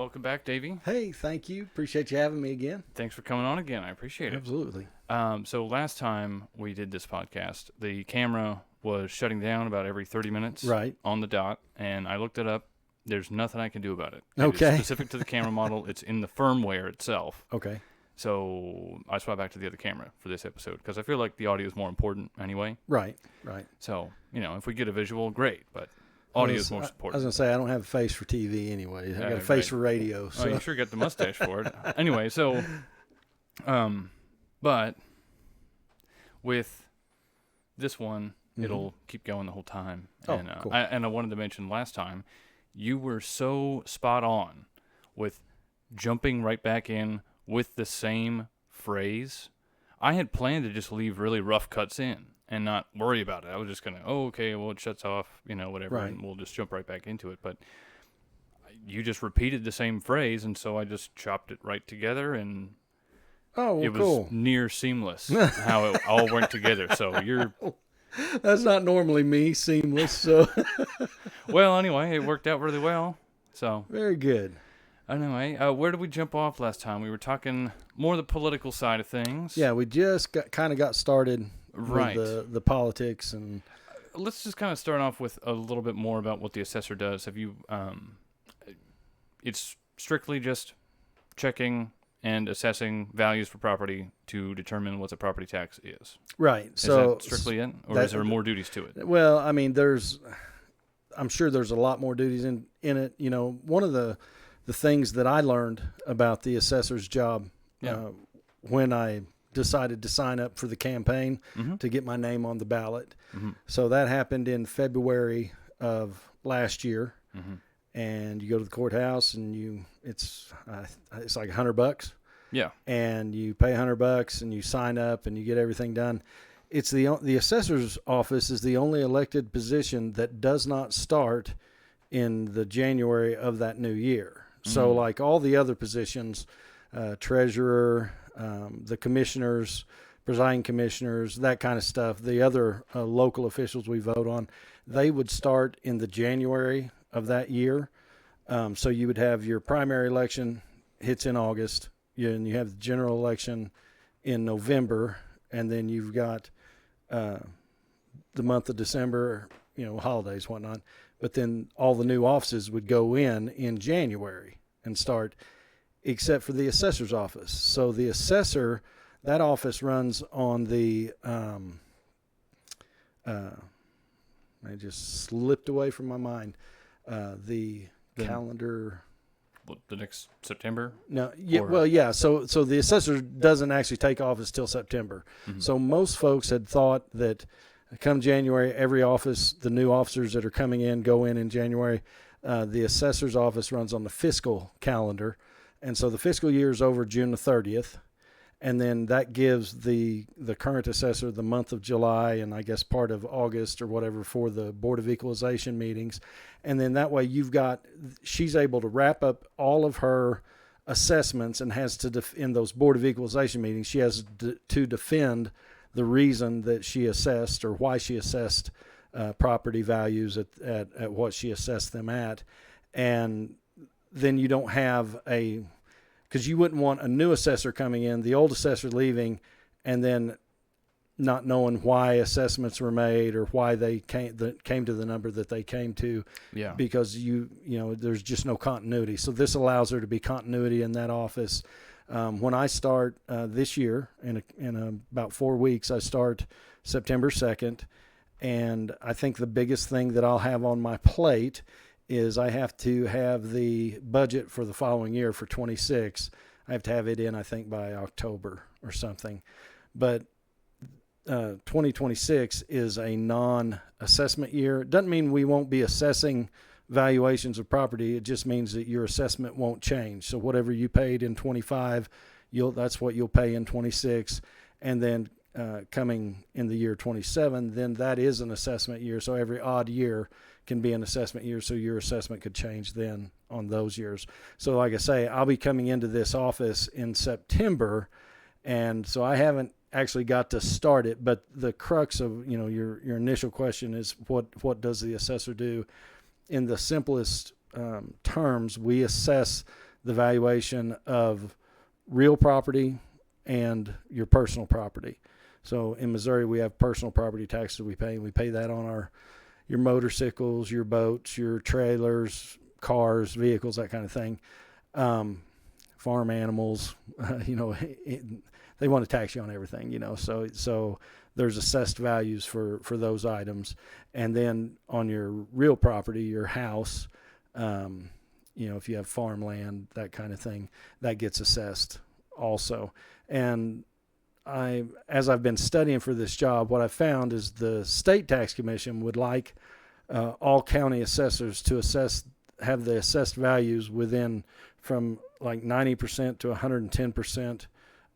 welcome back, Davy. Hey, thank you. Appreciate you having me again. Thanks for coming on again. I appreciate it. Absolutely. So last time we did this podcast, the camera was shutting down about every 30 minutes on the dot, and I looked it up. There's nothing I can do about it. Okay. It's specific to the camera model. It's in the firmware itself. Okay. So I swapped back to the other camera for this episode because I feel like the audio is more important anyway. Right. So, if we get a visual, great, but audio is more important. important. I was going to say, I don't have a face for TV anyway. I got a face for radio. So. Oh, you sure got the mustache for it. Anyway, so, but with this one, it'll keep going the whole time. Oh, cool. I wanted to mention last time, you were so spot on with jumping right back in with the same phrase. I had planned to just leave really rough cuts in and not worry about it. I was just going to, okay, well, it shuts off, whatever, and we'll just jump right back into it. But you just repeated the same phrase, and so I just chopped it right together, and it was near seamless how it all went together. So you're... That's not normally me, seamless. So, well, anyway, it worked out really well. So very good. Anyway, where did we jump off last time? We were talking more the political side of things. Yeah, we just got started with the politics, and let's just kind of start off with a little bit more about what the assessor does. Have you? It's strictly just checking and assessing values for property to determine what the property tax is. Right. Is that strictly it, or is there more duties to it? Well, I mean, I'm sure there's a lot more duties in it. One of the things that I learned about the assessor's job when I decided to sign up for the campaign to get my name on the ballot. Mm-hmm. So that happened in February of last year. Mm-hmm. And you go to the courthouse and it's like $100. Yeah. And you pay $100 and you sign up and you get everything done. It's the assessor's office is the only elected position that does not start in the January of that new year. Mm-hmm. So like all the other positions, treasurer, the commissioners, presiding commissioners, that kind of stuff, the other local officials we vote on, they would start in the January of that year. So you would have your primary election hits in August, and you have the general election in November, and then you've got the month of December, holidays, whatnot. But then all the new offices would go in January and start, except for the assessor's office. So the assessor, that office runs on the I just slipped away from my mind. The calendar. The next September? No, yeah, well, yeah. So the assessor doesn't actually take office till September. Mm-hmm. So most folks had thought that come January, every office, the new officers that are coming in go in January. The assessor's office runs on the fiscal calendar, and so the fiscal year is over June the 30th. And then that gives the current assessor the month of July and I guess part of August or whatever for the Board of Equalization meetings. And then that way she's able to wrap up all of her assessments and has to, in those Board of Equalization meetings, she has to defend the reason that she assessed or why she assessed property values at what she assessed them at. And then you don't have because you wouldn't want a new assessor coming in, the old assessor leaving, and then not knowing why assessments were made or why they came to the number that they came to. Yeah. Because there's just no continuity. So this allows there to be continuity in that office. When I start this year, in about 4 weeks, I start September 2nd, and I think the biggest thing that I'll have on my plate is I have to have the budget for the following year for 26. I have to have it in, I think, by October or something. But 2026 is a non-assessment year. It doesn't mean we won't be assessing valuations of property. It just means that your assessment won't change. So whatever you paid in 25, that's what you'll pay in 26. And then coming in the year 27, then that is an assessment year. So every odd year can be an assessment year, so your assessment could change then on those years. So like I say, I'll be coming into this office in September, and so I haven't actually got to start it, but the crux of your initial question is what does the assessor do? In the simplest terms, we assess the valuation of real property and your personal property. So in Missouri, we have personal property taxes we pay. We pay that on your motorcycles, your boats, your trailers, cars, vehicles, that kind of thing. Farm animals, they want to tax you on everything, so there's assessed values for those items. And then on your real property, your house, if you have farmland, that kind of thing, that gets assessed also. And as I've been studying for this job, what I found is the state tax commission would like all county assessors to have the assessed values within from like 90% to 110%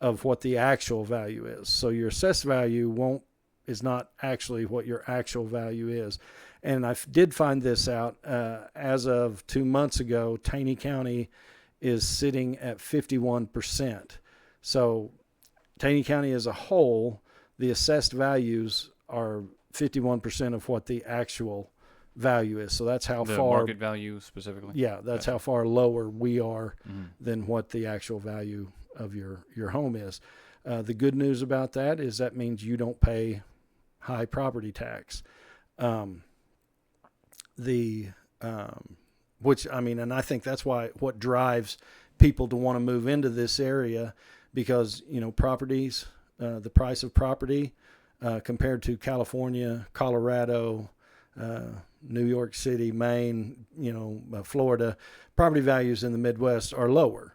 of what the actual value is. So your assessed value is not actually what your actual value is. And I did find this out as of 2 months ago. Taney County is sitting at 51%. So Taney County as a whole, the assessed values are 51% of what the actual value is. So that's how the far market value specifically. Yeah, that's how far lower we are than what the actual value of your home is. The good news about that is that means you don't pay high property tax. Which and I think that's what drives people to want to move into this area, because properties, the price of property compared to California, Colorado, New York City, Maine, Florida, property values in the Midwest are lower.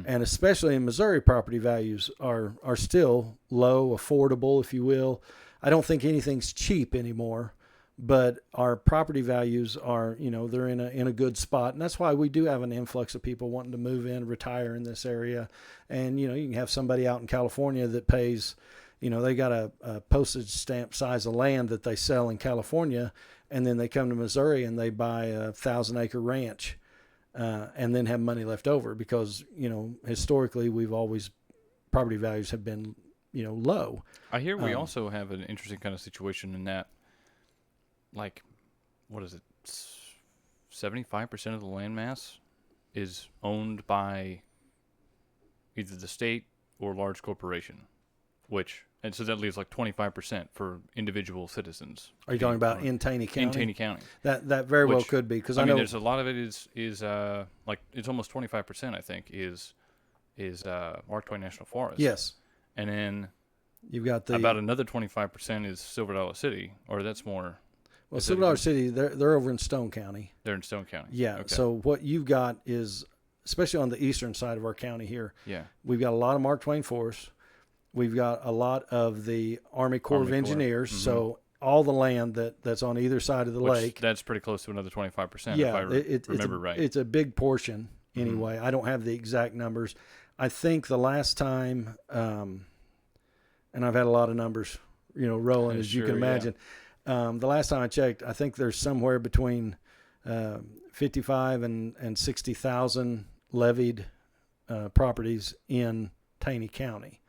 And especially in Missouri, property values are still low, affordable, if you will. I don't think anything's cheap anymore, but our property values are, they're in a good spot. And that's why we do have an influx of people wanting to move in, retire in this area. And, you can have somebody out in California that pays, they got a postage stamp size of land that they sell in California, and then they come to Missouri and they buy a 1,000-acre ranch, and then have money left over because, historically property values have been, low. I hear we also have an interesting kind of situation in that, like, what is it? 75% of the land mass is owned by either the state or large corporation, and so that leaves like 25% for individual citizens. Are you talking about in Taney County? In Taney County. That very well could be, because I know there's a lot of it is like it's almost 25%. I think is Mark Twain National Forest. Yes. And then you've got about another 25% is Silver Dollar City, or that's more. Well, Silver Dollar City, they're over in Stone County. They're in Stone County. Yeah. Okay. So what you've got is, especially on the eastern side of our county here, we've got a lot of Mark Twain forests. We've got a lot of the Army Corps of Engineers. So all the land that's on either side of the lake. That's pretty close to another 25%, if I remember right. It's a big portion anyway. I don't have the exact numbers. I think the last time, and I've had a lot of numbers, rolling, as you can imagine. Yeah. The last time I checked, I think there's somewhere between 55 and 60,000 levied properties in Taney County.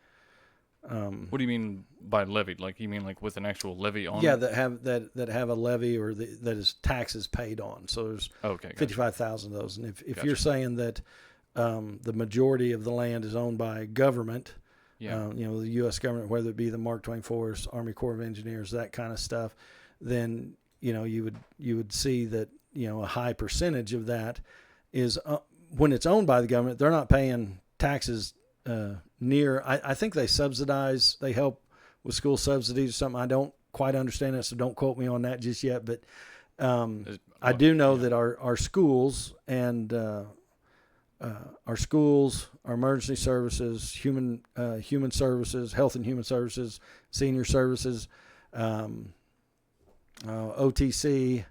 What do you mean by levied? Like, you mean like with an actual levy on? Yeah, that have a levy, or that is taxes paid on. So there's 55,000 of those. And if you're saying that the majority of the land is owned by government, the U.S. government, whether it be the Mark Twain Forest, Army Corps of Engineers, that kind of stuff, then you would see that a high percentage of that is when it's owned by the government, they're not paying taxes. I think they subsidize, they help with school subsidies or something. I don't quite understand that, so don't quote me on that just yet. But I do know that our schools and our emergency services, human services, health and human services, senior services, OTC,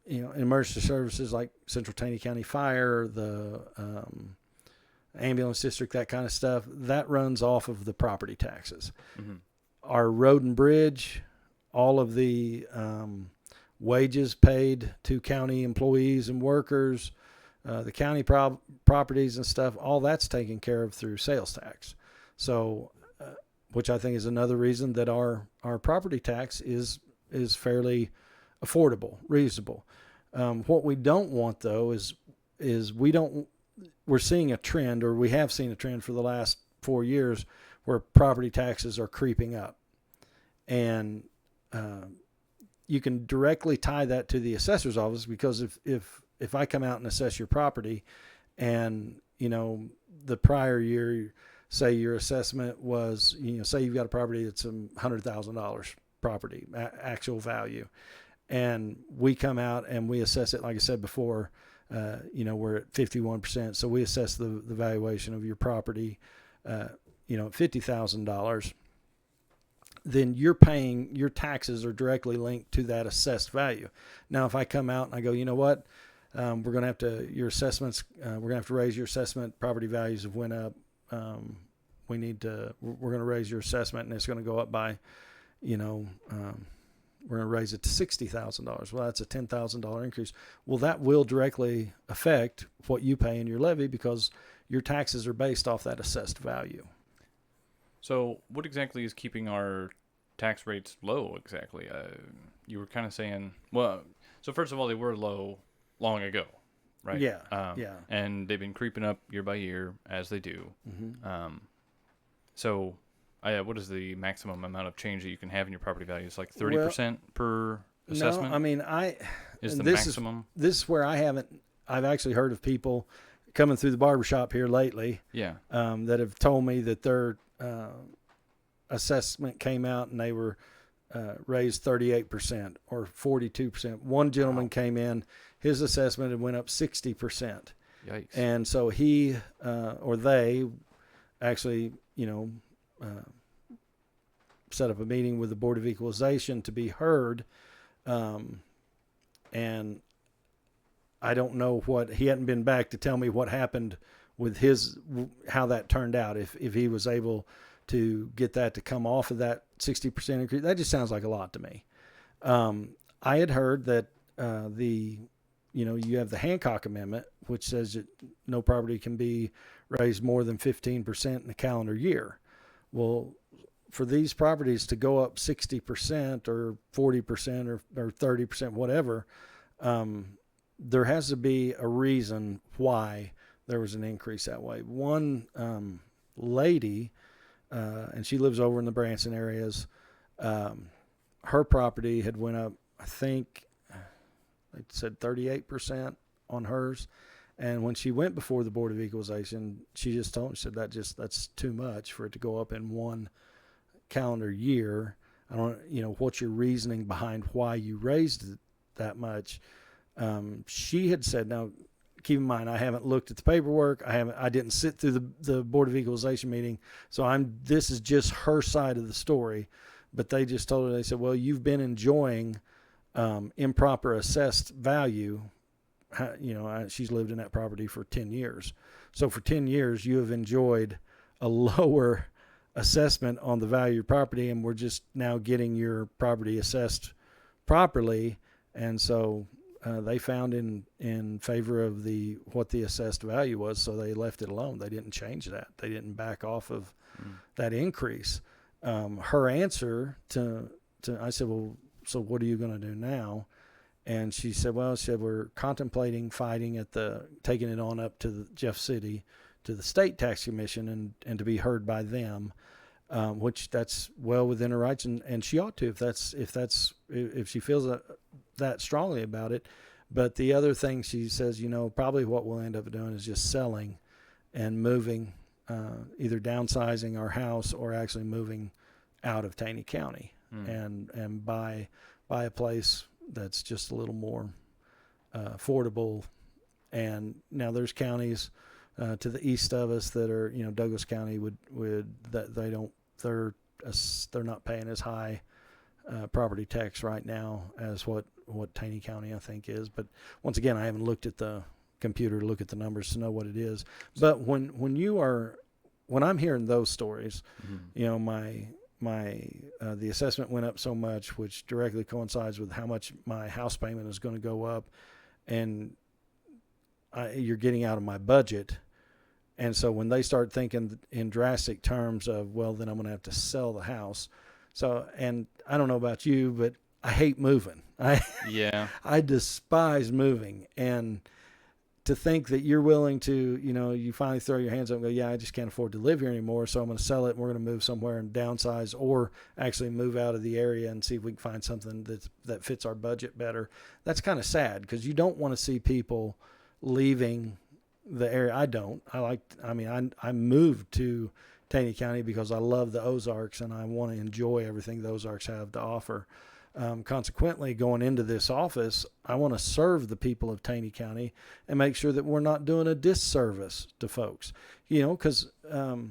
emergency services like Central Taney County Fire, the ambulance district, that kind of stuff, that runs off of the property taxes. Our road and bridge, all of the wages paid to county employees and workers, the county properties and stuff, all that's taken care of through sales tax. So, which I think is another reason that our property tax is fairly affordable, reasonable. What we don't want, though, is we're seeing a trend, or we have seen a trend for the last 4 years, where property taxes are creeping up. And you can directly tie that to the assessor's office, because if I come out and assess your property, and the prior year, say your assessment was, say you've got a property that's $100,000 property actual value, and we come out and we assess it, like I said before, we're at 51%, so we assess the valuation of your property, at $50,000. Then your taxes are directly linked to that assessed value. Now, if I come out and I go, you know what, we're going to have to, your assessments, we're going to have to raise your assessment. Property values have went up. We're going to raise your assessment, and it's going to go up by, we're going to raise it to $60,000. Well, that's a $10,000 increase. Well, that will directly affect what you pay in your levy, because your taxes are based off that assessed value. So what exactly is keeping our tax rates low exactly? You were kind of saying, well, so first of all, they were low long ago, right? Yeah, And they've been creeping up year by year, as they do. Mm-hmm. So what is the maximum amount of change that you can have in your property value? It's like 30% per assessment? No, I mean, maximum? This is where I've actually heard of people coming through the barbershop here lately, that have told me that their assessment came out and they were raised 38% or 42%. One gentleman came in, his assessment had went up 60%. Yikes. And so he or they actually, set up a meeting with the Board of Equalization to be heard. And I don't know he hadn't been back to tell me what happened with how that turned out. If he was able to get that to come off of that 60% increase, that just sounds like a lot to me. I had heard that you have the Hancock Amendment, which says that no property can be raised more than 15% in a calendar year. Well, for these properties to go up 60% or 40% or 30%, whatever, there has to be a reason why there was an increase that way. One lady, and she lives over in the Branson areas, her property had went up, I think, they said 38% on hers. And when she went before the Board of Equalization, she just told me, she said, that's too much for it to go up in one calendar year. I don't, what's your reasoning behind why you raised it that much? She had said, now keep in mind, I haven't looked at the paperwork. I didn't sit through the Board of Equalization meeting. So this is just her side of the story. But they just told her, they said, well, you've been enjoying improper assessed value. She's lived in that property for 10 years. So for 10 years, you have enjoyed a lower assessment on the value of your property, and we're just now getting your property assessed properly. And so they found in favor of what the assessed value was, so they left it alone. They didn't change that. They didn't back off of that increase. Her answer to I said, well, so what are you going to do now? And she said, we're contemplating taking it on up to Jeff City, to the state tax commission, and to be heard by them, which that's well within her rights, and she ought to if she feels that strongly about it. But the other thing she says, probably what we'll end up doing is just selling and moving, either downsizing our house or actually moving out of Taney County and buy a place that's just a little more affordable. And now there's counties to the east of us that are, Douglas County would that they're not paying as high property tax right now as what Taney County I think is. But once again, I haven't looked at the computer to look at the numbers to know what it is. But when I'm hearing those stories, the assessment went up so much, which directly coincides with how much my house payment is going to go up, and you're getting out of my budget. And so when they start thinking in drastic terms of, well, then I'm going to have to sell the house. So, and I don't know about you, but I hate moving. I despise moving. And to think that you're willing to, you finally throw your hands up and go, yeah, I just can't afford to live here anymore, so I'm going to sell it and we're going to move somewhere and downsize, or actually move out of the area and see if we can find something that fits our budget better. That's kind of sad, because you don't want to see people leaving the area. I moved to Taney County because I love the Ozarks and I want to enjoy everything the Ozarks have to offer. Consequently, going into this office, I want to serve the people of Taney County and make sure that we're not doing a disservice to folks, because the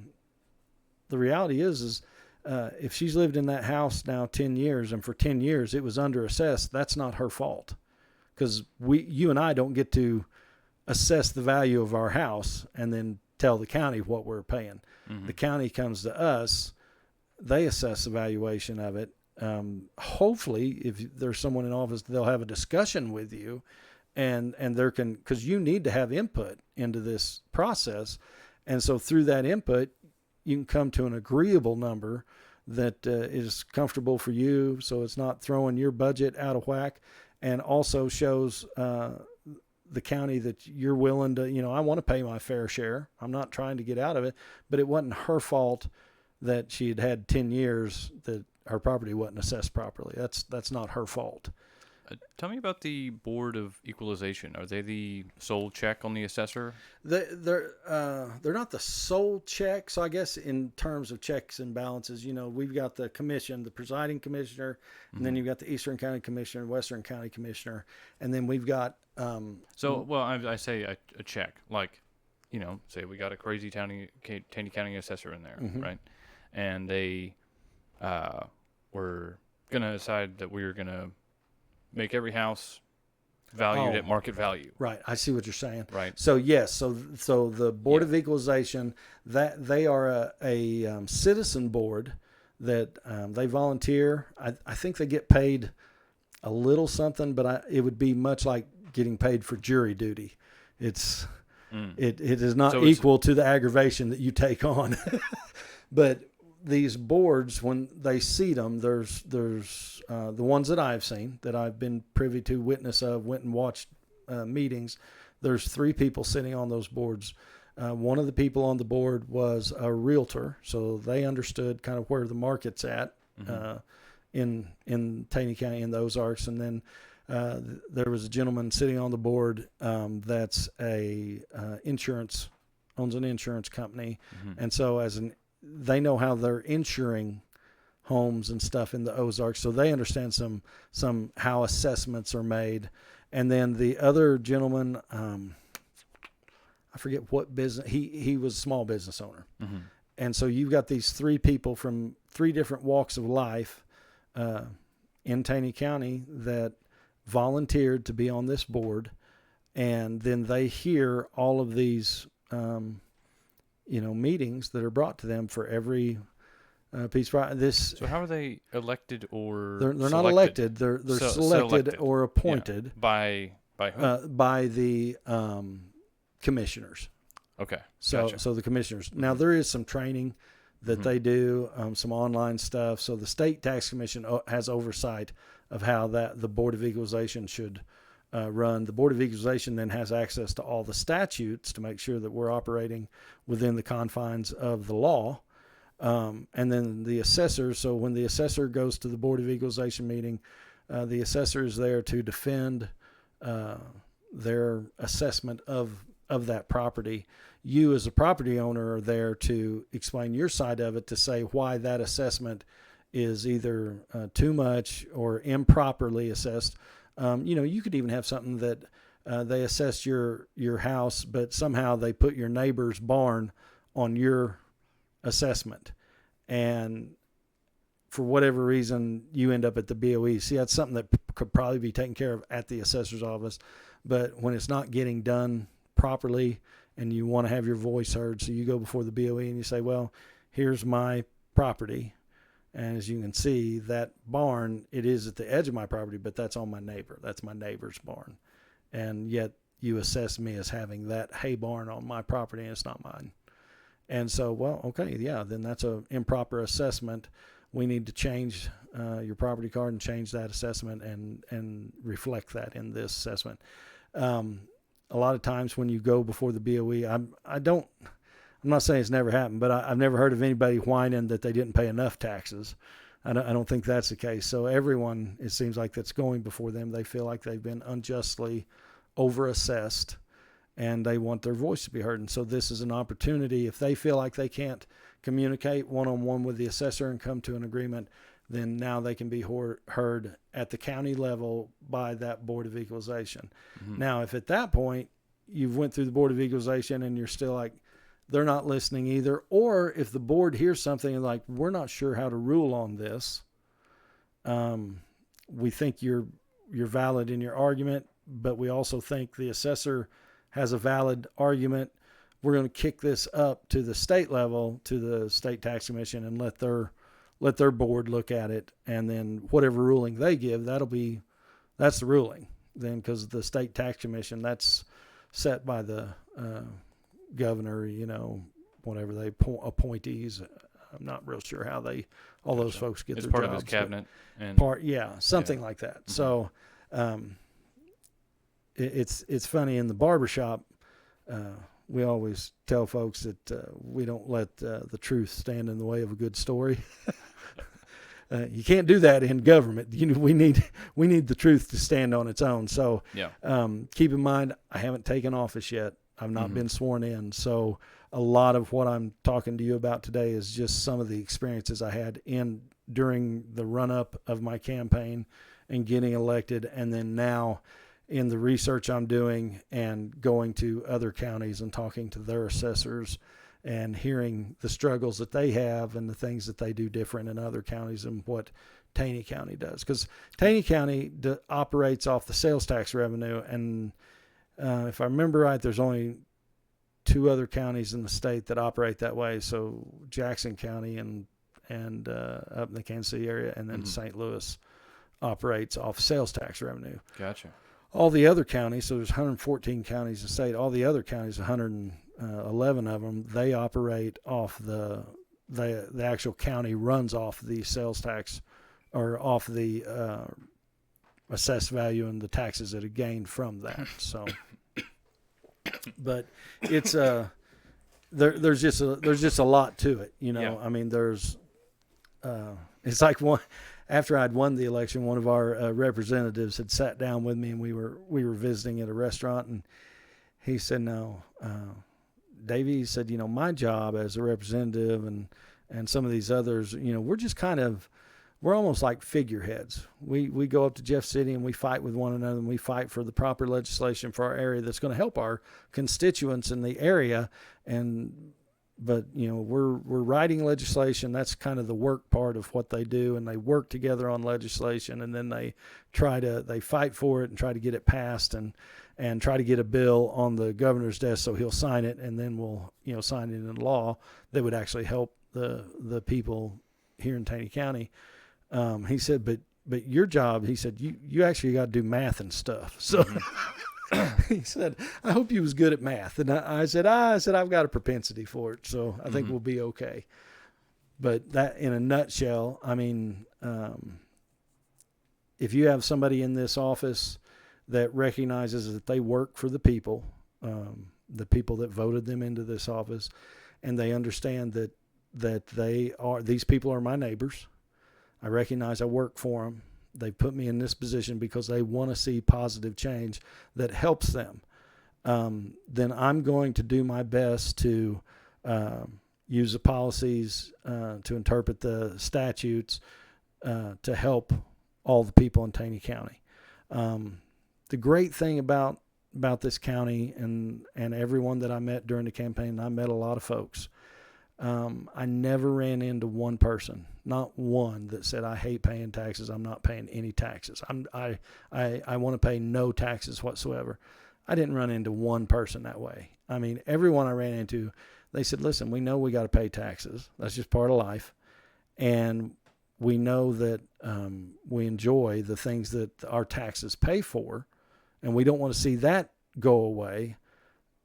reality is if she's lived in that house now 10 years and for 10 years it was underassessed, that's not her fault, because you and I don't get to assess the value of our house and then tell the county what we're paying. Mm-hmm. The county comes to us, they assess the valuation of it. Hopefully, if there's someone in office, they'll have a discussion with you, and because you need to have input into this process, and so through that input, you can come to an agreeable number that is comfortable for you, so it's not throwing your budget out of whack, and also shows the county that you're willing to, I want to pay my fair share. I'm not trying to get out of it, but it wasn't her fault that she had 10 years that her property wasn't assessed properly. That's not her fault. Tell me about the Board of Equalization. Are they the sole check on the assessor? They're not the sole check. So I guess in terms of checks and balances, we've got the commission, the presiding commissioner, and then you've got the Eastern County Commissioner, Western County Commissioner, and then we've got. I say a check, like, say we got a crazy Taney County assessor in there, mm-hmm. right? And they were gonna decide that we were gonna make every house valued at market value. Right. I see what you're saying. Right. So yes. So the Board of Equalization, that they are a citizen board that they volunteer. I think they get paid a little something, but it would be much like getting paid for jury duty. It is not equal to the aggravation that you take on. But these boards, when they seat them, there's the ones that I've seen, that I've been privy to, witness of, went and watched meetings. There's 3 people sitting on those boards. One of the people on the board was a realtor, so they understood kind of where the market's at, mm-hmm. In Taney County, in the Ozarks. And then there was a gentleman sitting on the board that's owns an insurance company, mm-hmm. and so they know how they're insuring homes and stuff in the Ozarks, so they understand some how assessments are made. And then the other gentleman, I forget what business, he was a small business owner. Mm-hmm. And so you've got these 3 people from 3 different walks of life in Taney County that volunteered to be on this board, and then they hear all of these meetings that are brought to them for every piece. So how are they elected or they're not elected? They're selected or appointed by who? By the commissioners. Okay. So gotcha. So the commissioners. Now there is some training that mm-hmm. they do, some online stuff. So the state tax commission has oversight of how the Board of Equalization should run. The Board of Equalization then has access to all the statutes to make sure that we're operating within the confines of the law. And then the assessor. So when the assessor goes to the Board of Equalization meeting, the assessor is there to defend their assessment of that property. You as a property owner are there to explain your side of it, to say why that assessment is either too much or improperly assessed. You could even have something that they assess your house, but somehow they put your neighbor's barn on your assessment, and for whatever reason you end up at the BOE. See, that's something that could probably be taken care of at the assessor's office, but when it's not getting done properly and you want to have your voice heard, so you go before the BOE and you say, well, here's my property, and as you can see, that barn, it is at the edge of my property, but that's on my neighbor. That's my neighbor's barn, and yet you assess me as having that hay barn on my property and it's not mine. And so, well, okay, yeah, then that's an improper assessment. We need to change your property card and change that assessment and reflect that in this assessment. a lot of times when you go before the BOE, I'm not saying it's never happened, but I've never heard of anybody whining that they didn't pay enough taxes. I don't think that's the case. So everyone, it seems like, that's going before them, they feel like they've been unjustly overassessed, and they want their voice to be heard. And so this is an opportunity. If they feel like they can't communicate one-on-one with the assessor and come to an agreement, then now they can be heard at the county level by that Board of Equalization. Mm-hmm. Now, if at that point you've went through the Board of Equalization and you're still like, they're not listening either, or if the board hears something and like, we're not sure how to rule on this, we think you're valid in your argument, but we also think the assessor has a valid argument, we're going to kick this up to the state level, to the state tax commission, and let their board look at it, and then whatever ruling they give, that's the ruling then, because the state tax commission, that's set by the governor, whatever they appointees. I'm not real sure how all those folks get their jobs. It's part of his cabinet. And something like that. Mm-hmm. So it's funny, in the barbershop, we always tell folks that we don't let the truth stand in the way of a good story. You can't do that in government. We need the truth to stand on its own. So keep in mind, I haven't taken office yet. I've not been sworn in. So a lot of what I'm talking to you about today is just some of the experiences I had during the run-up of my campaign and getting elected, and then now in the research I'm doing and going to other counties and talking to their assessors and hearing the struggles that they have and the things that they do different in other counties and what Taney County does. Because Taney County operates off the sales tax revenue, and if I remember right, there's only 2 other counties in the state that operate that way. So Jackson County and up in the Kansas City area, and then St. Louis operates off sales tax revenue. Gotcha. All the other counties, so there's 114 counties in the state. All the other counties, 111 of them, they operate off the actual county runs off the sales tax, or off the assessed value and the taxes that are gained from that. So, but it's there's just a lot to it, Yeah. I mean, there's it's like after I'd won the election, one of our representatives had sat down with me, and we were visiting at a restaurant, and he said, "No, Davy," said, "my job as a representative and some of these others, we're just we're almost like figureheads. We go up to Jeff City and we fight with one another, and we fight for the proper legislation for our area that's going to help our constituents in the area. But we're writing legislation. That's kind of the work part of what they do, and they work together on legislation, and then they fight for it and try to get it passed and try to get a bill on the governor's desk so he'll sign it, and then we'll sign it into law that would actually help the people here in Taney County." He said, but your job, he said, you actually got to do math and stuff. So he said, "I hope you was good at math." And I said, "I've got a propensity for it, so I think we'll be okay." But that, in a nutshell, I mean, if you have somebody in this office that recognizes that they work for the people that voted them into this office, and they understand that these people are my neighbors. I recognize I work for them. They put me in this position because they want to see positive change that helps them. Then I'm going to do my best to use the policies, to interpret the statutes, to help all the people in Taney County. The great thing about this county and everyone that I met during the campaign, I met a lot of folks. I never ran into one person, not one, that said, "I hate paying taxes. I'm not paying any taxes. I want to pay no taxes whatsoever." I didn't run into one person that way. I mean, everyone I ran into, they said, "Listen, we know we got to pay taxes. That's just part of life. And we know that we enjoy the things that our taxes pay for, and we don't want to see that go away.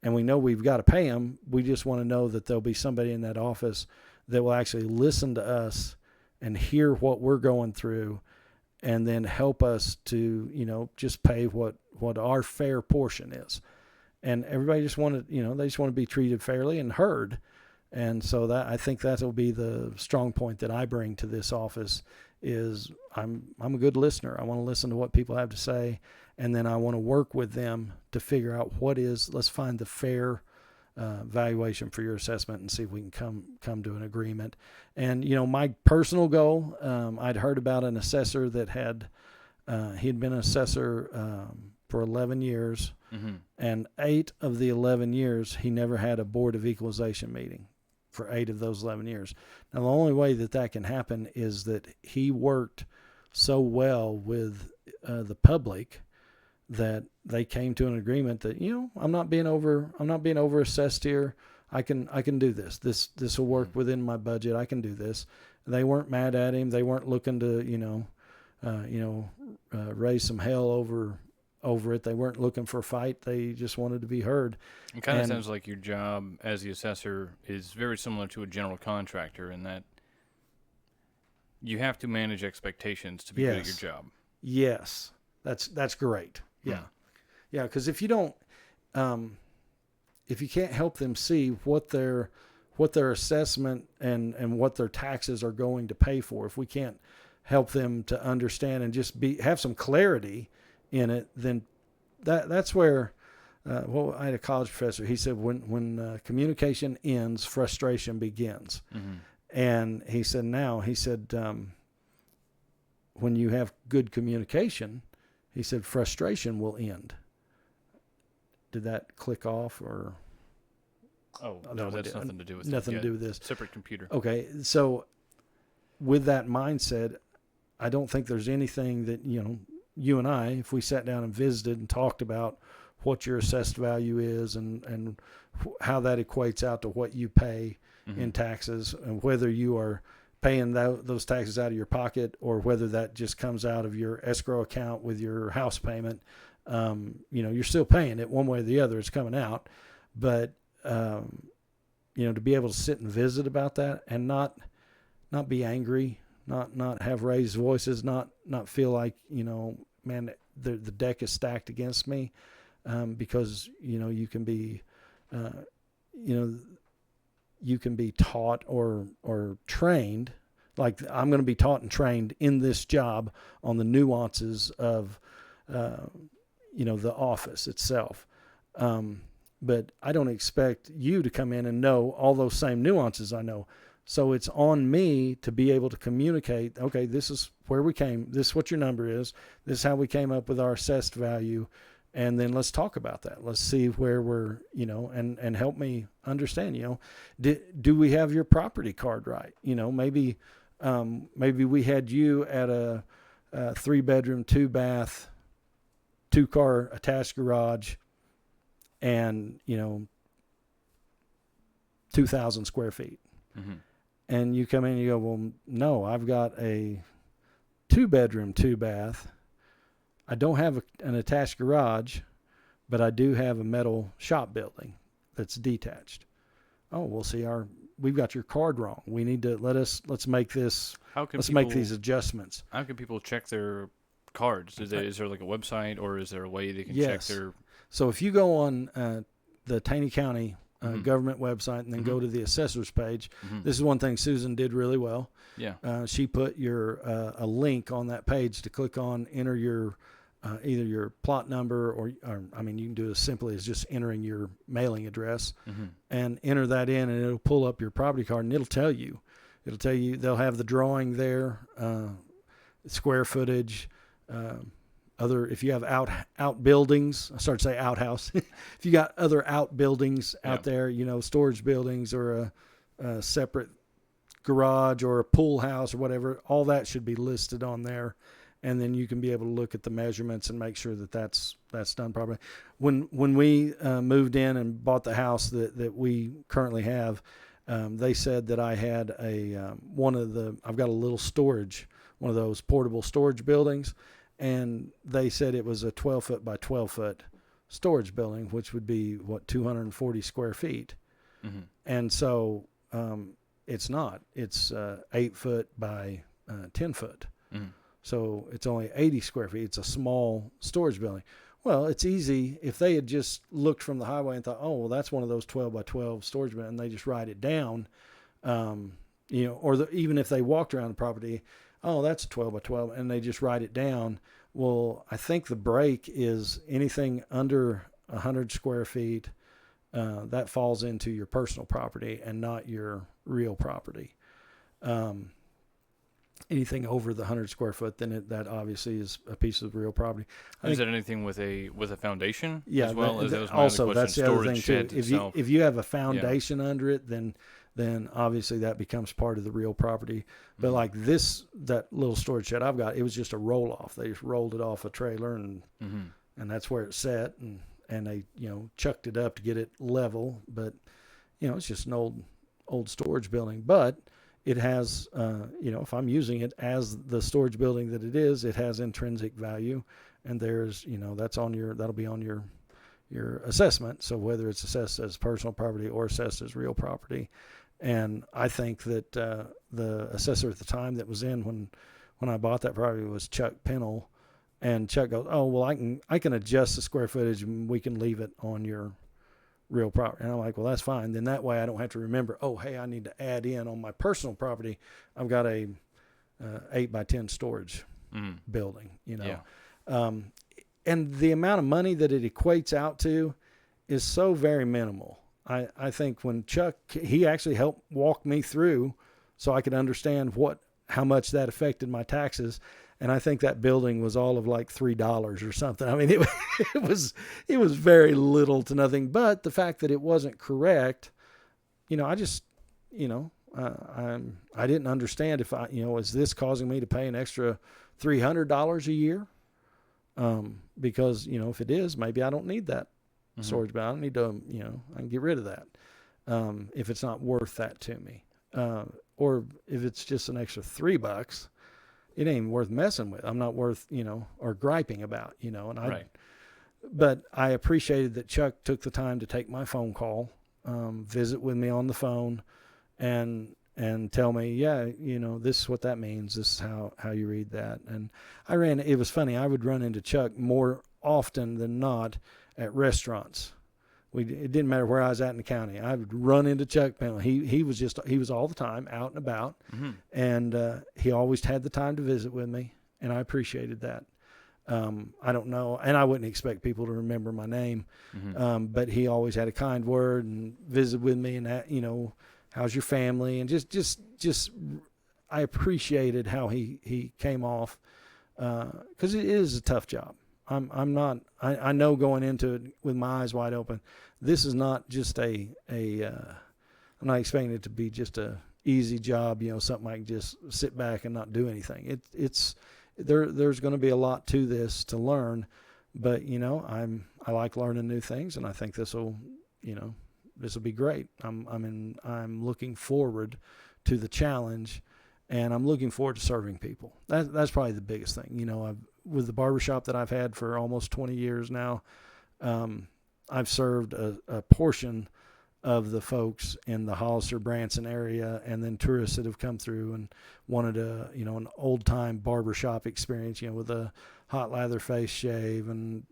And we know we've got to pay them. We just want to know that there'll be somebody in that office that will actually listen to us and hear what we're going through, and then help us to, just pay what our fair portion is." and everybody just wanted, they just want to be treated fairly and heard. And so I think that'll be the strong point that I bring to this office is I'm a good listener. I want to listen to what people have to say, and then I want to work with them to figure out let's find the fair valuation for your assessment and see if we can come to an agreement. And, my personal goal, I'd heard about an assessor that he'd been an assessor for 11 years, and 8 of the 11 years he never had a Board of Equalization meeting for 8 of those 11 years. Now, the only way that can happen is that he worked so well with the public that they came to an agreement that, I'm not being over assessed here. I can do this. This will work within my budget. I can do this. They weren't mad at him. They weren't looking to, raise some hell over it. They weren't looking for a fight. They just wanted to be heard. It kind of sounds like your job as the assessor is very similar to a general contractor in that you have to manage expectations to be good at your job. Yes, that's great. Yeah, yeah. Because if you don't, if you can't help them see what their assessment and what their taxes are going to pay for, if we can't help them to understand and just have some clarity in it, then that's where. I had a college professor. He said when communication ends, frustration begins. And he said when you have good communication, he said frustration will end. Did that click off or? Oh, no, that's nothing to do with nothing to do with this. Separate computer. Okay, so with that mindset, I don't think there's anything that you and I, if we sat down and visited and talked about what your assessed value is and how that equates out to what you pay in taxes, and whether you are paying those taxes out of your pocket or whether that just comes out of your escrow account with your house payment, you're still paying it one way or the other. It's coming out. But, to be able to sit and visit about that and not be angry, not have raised voices, not feel like, man, the deck is stacked against me. Because you can be taught or trained, like I'm going to be taught and trained in this job on the nuances of the office itself, but I don't expect you to come in and know all those same nuances I know. So it's on me to be able to communicate, okay, this is where we came, this is what your number is, this is how we came up with our assessed value. And then let's talk about that. Let's see where we're, and help me understand, do we have your property card right? Maybe we had you at a 3-bedroom, 2-bath, 2-car attached garage and, 2,000 square feet. And you come in and you go, well, no, I've got a 2-bedroom, 2-bath. I don't have an attached garage, but I do have a metal shop building that's detached. Oh, we'll see. We've got your card wrong. We need to let's make these adjustments. How can people check their cards? Is there like a website, or is there a way they can check their? So if you go on the Taney County government website and then go to the assessor's page, this is one thing Susan did really well. Yeah. She put a link on that page to click on, enter your either your plot number or you can do it as simply as just entering your mailing address and enter that in, and it'll pull up your property card and it'll tell you they'll have the drawing there, square footage, if you have outbuildings, I started to say outhouse. If you got other outbuildings out there, storage buildings or a separate garage or a pool house or whatever, all that should be listed on there. And then you can be able to look at the measurements and make sure that that's done properly. When we moved in and bought the house that we currently have, they said that I had I've got a little storage, one of those portable storage buildings, and they said it was a 12-foot by 12-foot storage building, which would be 240 square feet. And so it's not. It's 8 foot by 10 foot. So it's only 80 square feet. It's a small storage building. Well, it's easy if they had just looked from the highway and thought, oh, well, that's one of those 12 by 12 storage bins, and they just write it down, or even if they walked around the property, oh, that's a 12 by 12, and they just write it down. Well, I think the break is anything under 100 square feet, that falls into your personal property and not your real property. Anything over the 100 square foot, then that obviously is a piece of real property. Is it anything with a foundation? Yeah, as well? That was my also other that's question. the other Storage thing too. shed If you have a foundation under it, then obviously that becomes part of the real property. But like that little storage shed I've got, it was just a roll off. They just rolled it off a trailer and that's where it sat, and they chucked it up to get it level. But it's just an old storage building, but it has, if I'm using it as the storage building that it is, it has intrinsic value, and there's, that'll be on your assessment. So whether it's assessed as personal property or assessed as real property. And I think that the assessor at the time that was in when I bought that property was Chuck Pennell, and Chuck goes, oh, well, I can adjust the square footage and we can leave it on your real property. And I'm like, well, that's fine. Then that way I don't have to remember, oh, hey, I need to add in on my personal property. I've got a 8 by 10 storage building, and the amount of money that it equates out to is so very minimal. I think when Chuck, he actually helped walk me through so I could understand how much that affected my taxes. And I think that building was all of like $3 or something. I mean, it was very little to nothing. But the fact that it wasn't correct, I just, I didn't understand if is this causing me to pay an extra $300 a year? Because if it is, maybe I don't need that storage, but I don't need to, I can get rid of that if it's not worth that to me, or if it's just an extra $3. It ain't even worth messing with. I'm not worth, or griping about, and but I appreciated that Chuck took the time to take my phone call, visit with me on the phone, and tell me, this is what that means. This is how you read that. And it was funny. I would run into Chuck more often than not at restaurants. It didn't matter where I was at in the county. I would run into Chuck Pennell. He was all the time out and about, and he always had the time to visit with me, and I appreciated that. I don't know, and I wouldn't expect people to remember my name, but he always had a kind word and visited with me, and that, how's your family, and just I appreciated how he came off, because it is a tough job. I know going into it with my eyes wide open, this is not just I'm not expecting it to be just a easy job, something I can just sit back and not do anything. There's going to be a lot to this to learn, but I like learning new things, and I think this will be great. I'm looking forward to the challenge, and I'm looking forward to serving people. That's probably the biggest thing. With the barbershop that I've had for almost 20 years now, I've served a portion of the folks in the Hollister, Branson area, and then tourists that have come through and wanted an old time barbershop experience, with a hot lather face shave and,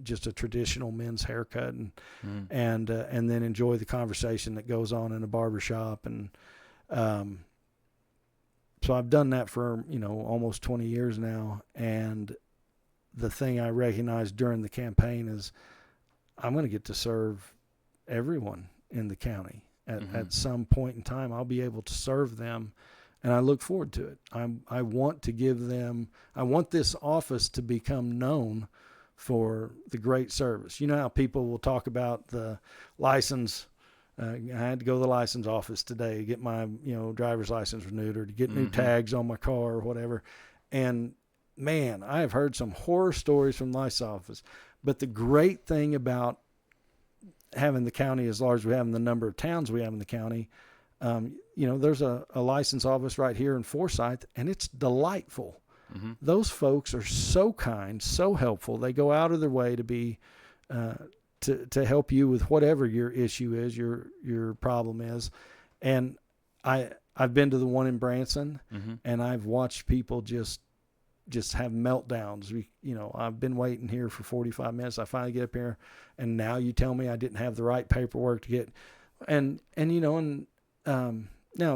just a traditional men's haircut, and then enjoy the conversation that goes on in a barbershop. And, so I've done that for, almost 20 years now. And the thing I recognized during the campaign is I'm going to get to serve everyone in the county at some point in time. I'll be able to serve them, and I look forward to it. I want to give them, I want this office to become known for the great service. You know how people will talk about the license. I had to go to the license office today to get my, driver's license renewed, or to get new tags on my car or whatever. And man, I have heard some horror stories from the license office. But the great thing about having the county as large as we have and the number of towns we have in the county, there's a license office right here in Forsyth, and it's delightful. Those folks are so kind, so helpful. They go out of their way to be to help you with whatever your issue is, your problem is. And I've been to the one in Branson, and I've watched people just just have meltdowns. I've been waiting here for 45 minutes. I finally get up here, and now you tell me I didn't have the right paperwork to get, now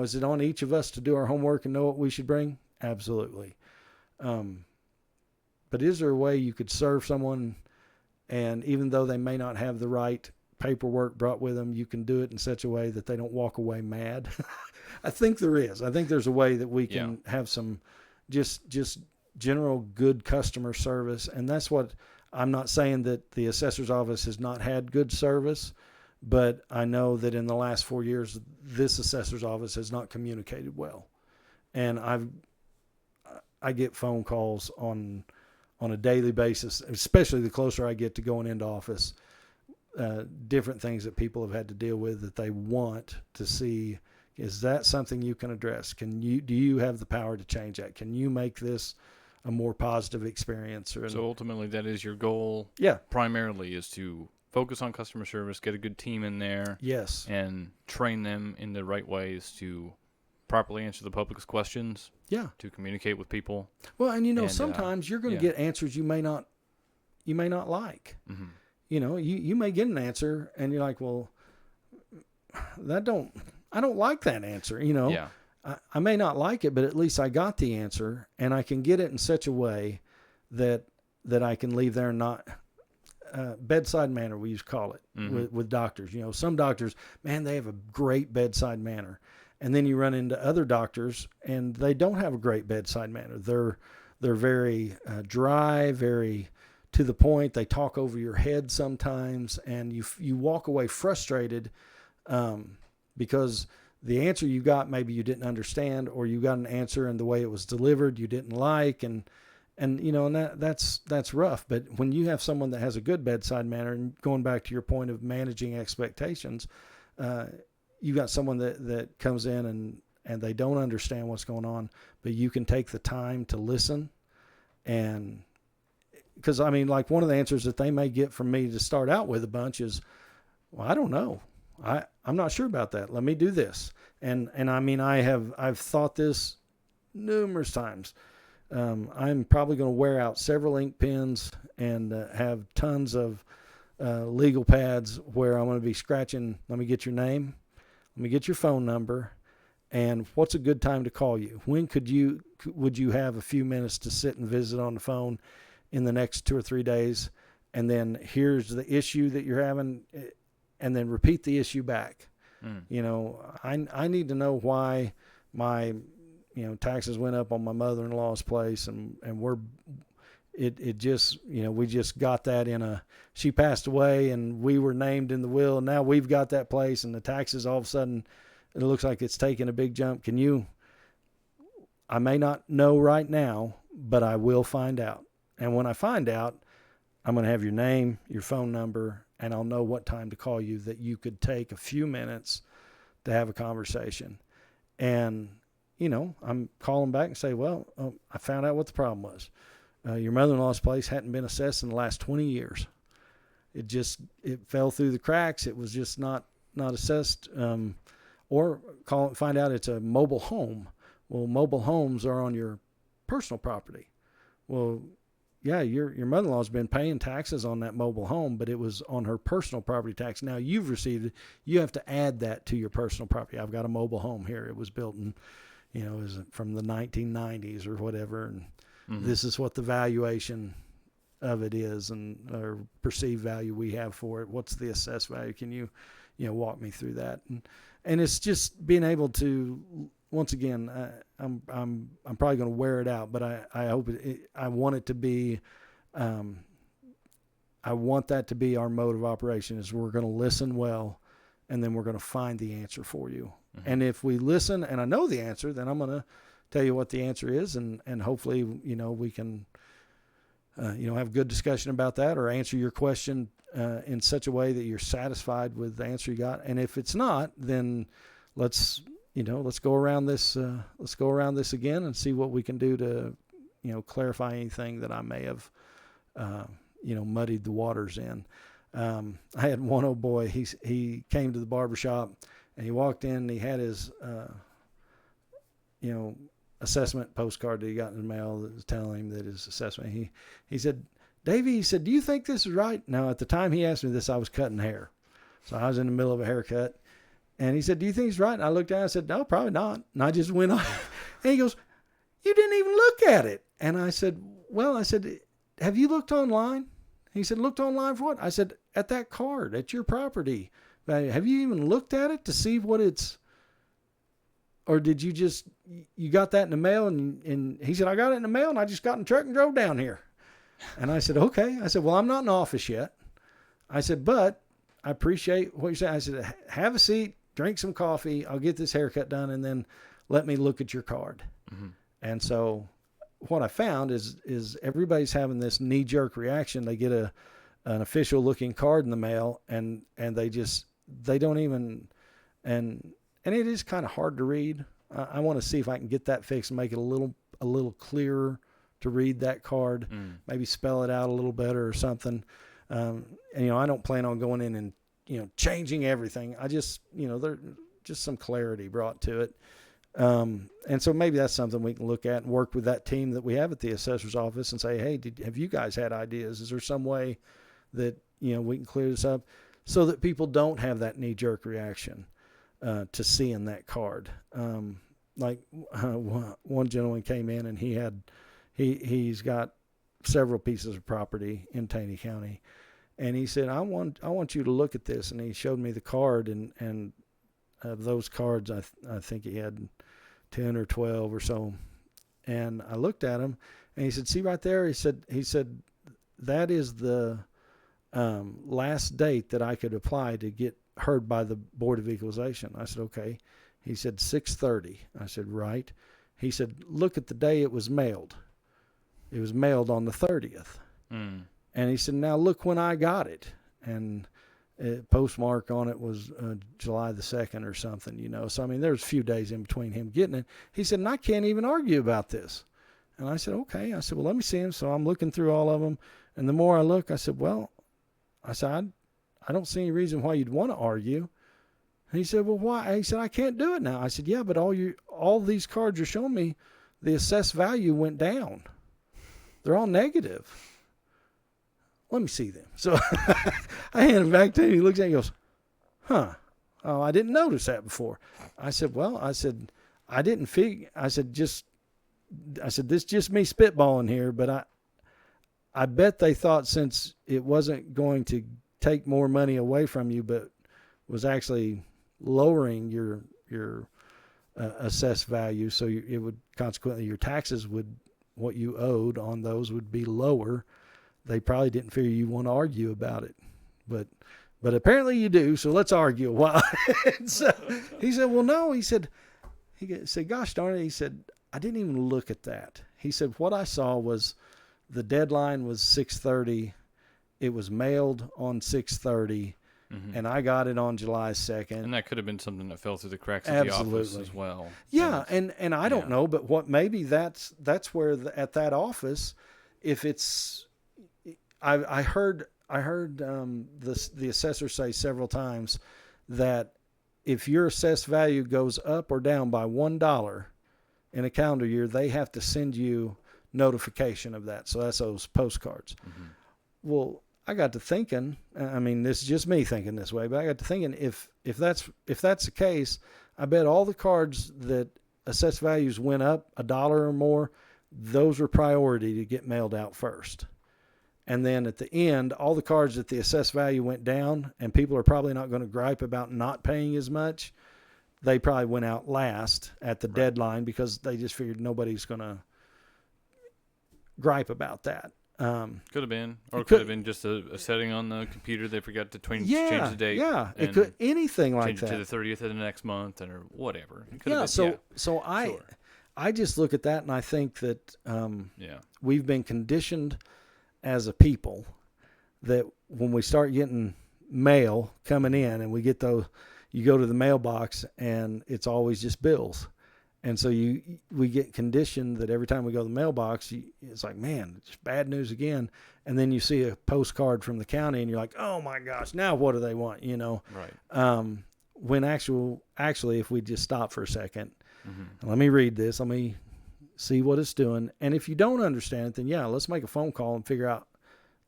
is it on each of us to do our homework and know what we should bring? Absolutely. But is there a way you could serve someone, and even though they may not have the right paperwork brought with them, you can do it in such a way that they don't walk away mad? I think there is. I think there's a way that we can have some just general good customer service. And that's what I'm not saying that the assessor's office has not had good service, but I know that in the last 4 years, this assessor's office has not communicated well. And I get phone calls on a daily basis, especially the closer I get to going into office, different things that people have had to deal with that they want to see. Is that something you can address? Do you have the power to change that? Can you make this a more positive experience? So ultimately that is your goal. Yeah. Primarily is to focus on customer service, get a good team in there. Yes. And train them in the right ways to properly answer the public's questions. Yeah. To communicate with people. Well, and sometimes you're going to get answers you may not like. Mm-hmm. You may get an answer and you're like, well, I don't like that answer. Yeah. I may not like it, but at least I got the answer, and I can get it in such a way that I can leave there and not bedside manner, we used to call it. Mm-hmm. with doctors. Some doctors, man, they have a great bedside manner. And then you run into other doctors and they don't have a great bedside manner. They're very dry, very to the point. They talk over your head sometimes, and you walk away frustrated because the answer you got, maybe you didn't understand, or you got an answer and the way it was delivered you didn't like, and that's rough. But when you have someone that has a good bedside manner, and going back to your point of managing expectations, you got someone that comes in and they don't understand what's going on, but you can take the time to listen. And because like one of the answers that they may get from me to start out with a bunch is, well, I don't know. I'm not sure about that. Let me do this. And I've thought this numerous times. I'm probably going to wear out several ink pens and have tons of legal pads where I'm going to be scratching. Let me get your name. Let me get your phone number. And what's a good time to call you? When would you have a few minutes to sit and visit on the phone in the next 2 or 3 days? And then here's the issue that you're having, and then repeat the issue back. I need to know why my, taxes went up on my mother-in-law's place, and it just, we just got that she passed away and we were named in the will, and now we've got that place, and the taxes all of a sudden, it looks like it's taking a big jump. I may not know right now, but I will find out. And when I find out, I'm going to have your name, your phone number, and I'll know what time to call you, that you could take a few minutes to have a conversation. And, I'm calling back and say, well, I found out what the problem was. Your mother-in-law's place hadn't been assessed in the last 20 years. It fell through the cracks. It was just not assessed. Or find out it's a mobile home. Well, mobile homes are on your personal property. Well, yeah, your mother-in-law's been paying taxes on that mobile home, but it was on her personal property tax. Now you've received it. You have to add that to your personal property. I've got a mobile home here. It was built in, it was from the 1990s or whatever, and this is what the valuation of it is, or perceived value we have for it. What's the assessed value? Can you walk me through that? And it's just being able to, once again, I'm probably going to wear it out, but I hope I want it to be, I want that to be our mode of operation, is we're going to listen well, and then we're going to find the answer for you. Mm-hmm. And if we listen and I know the answer, then I'm going to tell you what the answer is, and hopefully, we can, have good discussion about that, or answer your question in such a way that you're satisfied with the answer you got. And if it's not, then let's go around this. Let's go around this again and see what we can do to, clarify anything that I may have, muddied the waters in. I had one old boy. He came to the barbershop and he walked in and he had his, assessment postcard that he got in the mail that was telling him that his assessment. He said, Davey, he said, do you think this is right? Now, at the time he asked me this, I was cutting hair. So I was in the middle of a haircut. And he said, do you think it's right? And I looked down and I said, no, probably not. And I just went on. And he goes, you didn't even look at it. And I said, well, I said, have you looked online? He said, looked online for what? I said, at that card, at your property value. Have you even looked at it to see what it's, or did you just, you got that in the mail? And he said, I got it in the mail and I just got in the truck and drove down here. And I said, okay. I said, well, I'm not in office yet. I said, but I appreciate what you're saying. I said, have a seat, drink some coffee. I'll get this haircut done and then let me look at your card. Mm-hmm. And so what I found is everybody's having this knee-jerk reaction. They get an official looking card in the mail and they don't even, and it is kind of hard to read. I want to see if I can get that fixed and make it a little clearer to read that card, maybe spell it out a little better or something. And, I don't plan on going in and, changing everything. I just, there's just some clarity brought to it. And so maybe that's something we can look at and work with that team that we have at the assessor's office and say, hey, have you guys had ideas? Is there some way that, we can clear this up so that people don't have that knee-jerk reaction to seeing that card? One gentleman came in and he's got several pieces of property in Taney County. And he said, I want you to look at this. And he showed me the card and of those cards, I think he had 10 or 12 or so. And I looked at him and he said, see right there? He said, that is the last date that I could apply to get heard by the Board of Equalization. I said, okay. He said, 6:30. I said, right. He said, look at the day it was mailed. It was mailed on the 30th. Mm. And he said, now look when I got it. And postmark on it was July the 2nd or something, So, there's a few days in between him getting it. He said, and I can't even argue about this. And I said, okay. I said, well, let me see him. So I'm looking through all of them. And the more I look, I said, I don't see any reason why you'd want to argue. And he said, well, why? He said, I can't do it now. I said, yeah, but all these cards are showing me the assessed value went down. They're all negative. Let me see them. So I hand it back to him. He looks at it and goes, huh. Oh, I didn't notice that before. I said, I didn't figure. I said, this is just me spitballing here, but I bet they thought since it wasn't going to take more money away from you, but was actually lowering your assessed value. So it would consequently, your taxes what you owed on those would be lower. They probably didn't figure you want to argue about it, but apparently you do. So let's argue a while. So he said, well, no, he said, gosh darn it. He said, I didn't even look at that. He said, what I saw was the deadline was 6:30. It was mailed on 6:30 and I got it on July 2nd. And that could have been something that fell through the cracks of the office as well. Yeah. And I don't know, but maybe that's where at that office, if it's, I heard the assessor say several times that if your assessed value goes up or down by $1 in a calendar year, they have to send you notification of that. So that's those postcards. Mm-hmm. Well, I got to thinking, this is just me thinking this way, but I got to thinking if that's the case, I bet all the cards that assessed values went up $1 or more, those were priority to get mailed out first. And then at the end, all the cards that the assessed value went down, and people are probably not going to gripe about not paying as much, they probably went out last at the deadline because they just figured nobody's going to gripe about that. Could have been, or it could have been just a setting on the computer. They forgot to change the date. Yeah, it could anything like that. Change it to the 30th of the next month or whatever. I just look at that and I think that we've been conditioned as a people that when we start getting mail coming in and we get those, you go to the mailbox and it's always just bills. And so we get conditioned that every time we go to the mailbox, it's like, man, it's bad news again. And then you see a postcard from the county and you're like, oh my gosh, now what do they want? Right. When actually, if we just stop for a second, let me read this. Let me see what it's doing. And if you don't understand it, then yeah, let's make a phone call and figure out,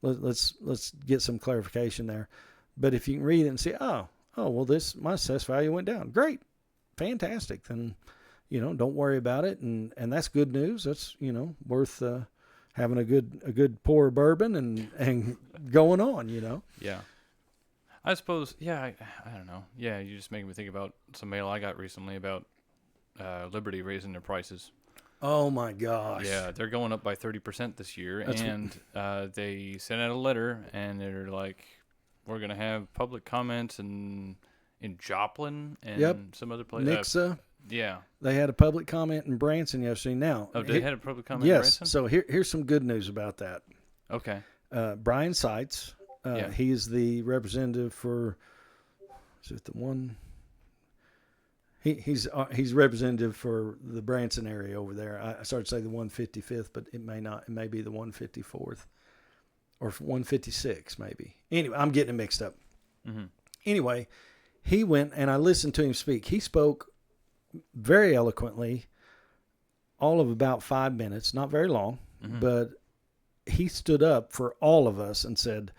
let's get some clarification there. But if you can read it and see, oh, well, my assessed value went down. Great. Fantastic. Then, don't worry about it. And that's good news. That's, worth having a good pour of bourbon and going on, Yeah. I suppose, yeah, I don't know. Yeah, you just making me think about some mail I got recently about Liberty raising their prices. Oh, my gosh. Yeah, they're going up by 30% this year. And they sent out a letter, and they're like, we're going to have public comments in Joplin and some other place. Nixa. Yeah. They had a public comment in Branson yesterday. Now, they had a public comment in Branson? Yes. So here's some good news about that. Okay. Brian Seitz, he's the representative for, is it the one? He's representative for the Branson area over there. I started to say the 155th, but it may not. It may be the 154th or 156 maybe. Anyway, I'm getting it mixed up. Mm-hmm. Anyway, he went and I listened to him speak. He spoke very eloquently, all of about 5 minutes, not very long, but he stood up for all of us and said,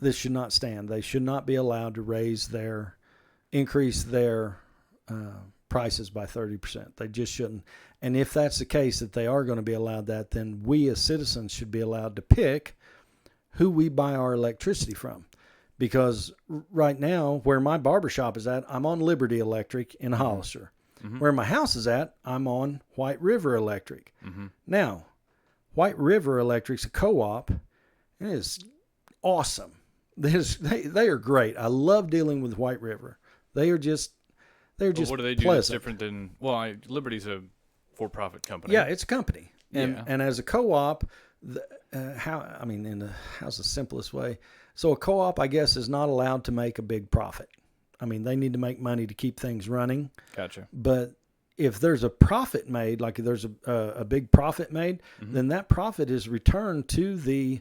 this should not stand. They should not be allowed to increase their prices by 30%. They just shouldn't. And if that's the case, that they are going to be allowed that, then we as citizens should be allowed to pick who we buy our electricity from. Because right now, where my barbershop is at, I'm on Liberty Electric in Hollister. Mm-hmm. Where my house is at, I'm on White River Electric. Mm-hmm. Now, White River Electric's a co-op, and it is awesome. They are great. I love dealing with White River. They're just what do they do that's pleasant. different than, Liberty's a for-profit company. Yeah, it's a company. And as a co-op, how's the simplest way? So a co-op, I guess, is not allowed to make a big profit. I mean, they need to make money to keep things running. Gotcha. But if there's a profit made, like if there's a big profit made, then that profit is returned to the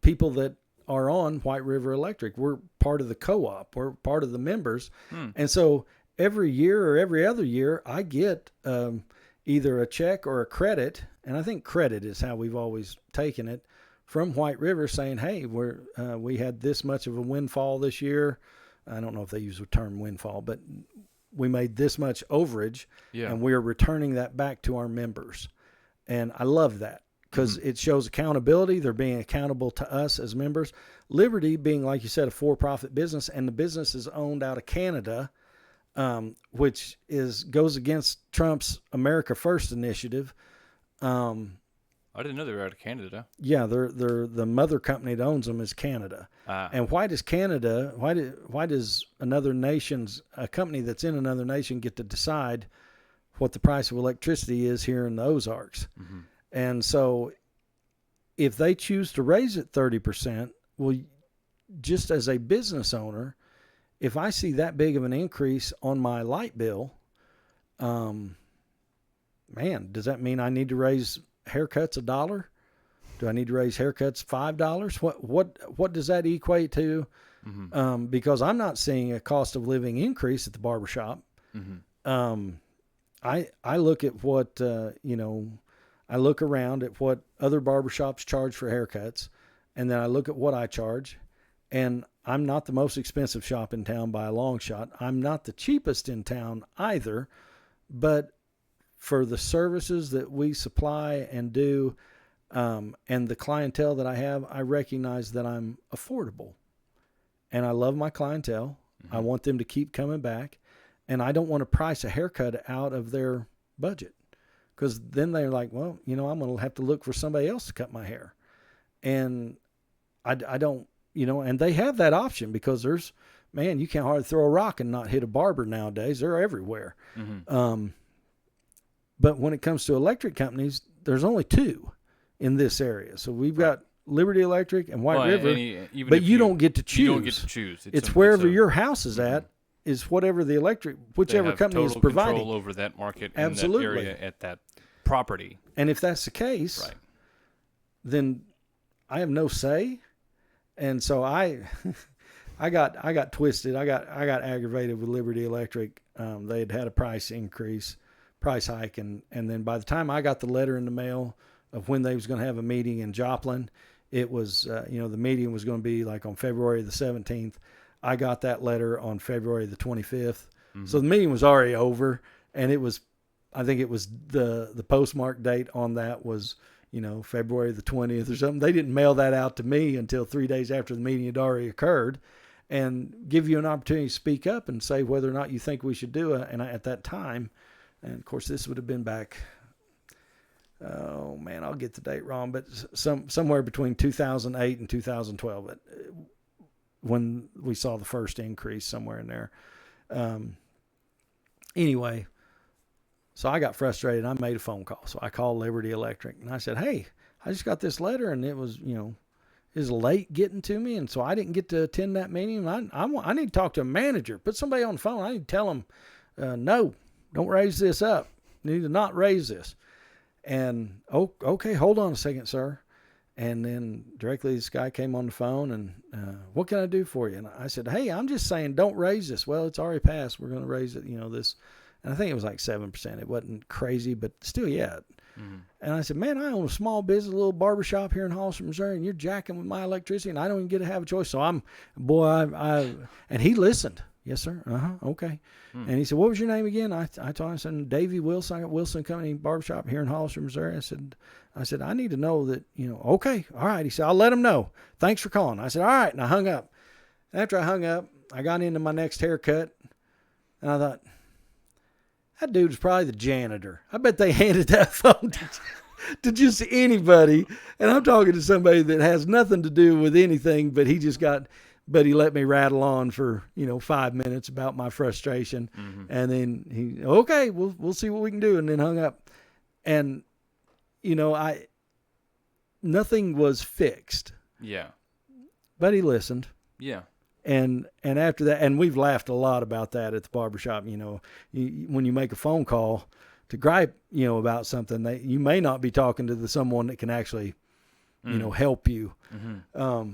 people that are on White River Electric. We're part of the co-op. We're part of the members. And so every year or every other year, I get either a check or a credit, and I think credit is how we've always taken it, from White River saying, hey, we had this much of a windfall this year. I don't know if they use the term windfall, but we made this much overage, and we are returning that back to our members. And I love that because it shows accountability. They're being accountable to us as members. Liberty being, like you said, a for-profit business, and the business is owned out of Canada, which goes against Trump's America First initiative. I didn't know they were out of Canada. Yeah, they're the mother company that owns them is Canada. And why does Canada? Why does a company that's in another nation get to decide what the price of electricity is here in the Ozarks? Mm-hmm. And so, if they choose to raise it 30%, well, just as a business owner, if I see that big of an increase on my light bill, does that mean I need to raise haircuts $1? Do I need to raise haircuts $5? What does that equate to? Mm-hmm. Because I'm not seeing a cost of living increase at the barbershop. Mm-hmm. I look at what I look around at what other barbershops charge for haircuts, and then I look at what I charge, and I'm not the most expensive shop in town by a long shot. I'm not the cheapest in town either, but for the services that we supply and do, and the clientele that I have, I recognize that I'm affordable. And I love my clientele. Mm-hmm. I want them to keep coming back. And I don't want to price a haircut out of their budget, because then they're like, well, I'm going to have to look for somebody else to cut my hair. And I don't, and they have that option, because you can't hardly throw a rock and not hit a barber nowadays. They're everywhere. Mm-hmm. But when it comes to electric companies, there's only two in this area. So we've got Liberty Electric and White River, but you don't get to choose. You don't get to choose. It's wherever your house is at, is whatever the whichever company is providing. Control over that market Absolutely. In that area at that property. And if that's the case, then I have no say. And so I got twisted. I got aggravated with Liberty Electric. They had a price increase price hike. And then by the time I got the letter in the mail of when they was going to have a meeting in Joplin, it was, the meeting was going to be like on February the 17th. I got that letter on February the 25th. Mm-hmm. So the meeting was already over, and I think it was the postmark date on that was, February the 20th or something. They didn't mail that out to me until 3 days after the meeting had already occurred, and give you an opportunity to speak up and say whether or not you think we should do it. And at that time, and of course this would have been back, oh man, I'll get the date wrong, but somewhere between 2008 and 2012, when we saw the first increase somewhere in there. Anyway, so I got frustrated. I made a phone call. So I called Liberty Electric, and I said, hey, I just got this letter, and it was, is late getting to me, and so I didn't get to attend that meeting. I need to talk to a manager. Put somebody on the phone. I need to tell them, no, don't raise this up. You need to not raise this. And, okay, hold on a second, sir. And then directly this guy came on the phone, and what can I do for you? And I said, hey, I'm just saying don't raise this. Well, it's already passed. We're going to raise it, this. And I think it was like 7%. It wasn't crazy, but still, yeah. Mm-hmm. And I said, man, I own a small business, a little barbershop here in Hollister, Missouri, and you're jacking with my electricity, and I don't even get to have a choice. So and he listened. Yes, sir. Okay. Hmm. And he said, what was your name again? I told him, I said, Davy Wilson. I got Wilson Company Barbershop here in Hollister, Missouri. I said, I need to know that, okay. All right. He said, I'll let him know. Thanks for calling. I said, all right. And I hung up. After I hung up, I got into my next haircut, and I thought, that dude was probably the janitor. I bet they handed that phone to just anybody. And I'm talking to somebody that has nothing to do with anything, but he let me rattle on for, 5 minutes about my frustration. Mm-hmm. And then okay, we'll see what we can do. And then hung up. And, nothing was fixed. Yeah. But he listened. Yeah. And after that, and we've laughed a lot about that at the barbershop, when you make a phone call to gripe, about something, that you may not be talking to someone that can actually, help you. Mm-hmm.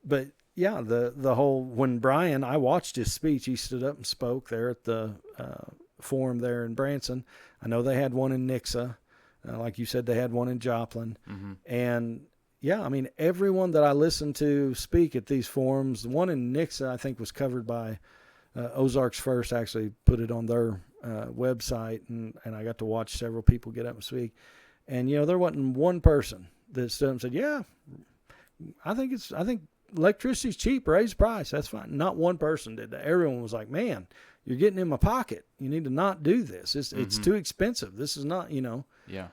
But yeah, the whole, when Brian, I watched his speech, he stood up and spoke there at the forum there in Branson. I know they had one in Nixa. Like you said, they had one in Joplin. Mm-hmm. And yeah, I mean, everyone that I listened to speak at these forums, the one in Nixa, I think, was covered by Ozarks First, actually put it on their website, and I got to watch several people get up and speak. And, there wasn't one person that stood up and said, yeah, I think electricity's cheap, raise the price, that's fine. Not one person did that. Everyone was like, man, you're getting in my pocket. You need to not do this. It's too expensive. This is not, Yeah.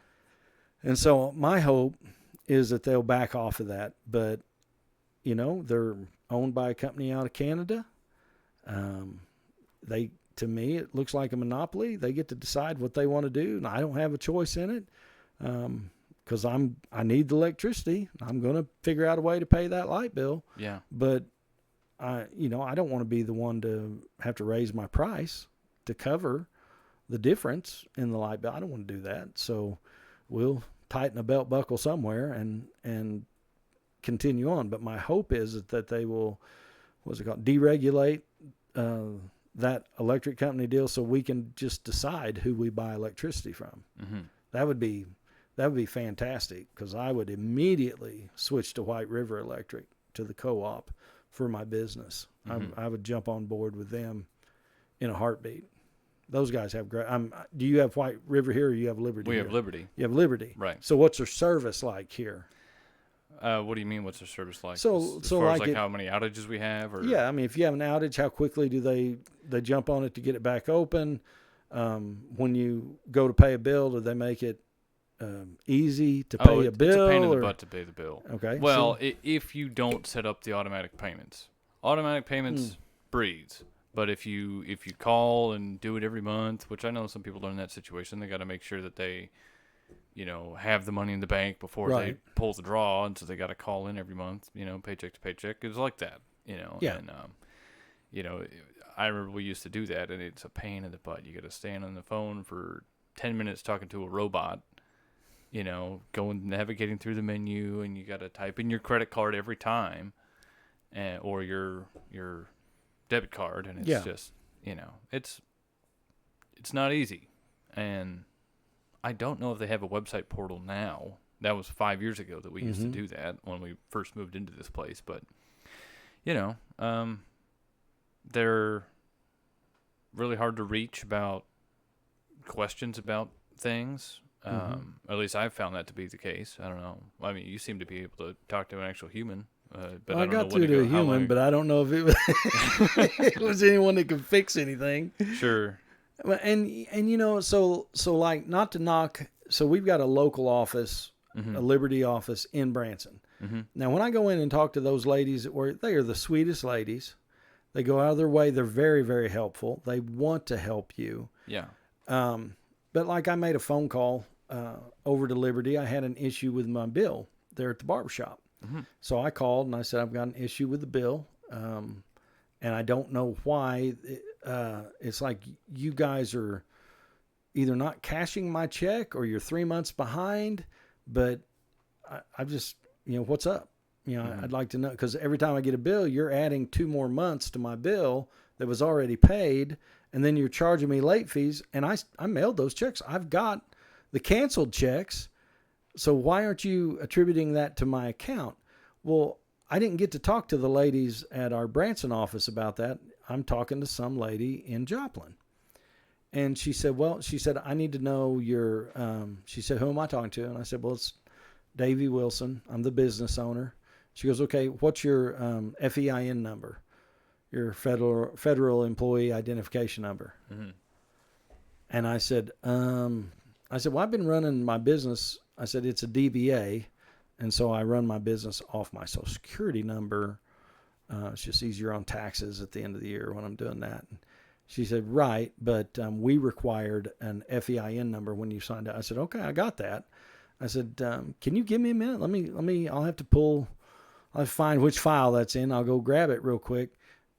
And so my hope is that they'll back off of that. But, they're owned by a company out of Canada. To me, it looks like a monopoly. They get to decide what they want to do, and I don't have a choice in it because I need the electricity. I'm going to figure out a way to pay that light bill. Yeah. But, I don't want to be the one to have to raise my price to cover the difference in the light bill. I don't want to do that. So we'll tighten a belt buckle somewhere and continue on. But my hope is that they will, deregulate that electric company deal so we can just decide who we buy electricity from. Mm-hmm. That would be fantastic, because I would immediately switch to White River Electric, to the co-op, for my business. Mm-hmm. I would jump on board with them in a heartbeat. Those guys have great. Do you have White River here, or you have Liberty? We here? have Liberty. You have Liberty, right? So what's their service like here? What do you mean? What's their service like? So as far like as how many outages we have, or yeah, I mean, if you have an outage, how quickly do they jump on it to get it back open? When you go to pay a bill, do they make it easy to pay a bill? It's a pain in the butt to pay the bill. Okay. Well, if you don't set up the automatic payments breeds. But if you call and do it every month, which I know some people are in that situation, they got to make sure that they, have the money in the bank before they pull the draw, and so they got to call in every month, paycheck to paycheck. It's like that, Yeah. And I remember we used to do that, and it's a pain in the butt. You got to stand on the phone for 10 minutes talking to a robot, going navigating through the menu, and you got to type in your credit card every time, or your debit card, and it's just, it's not easy. And I don't know if they have a website portal now. That was 5 years ago that we used to do that when we first moved into this place. But, they're really hard to reach about questions about things. At least I've found that to be the case. I don't know. I mean, you seem to be able to talk to an actual human. But I don't got know through to a human, but I don't know if it was, it was anyone that could fix anything. Sure. And so like, not to knock. So we've got a local office, a Liberty office in Branson. Now, when I go in and talk to those ladies, they are the sweetest ladies. They go out of their way. They're very, very helpful. They want to help you. Yeah. But like, I made a phone call over to Liberty. I had an issue with my bill there at the barbershop. So I called and I said, I've got an issue with the bill. And I don't know why. It's like you guys are either not cashing my check or you're 3 months behind. But I just, what's up? I'd like to know, because every time I get a bill, you're adding 2 more months to my bill that was already paid. And then you're charging me late fees. And I mailed those checks. I've got the canceled checks. So why aren't you attributing that to my account? Well, I didn't get to talk to the ladies at our Branson office about that. I'm talking to some lady in Joplin. And she said, I need to know she said, who am I talking to? And I said, well, it's Davy Wilson. I'm the business owner. She goes, okay, what's your FEIN number? Your federal employee identification number. And I said, well, I've been running my business. I said, it's a DBA. And so I run my business off my Social Security number. It's just easier on taxes at the end of the year when I'm doing that. And she said, right, but we required an FEIN number when you signed up. I said, okay, I got that. I said, can you give me a minute? I'll have to find which file that's in. I'll go grab it real quick.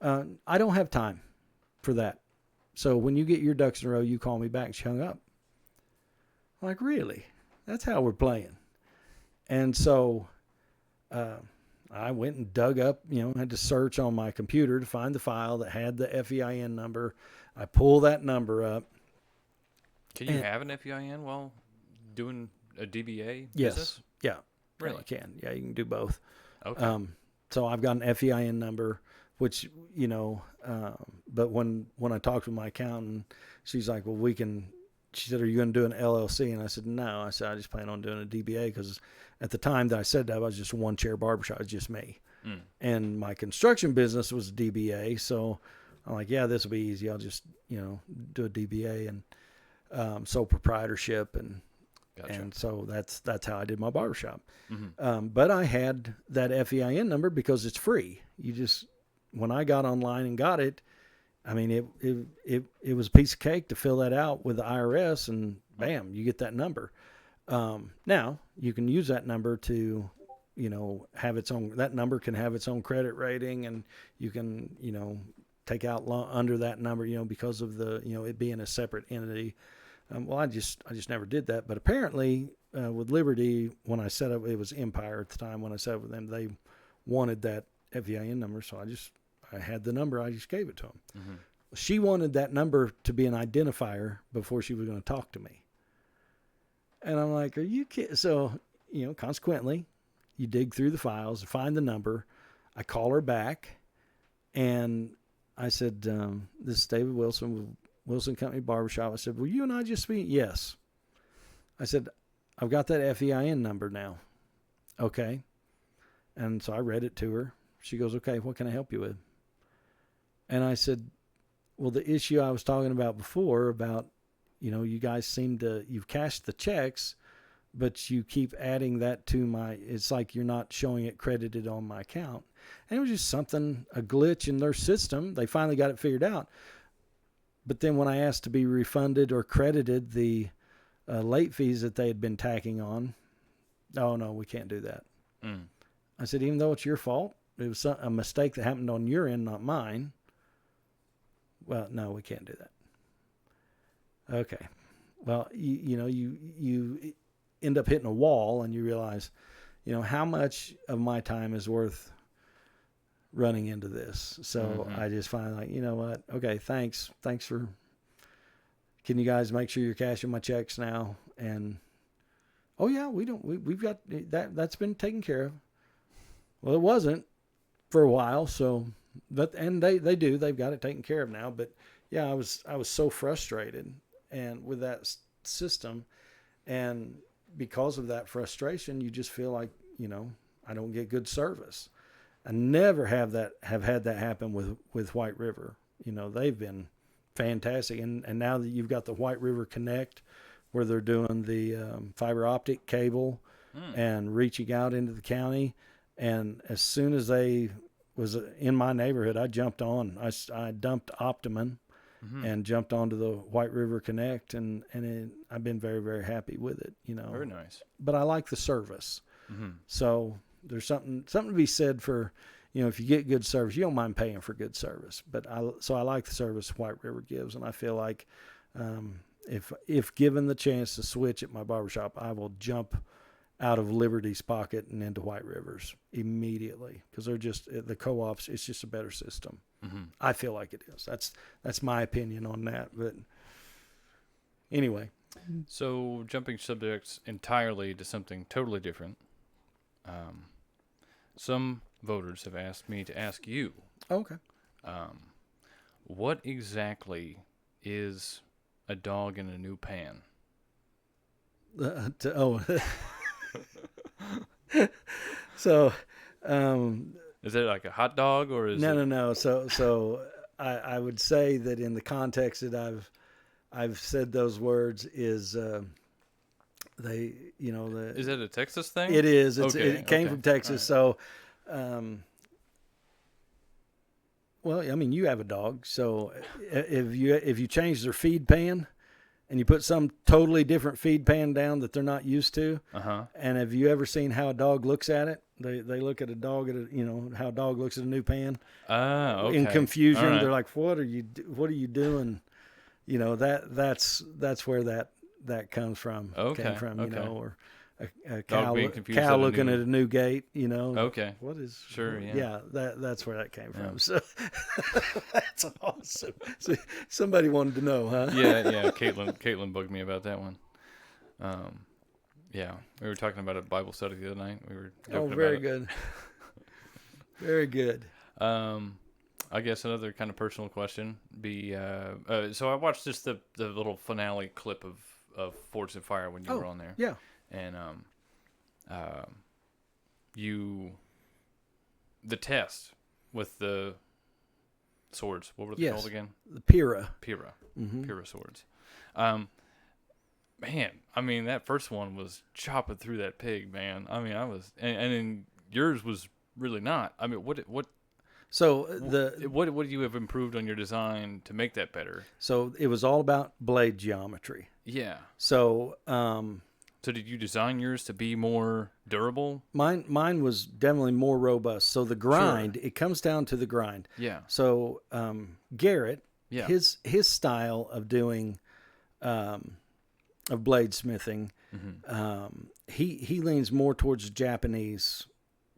I don't have time for that. So when you get your ducks in a row, you call me back. She hung up. I'm like, really? That's how we're playing. And so I went and dug up, had to search on my computer to find the file that had the FEIN number. I pull that number up. Can you have an FEIN while doing a DBA yes, business? Yeah. Really? You can. Yeah, you can do both. Okay. So I've got an FEIN number, which, but when I talked with my accountant, she's like, well, she said, are you going to do an LLC? And I said, no. I said, I just plan on doing a DBA, because at the time that I said that, I was just a one-chair barbershop. It was just me. And my construction business was a DBA. So I'm like, yeah, this will be easy. I'll just, do a DBA and sole proprietorship. And Gotcha. And so that's how I did my barbershop. But I had that FEIN number because it's free. When I got online and got it, I mean, it was a piece of cake to fill that out with the IRS, and bam, you get that number. Now you can use that number to, have its own. That number can have its own credit rating, and you can, take out under that number, because of the, it being a separate entity. Well, I just never did that. But apparently, with Liberty, when I set up, it was Empire at the time. When I set up with them, they wanted that FEIN number, so I had the number. I just gave it to them. She wanted that number to be an identifier before she was going to talk to me. And I'm like, are you kidding? So, consequently, you dig through the files, find the number. I call her back, and I said, this is David Wilson with Wilson Company Barbershop. I said, will you and I just speak? Yes. I said, I've got that FEIN number now. Okay. And so I read it to her. She goes, okay, what can I help you with? And I said, well, the issue I was talking about before about, you guys you've cashed the checks, but you keep adding that to it's like you're not showing it credited on my account. And it was just a glitch in their system. They finally got it figured out. But then when I asked to be refunded or credited the late fees that they had been tacking on, oh, no, we can't do that. I said, even though it's your fault, it was a mistake that happened on your end, not mine. Well, no, we can't do that. Okay. Well, you end up hitting a wall, and you realize, how much of my time is worth running into this. So I just finally like, you know what? Okay, thanks for can you guys make sure you're cashing my checks now? And, oh yeah, we've got that's been taken care of. Well, it wasn't for a while. So, and they've got it taken care of now. But yeah, I was so frustrated and with that system, and because of that frustration, you just feel like, I don't get good service. I never have had that happen with White River. They've been fantastic. And now that you've got the White River Connect, where they're doing the fiber optic cable and reaching out into the county. And as soon as they was in my neighborhood, I jumped on. I dumped Optimum and jumped onto the White River Connect, and I've been very, very happy with it. Very nice. But I like the service. So there's something to be said for, if you get good service, you don't mind paying for good service. But I like the service White River gives, and I feel like if given the chance to switch at my barbershop, I will jump out of Liberty's pocket and into White River's immediately, because they're just the co-ops. It's just a better system. I feel like it is. That's my opinion on that. But anyway, so jumping subjects entirely to something totally different. Some voters have asked me to ask you. Okay. What exactly is a dog in a new pan? So, is it like a hot dog, or is no. So I would say that in the context that I've said those words is is it a Texas thing? It is. It came okay. from Texas. Right. So, well, I mean, you have a dog. So if you change their feed pan and you put some totally different feed pan down that they're not used to, and have you ever seen how a dog looks at it? They look at a dog how a dog looks at a new pan. Okay. In confusion, right. They're like, "What are you doing?" That's where that comes from. Okay. Came from, okay. or a Cow looking at a new gate. Okay. What is? Sure. Yeah. Yeah. That's where that came from. So that's awesome. So somebody wanted to know, huh? Yeah. Caitlin bugged me about that one. Yeah, we were talking about a Bible study the other night. We were joking very about good. Very good. I guess another kind of personal question be so I watched just the little finale clip of Forged in Fire when you were on there. Yeah. And the test with the swords. What were they called again? The Pira. Pira swords. Man, I mean, that first one was chopping through that pig, man. I mean, and then yours was really not. I mean, what do you have improved on your design to make that better? So it was all about blade geometry. Yeah. So, so did you design yours to be more durable? Mine was definitely more robust. So the grind, It comes down to the grind. Yeah. So, Garrett, yeah. his style of doing, of bladesmithing, he leans more towards the Japanese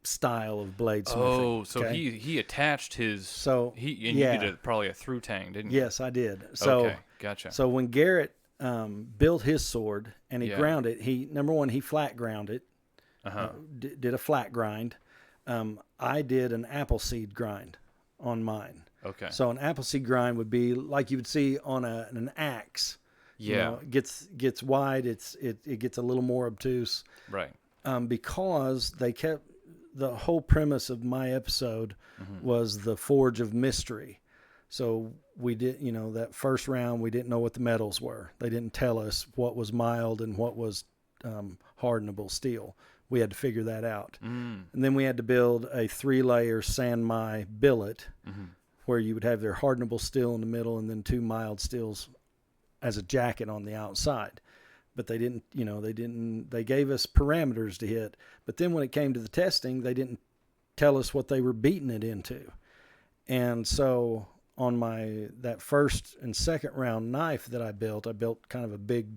style of bladesmithing. Oh, so he attached his. You did probably a through tang, didn't you? Yes, I did. So okay, gotcha. So when Garrett built his sword and he ground it, he flat ground it. Did a flat grind. I did an apple seed grind on mine. Okay. So an apple seed grind would be like you would see on an axe. Yeah. It gets wide. It gets a little more obtuse. Right. Because they kept the whole premise of my episode was the Forge of Mystery. So we did, that first round, we didn't know what the metals were. They didn't tell us what was mild and what was hardenable steel. We had to figure that out. And then we had to build a 3-layer Sanmai billet where you would have their hardenable steel in the middle and then 2 mild steels as a jacket on the outside. But they didn't, they gave us parameters to hit. But then when it came to the testing, they didn't tell us what they were beating it into. And so on that first and second round knife that I built kind of a big,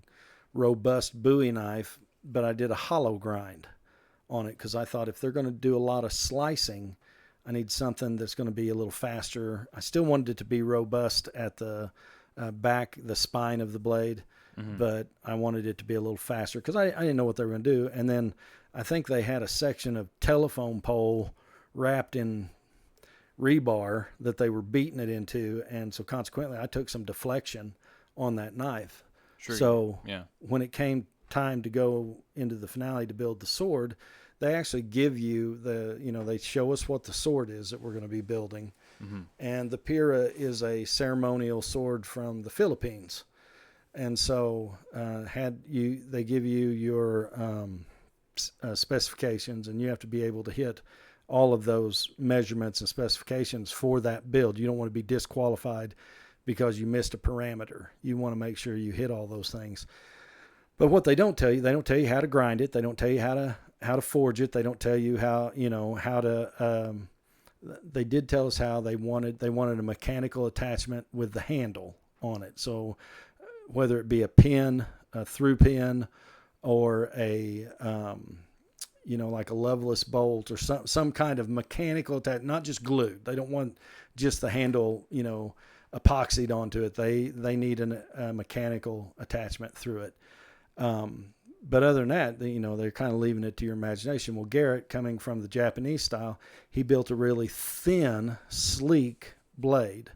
robust Bowie knife, but I did a hollow grind on it because I thought if they're going to do a lot of slicing, I need something that's going to be a little faster. I still wanted it to be robust at the back the spine of the blade, but I wanted it to be a little faster because I didn't know what they were going to do. And then I think they had a section of telephone pole wrapped in rebar that they were beating it into, and so consequently I took some deflection on that knife. Sure. So yeah. when it came time to go into the finale to build the sword, they actually give you they show us what the sword is that we're going to be building. And the Pira is a ceremonial sword from the Philippines. And so they give you your specifications, and you have to be able to hit all of those measurements and specifications for that build. You don't want to be disqualified because you missed a parameter. You want to make sure you hit all those things. But what they don't tell you how to grind it. They don't tell you how to forge it. They don't tell you how to. They did tell us how they wanted a mechanical attachment with the handle on it. So whether it be a pin, a through pin, or a like a loveless bolt or some kind of mechanical attachment, not just glued. They don't want just the handle, epoxied onto it. They need a mechanical attachment through it. But other than that, they're kind of leaving it to your imagination. Well, Garrett, coming from the Japanese style, he built a really thin, sleek blade.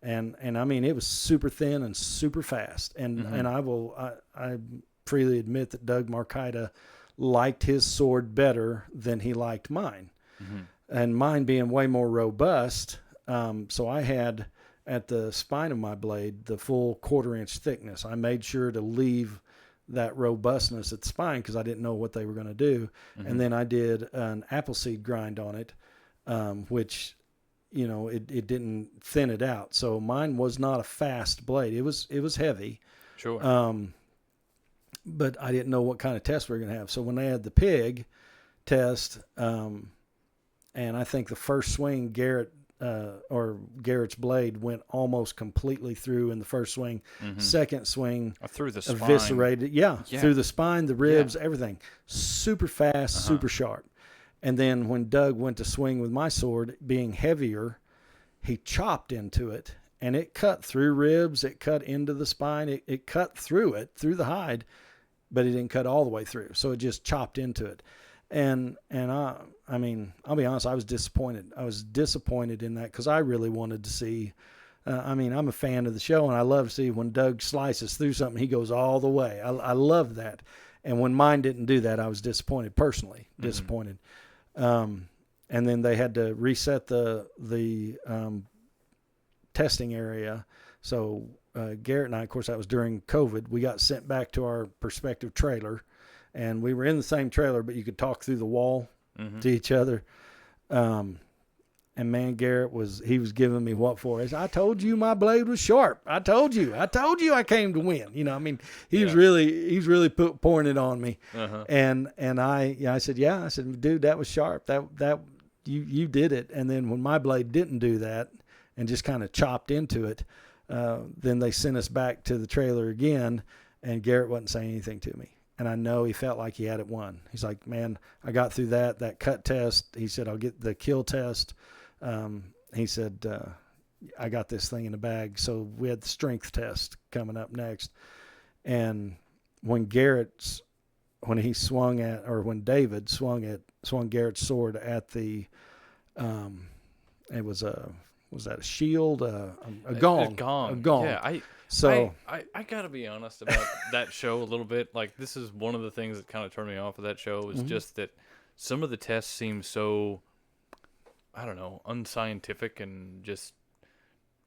And I mean, it was super thin and super fast. And I freely admit that Doug Marcaida liked his sword better than he liked mine. And mine being way more robust. So I had at the spine of my blade the full 1/4 inch thickness. I made sure to leave that robustness at the spine because I didn't know what they were going to do. And then I did an appleseed grind on it, which, it didn't thin it out. So mine was not a fast blade. It was heavy. Sure. But I didn't know what kind of test we were going to have. So when they had the pig test, and I think the first swing Garrett's blade went almost completely through in the first swing. Second swing, through the spine. Eviscerated. Yeah, through the spine, the ribs, everything. Super fast, super sharp. And then when Doug went to swing with my sword, being heavier, he chopped into it, and it cut through ribs. It cut into the spine. It cut through it, through the hide, but it didn't cut all the way through. So it just chopped into it. And I mean, I'll be honest, I was disappointed. I was disappointed in that because I really wanted to see. I'm a fan of the show, and I love to see when Doug slices through something, he goes all the way. I love that. And when mine didn't do that, I was disappointed, personally disappointed. And then they had to reset the testing area. So Garrett and I, of course, that was during COVID. We got sent back to our prospective trailer, and we were in the same trailer, but you could talk through the wall to each other. And man, Garrett was giving me what for. I told you my blade was sharp. I told you I came to win. He was really pouring it on me. And I said, dude, that was sharp. That you did it. And then when my blade didn't do that and just kind of chopped into it, then they sent us back to the trailer again, and Garrett wasn't saying anything to me. And I know he felt like he had it won. He's like, man, I got through that cut test. He said, I'll get the kill test. He said, I got this thing in the bag. So we had the strength test coming up next. And when David swung Garrett's sword at the, it was that a shield, a gong? A gong. Yeah, I gotta be honest about that show a little bit. Like, this is one of the things that kind of turned me off of that show is just that some of the tests seem so, I don't know, unscientific and just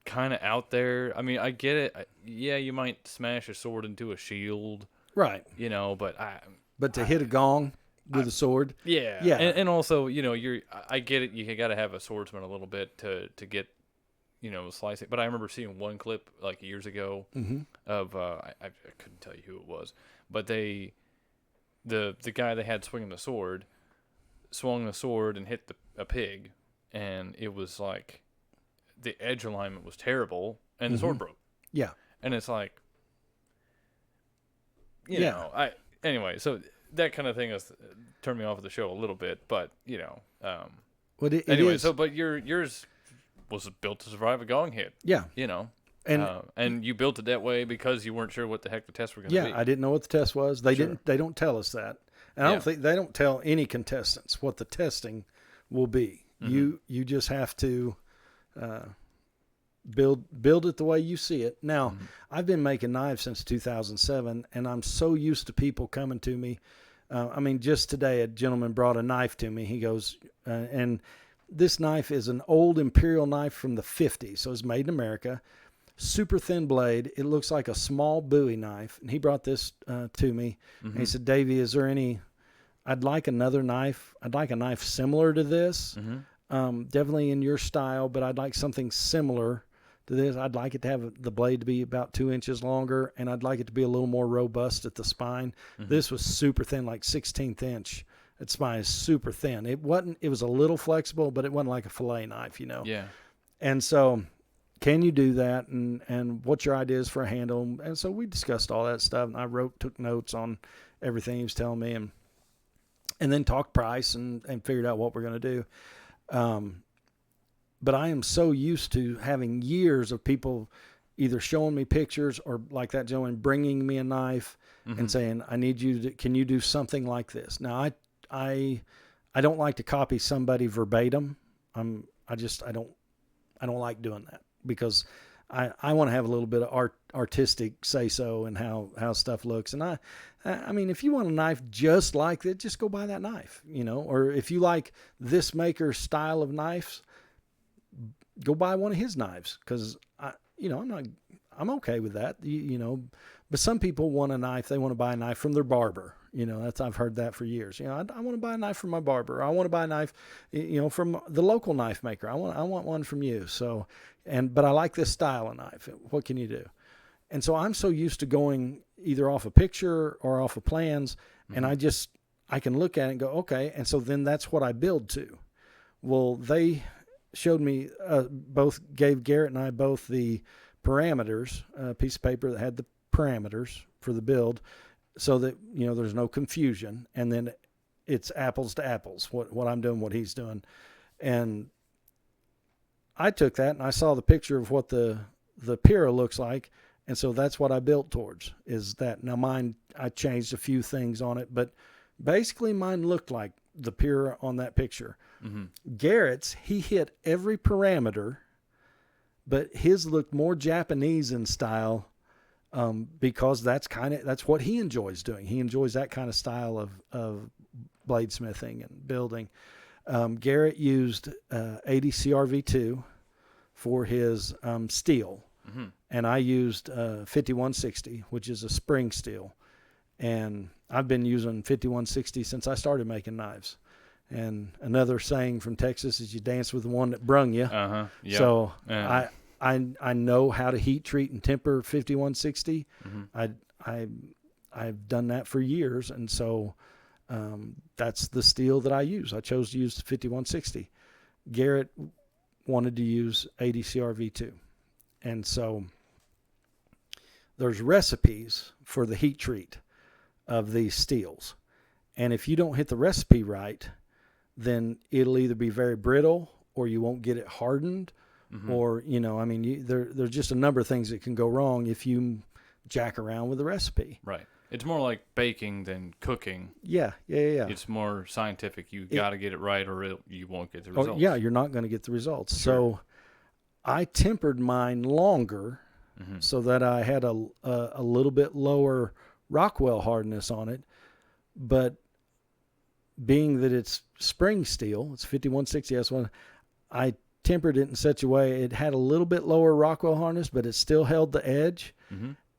kind of out there. I mean, I get it. Yeah, you might smash a sword into a shield, right? But to hit a gong with a sword, yeah. And also, I get it. You got to have a swordsman a little bit to get, slicing. But I remember seeing one clip like years ago of I couldn't tell you who it was, but the guy they had swinging the sword swung the sword and hit a pig, and it was like the edge alignment was terrible, and the sword broke. Yeah, and it's like, anyway, so that kind of thing has turned me off of the show a little bit, but anyway. So, but yours was built to survive a gong hit. Yeah, And you built it that way because you weren't sure what the heck the tests were going to be. Yeah, I didn't know what the test was. They don't tell us that. And I don't think they don't tell any contestants what the testing will be. Mm-hmm. You just have to build it the way you see it. Now, I've been making knives since 2007, and I'm so used to people coming to me. Just today, a gentleman brought a knife to me. He goes, and this knife is an old imperial knife from the 50s, so it's made in America. Super thin blade. It looks like a small Bowie knife. And he brought this to me. And he said, Davy, is there any, I'd like another knife. I'd like a knife similar to this. Definitely in your style, but I'd like something similar to this. I'd like it to have the blade to be about 2 inches longer, and I'd like it to be a little more robust at the spine. This was super thin, like 16th inch. Its spine is super thin. It was a little flexible, but it wasn't like a fillet knife, Yeah. And so, can you do that? And what's your ideas for a handle? And so we discussed all that stuff, and I took notes on everything he was telling me, and then talked price and figured out what we're going to do. But I am so used to having years of people either showing me pictures or like that gentleman bringing me a knife and saying, I need you to, can you do something like this? Now, I don't like to copy somebody verbatim. I don't like doing that because I want to have a little bit of artistic say-so and how stuff looks. And I mean, if you want a knife just like that, just go buy that knife, or if you like this maker's style of knives, go buy one of his knives. Cause I'm okay with that, but some people want a knife. They want to buy a knife from their barber. I've heard that for years. I want to buy a knife from my barber. I want to buy a knife, from the local knife maker. I want one from you. So, but I like this style of knife. What can you do? And so I'm so used to going either off a picture or off of plans, and I can look at it and go, okay. And so then that's what I build to. Well, they showed me, gave Garrett and I both the parameters, a piece of paper that had the parameters for the build, so that, there's no confusion. And then it's apples to apples, what I'm doing, what he's doing. And I took that and I saw the picture of what the Pira looks like. And so that's what I built towards, is that. Now mine, I changed a few things on it, but basically mine looked like the Pira on that picture. Garrett's, he hit every parameter, but his looked more Japanese in style, because that's what he enjoys doing. He enjoys that kind of style of bladesmithing and building. Garrett used 80 CRV2 for his steel, and I used 5160, which is a spring steel. And I've been using 5160 since I started making knives. And another saying from Texas is you dance with the one that brung you. Yep. So I know how to heat treat and temper 5160. I've done that for years, and so that's the steel that I use. I chose to use 5160. Garrett wanted to use 80 CRV2, and so there's recipes for the heat treat of these steels, and if you don't hit the recipe right, then it'll either be very brittle or you won't get it hardened. Or, there's just a number of things that can go wrong if you jack around with the recipe. Right. It's more like baking than cooking. Yeah. It's more scientific. You got to get it right or you won't get the results. You're not going to get the results. Sure. So I tempered mine longer so that I had a little bit lower Rockwell hardness on it. But being that it's spring steel, it's 5160 S1, I tempered it in such a way it had a little bit lower Rockwell hardness, but it still held the edge,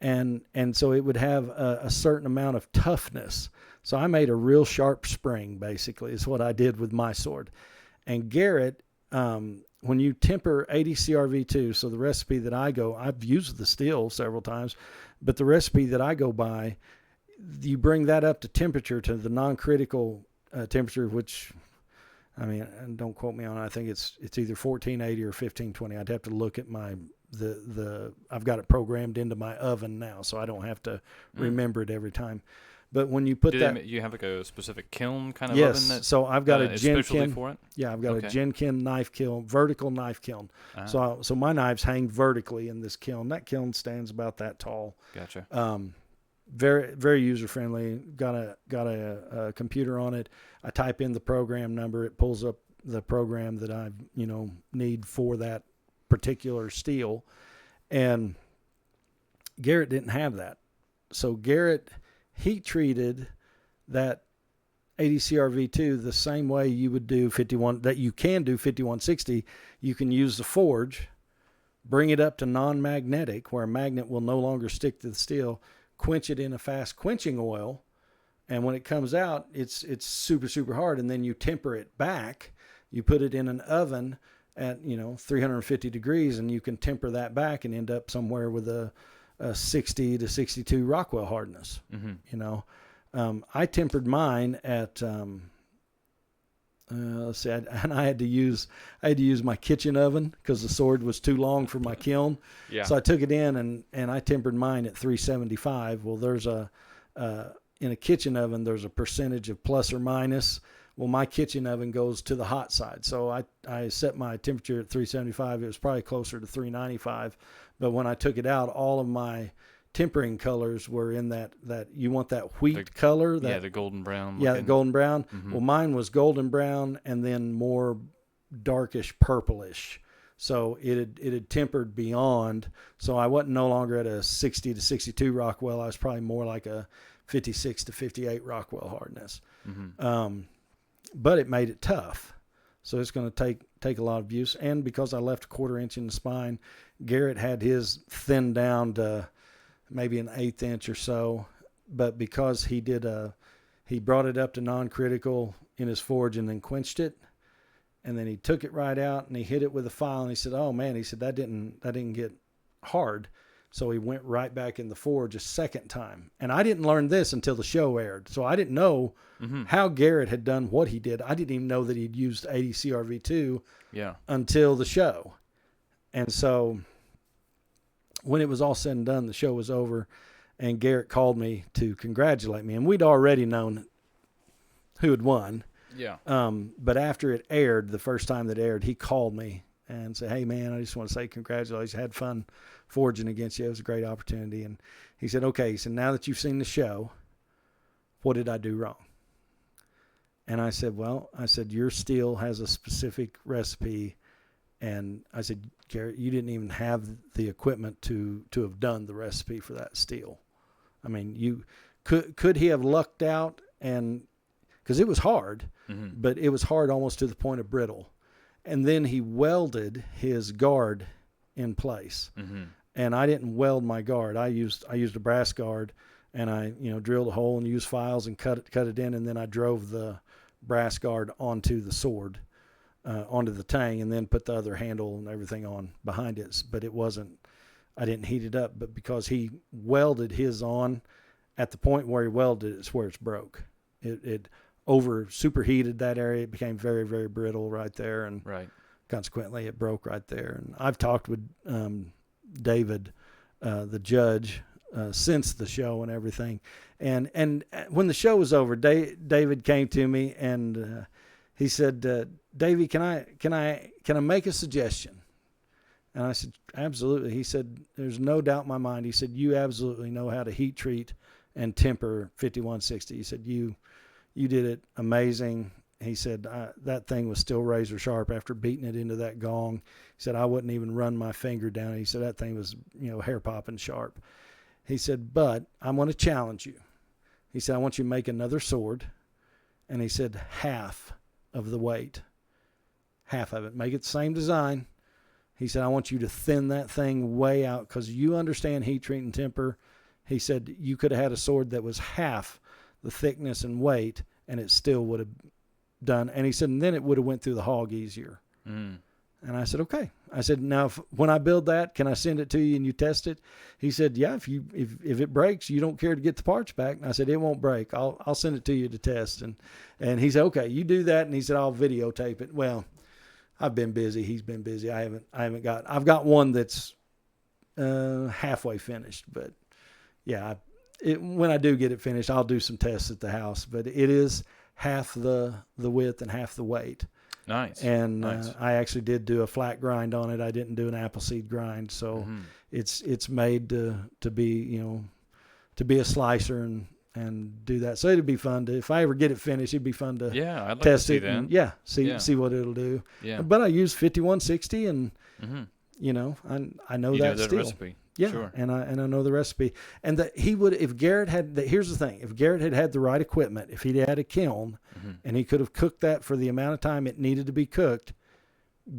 and so it would have a certain amount of toughness. So I made a real sharp spring, basically, is what I did with my sword. And Garrett, when you temper 80 CRV2, so the recipe that I've used the steel several times, but the recipe that I go by, you bring that up to temperature, to the non-critical temperature, which, and don't quote me on it. I think it's either 1480 or 1520. I'd have to look at I've got it programmed into my oven now, so I don't have to remember it every time. But when you put you have like a specific kiln kind of yes, oven that so I've got a gin especially kiln for it? Yeah, I've got Okay. a gin kiln, knife kiln, vertical knife kiln. So my knives hang vertically in this kiln. That kiln stands about that tall. Gotcha. Very very user friendly. Got a computer on it. I type in the program number. It pulls up the program that I need for that particular steel. And Garrett didn't have that. So Garrett heat treated that 80 CRV2 the same way you would do 51, that you can do 5160. You can use the forge, bring it up to non-magnetic, where a magnet will no longer stick to the steel, quench it in a fast quenching oil, and when it comes out, it's super, super hard, and then you temper it back. You put it in an oven at 350 degrees, and you can temper that back and end up somewhere with a 60 to 62 Rockwell hardness. I tempered mine at let's see, and I had to use my kitchen oven because the sword was too long for my kiln. Yeah. So I took it in and I tempered mine at 375. Well, there's in a kitchen oven there's a percentage of plus or minus. Well, my kitchen oven goes to the hot side, so I set my temperature at 375. It was probably closer to 395, but when I took it out, all of my tempering colors were in that you want that wheat color. The golden brown. Yeah, the golden brown. Mm-hmm. Well, mine was golden brown and then more darkish purplish. So it had tempered beyond. So I wasn't no longer at a 60 to 62 Rockwell. I was probably more like a 56 to 58 Rockwell hardness. Mm-hmm. But it made it tough. So it's going to take a lot of use. And because I left a 1/4 inch in the spine, Garrett had his thinned down to maybe an 1/8 inch or so. But because he brought it up to non-critical in his forge and then quenched it. And then he took it right out and he hit it with a file and he said, "Oh man," he said, that didn't get hard. So he went right back in the forge a second time. And I didn't learn this until the show aired. So I didn't know how Garrett had done what he did. I didn't even know that he'd used 80 CRV2 until the show. And so when it was all said and done, the show was over and Garrett called me to congratulate me. And we'd already known who had won. Yeah. But after it aired, the first time that aired, he called me and said, "Hey man, I just want to say congratulations. I had fun forging against you. It was a great opportunity." And he said, "Okay, so now that you've seen the show, what did I do wrong?" And I said, "Your steel has a specific recipe." And I said, "Garrett, you didn't even have the equipment to have done the recipe for that steel. I mean, you could he have lucked out?" And because it was hard, but it was hard almost to the point of brittle. And then he welded his guard in place. And I didn't weld my guard. I used a brass guard, and I drilled a hole and used files and cut it in, and then I drove the brass guard onto the sword, onto the tang, and then put the other handle and everything on behind it. But I didn't heat it up. But because he welded his on at the point where he welded it's where it's broke. It over superheated that area. It became very, very brittle right there, and consequently it broke right there. And I've talked with David, the judge, since the show and everything. And when the show was over, David came to me and he said, "Davy, can I make a suggestion?" And I said, "Absolutely." He said, "There's no doubt in my mind." He said, "You absolutely know how to heat treat and temper 5160. He said, you did it amazing." He said, "That thing was still razor sharp after beating it into that gong." He said, "I wouldn't even run my finger down it." He said, "That thing was, hair popping sharp." He said, "But I'm going to challenge you." He said, "I want you to make another sword." And he said, half of the weight, half of it, make it the same design. He said, "I want you to thin that thing way out because you understand heat treat and temper." He said, "You could have had a sword that was half the thickness and weight, and it still would have done." And he said, "And then it would have went through the hog easier." And I said, "Okay." I said, "Now, when I build that, can I send it to you and you test it?" He said, "Yeah, if it breaks, you don't care to get the parts back." And I said, "It won't break. I'll send it to you to test." And he said, "Okay, you do that." And he said, "I'll videotape it." Well, I've been busy. He's been busy. I've got one that's halfway finished, but yeah, when I do get it finished, I'll do some tests at the house, but it is half the width and half the weight. Nice. And nice. I actually did do a flat grind on it. I didn't do an appleseed grind, so it's made to be to be a slicer and do that. So it'd be fun to, if I ever get it finished, it'd be fun to I'd like test to see it that. and see what it'll do. Yeah. But I use 5160 and I know You that know that still. recipe. Yeah, Sure. and I know the recipe. And that he would, if Garrett had, here's the thing, if Garrett had the right equipment, if he'd had a kiln and he could have cooked that for the amount of time it needed to be cooked,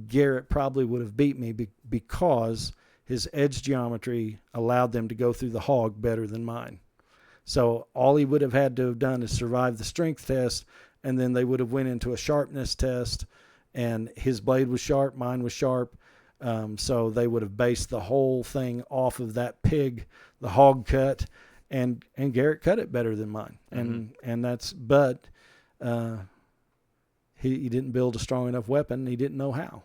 Garrett probably would have beat me because his edge geometry allowed them to go through the hog better than mine. So all he would have had to have done is survive the strength test, and then they would have went into a sharpness test, and his blade was sharp, mine was sharp. So they would have based the whole thing off of that pig, the hog cut, and Garrett cut it better than mine. And that's, but he didn't build a strong enough weapon. He didn't know how.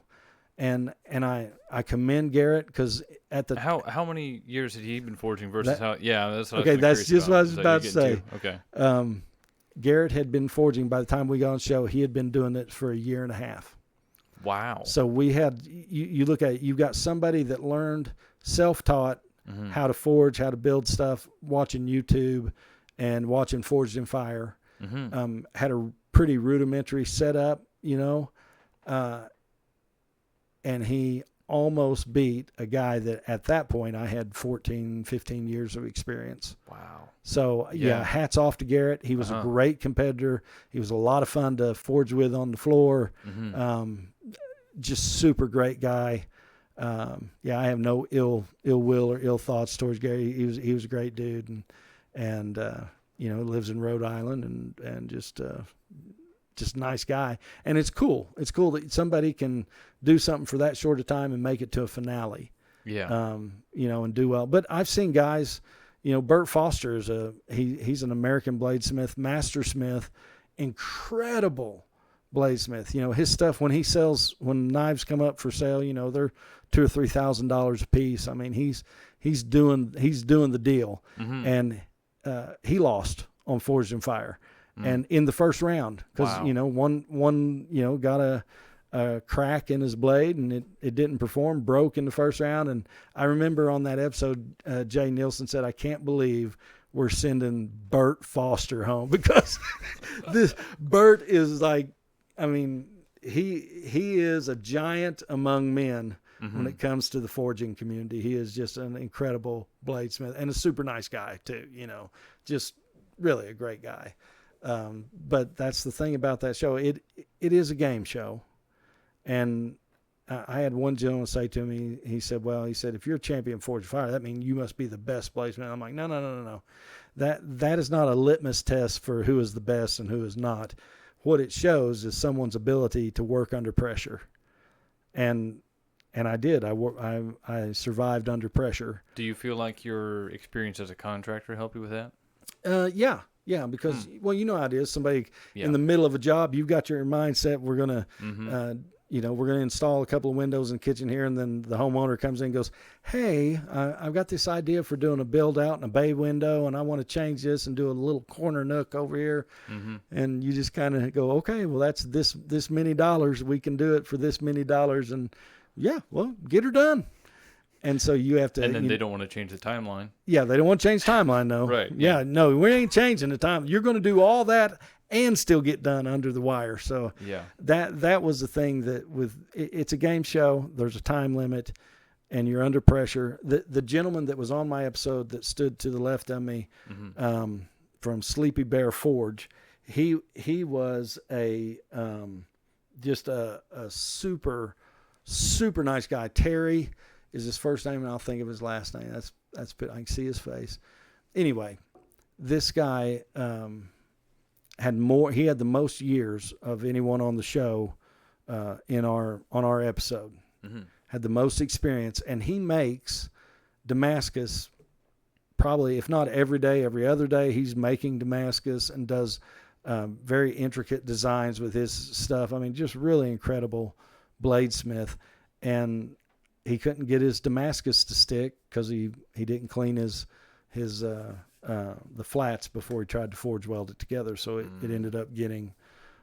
And I commend Garrett because at the how many years had he been forging versus that's what okay, that's just what I was so about to say. Okay. Garrett had been forging by the time we got on the show. He had been doing it for a year and a half. Wow. So we had, you look at it, you've got somebody that learned self-taught how to forge, how to build stuff, watching YouTube and watching Forged in Fire. Had a pretty rudimentary setup, and he almost beat a guy that at that point I had 14, 15 years of experience. Wow. So, hats off to Garrett. He was a great competitor. He was a lot of fun to forge with on the floor. Just super great guy. I have no ill will or ill thoughts towards Gary. He was a great dude, and lives in Rhode Island and just a nice guy. And it's cool. It's cool that somebody can do something for that short a time and make it to a finale. Yeah. And do well. But I've seen guys, Bert Foster is he's an American bladesmith, master smith, incredible bladesmith. His stuff when knives come up for sale, they're $2,000 or $3,000 a piece. I mean, he's doing the deal, and he lost on Forged in Fire, and in the first round because one got a crack in his blade and it didn't perform, broke in the first round. And I remember on that episode, Jay Nielsen said, "I can't believe we're sending Bert Foster home," because this Bert is like, I mean, he is a giant among men when it comes to the forging community. He is just an incredible bladesmith and a super nice guy too, just really a great guy. But that's the thing about that show. It is a game show. And I had one gentleman say to me, he said, if you're a champion Forged Fire, that means you must be the best bladesman. I'm like, no. That is not a litmus test for who is the best and who is not. What it shows is someone's ability to work under pressure. And I did. I survived under pressure. Do you feel like your experience as a contractor helped you with that? Yeah, because well, you know how it is. Somebody in the middle of a job, you've got your mindset. We're gonna, we're gonna install a couple of windows in the kitchen here, and then the homeowner comes in and goes, "Hey, I've got this idea for doing a build out and a bay window, and I want to change this and do a little corner nook over here." And you just kind of go, "Okay, well that's this many dollars. We can do it for this many dollars," and get her done. And so you have to. And then they don't want to change the timeline. Yeah, they don't want to change timeline, though. Right. Yeah, no, we ain't changing the time. You're going to do all that and still get done under the wire. So that was the thing that it's a game show. There's a time limit, and you're under pressure. The gentleman that was on my episode that stood to the left of me, from Sleepy Bear Forge, he was just a super nice guy. Terry is his first name, and I'll think of his last name. That's I can see his face. Anyway, this guy he had the most years of anyone on the show on our episode. Had the most experience, and he makes Damascus probably, if not every day, every other day. He's making Damascus and does very intricate designs with his stuff. I mean, just really incredible bladesmith. And he couldn't get his Damascus to stick because he didn't clean his the flats before he tried to forge weld it together. So it ended up getting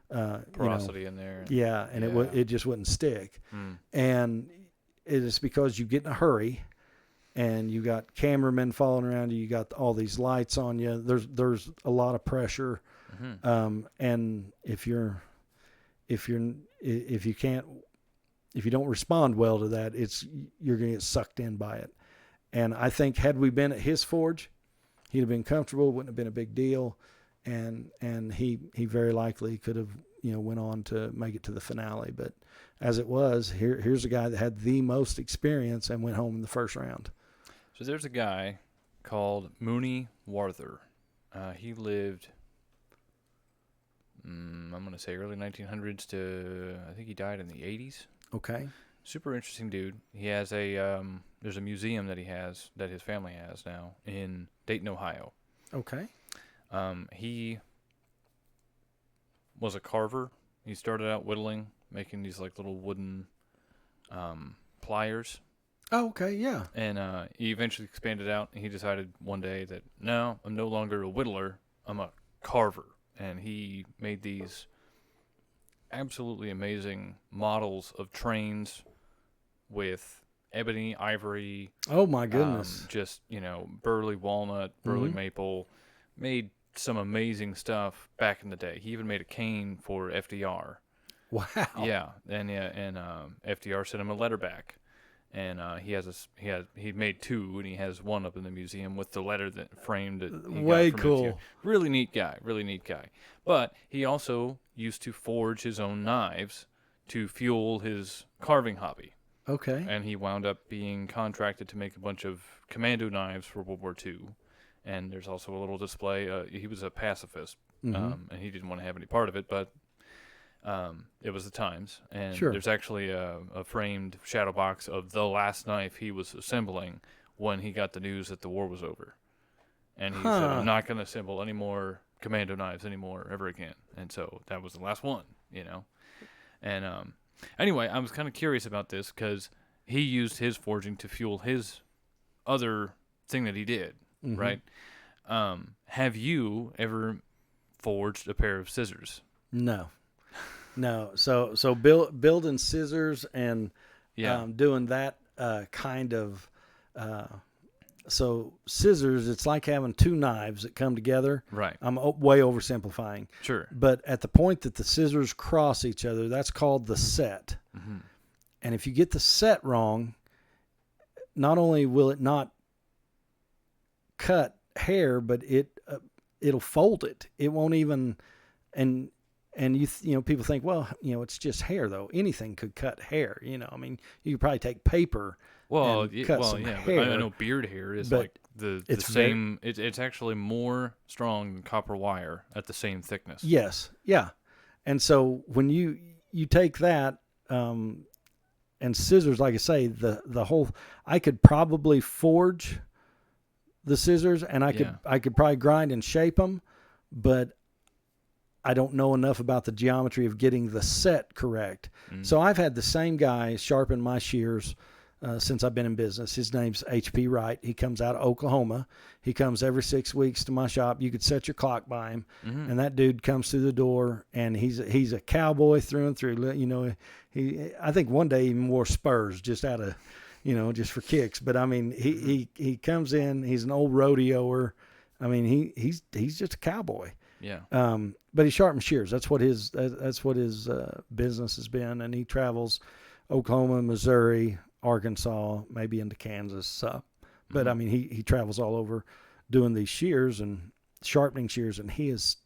porosity in there. Yeah, and it just wouldn't stick. And it is because you get in a hurry, and you got cameramen following around you. You got all these lights on you. There's a lot of pressure, and if you don't respond well to that, you're going to get sucked in by it. And I think had we been at his forge, he'd have been comfortable. Wouldn't have been a big deal, and he very likely could have went on to make it to the finale. But as it was, here's a guy that had the most experience and went home in the first round. So there's a guy called Mooney Warther. He lived, I'm going to say early 1900s to, I think he died in the 80s. Okay. Super interesting dude. He has there's a museum that his family has now in Dayton, Ohio. Okay. He was a carver. He started out whittling, making these like little wooden pliers. Oh, okay, yeah. And he eventually expanded out, and he decided one day that, no, I'm no longer a whittler, I'm a carver. And he made these absolutely amazing models of trains with ebony, ivory. Oh, my goodness. Just, burley walnut, burley maple. Made some amazing stuff back in the day. He even made a cane for FDR. Wow. Yeah, and FDR sent him a letter back. And he made two, and he has one up in the museum with the letter that framed it. Way cool. Really neat guy. But he also used to forge his own knives to fuel his carving hobby. Okay. And he wound up being contracted to make a bunch of commando knives for World War II. And there's also a little display. He was a pacifist, and he didn't want to have any part of it, but it was the times. And there's actually a framed shadow box of the last knife he was assembling when he got the news that the war was over. And he said, I'm not going to assemble any more commando knives anymore ever again. And so that was the last one, And anyway, I was kind of curious about this because he used his forging to fuel his other thing that he did, right? Have you ever forged a pair of scissors? No. So building scissors and doing that kind of so scissors, it's like having two knives that come together. Right. I'm way oversimplifying. Sure. But at the point that the scissors cross each other, that's called the set. And if you get the set wrong, not only will it not cut hair, but it'll fold it. It won't even and people think, well, it's just hair though. Anything could cut hair. I mean, you could probably take paper. Cut some hair. But I know beard hair is like the same. It's actually more strong than copper wire at the same thickness. Yes, yeah. And so when you take that and scissors, like I say, the whole, I could probably forge the scissors, and I could probably grind and shape them, but I don't know enough about the geometry of getting the set correct. So I've had the same guy sharpen my shears since I've been in business. His name's H.P. Wright. He comes out of Oklahoma. He comes every 6 weeks to my shop. You could set your clock by him, and that dude comes through the door, and he's a cowboy through and through. I think one day he even wore spurs just out of, just for kicks. But I mean, he comes in. He's an old rodeoer. I mean, he's just a cowboy. Yeah. But he sharpens shears. That's what his business has been, and he travels Oklahoma, Missouri, Arkansas, maybe into Kansas. But I mean, he travels all over doing these shears and sharpening shears, and he is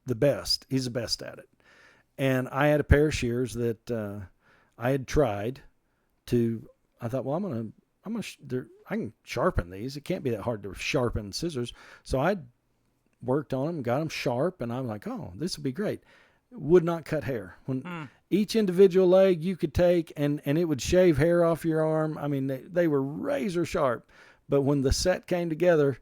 the best. He's the best at it. And I had a pair of shears that I had tried to. I thought, well, I can sharpen these. It can't be that hard to sharpen scissors. So I worked on them, got them sharp, and I'm like, oh, this would be great. Would not cut hair. When each individual leg you could take, and it would shave hair off your arm. I mean, they were razor sharp. But when the set came together,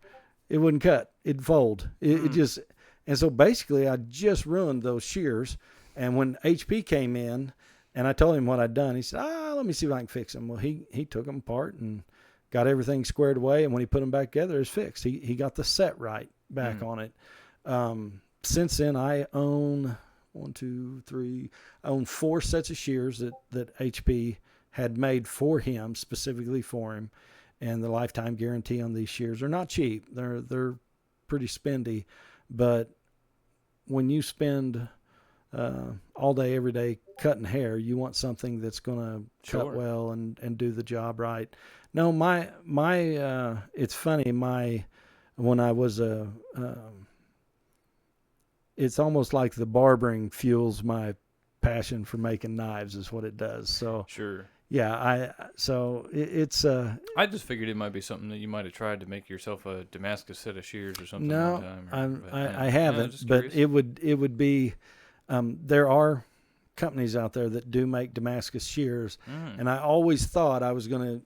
it wouldn't cut. It'd fold. It just, and so basically I just ruined those shears. And when HP came in and I told him what I'd done, he said, let me see if I can fix them. Well, he took them apart and got everything squared away, and when he put them back together, it's fixed. He got the set right back on it. Since then, I own I own 4 sets of shears that HP had made for him, specifically for him, and the lifetime guarantee on these shears are not cheap. They're pretty spendy, but when you spend all day, every day cutting hair, you want something that's going to cut well and do the job right. No, my it's funny. When I was it's almost like the barbering fuels my passion for making knives is what it does. So sure. Yeah, it's I just figured it might be something that you might have tried to make yourself a Damascus set of shears or something. No, one time, I haven't. But it would be. There are companies out there that do make Damascus shears, and I always thought I was gonna,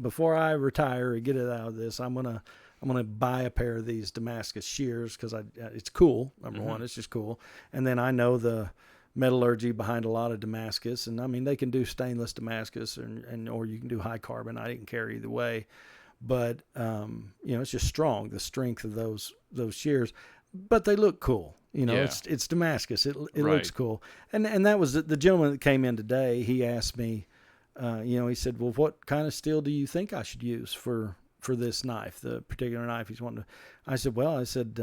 before I retire or get it out of this, I'm gonna buy a pair of these Damascus shears because it's cool. Number one, it's just cool, and then I know the metallurgy behind a lot of Damascus, and I mean they can do stainless Damascus or you can do high carbon. I didn't care either way, but it's just strong, the strength of those shears, but they look cool. It's Damascus. It looks cool, and that was the gentleman that came in today. He asked me, he said, well, what kind of steel do you think I should use for this knife, the particular knife he's wanting to? I said,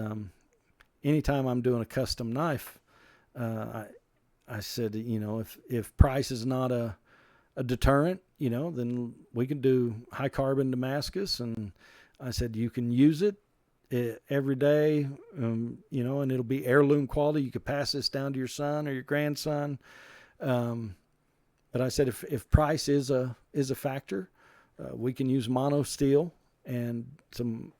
anytime I'm doing a custom knife, I said, if price is not a deterrent, then we can do high carbon Damascus. And I said, you can use it every day, and it'll be heirloom quality. You could pass this down to your son or your grandson. But I said, if price is a factor, we can use mono steel and some,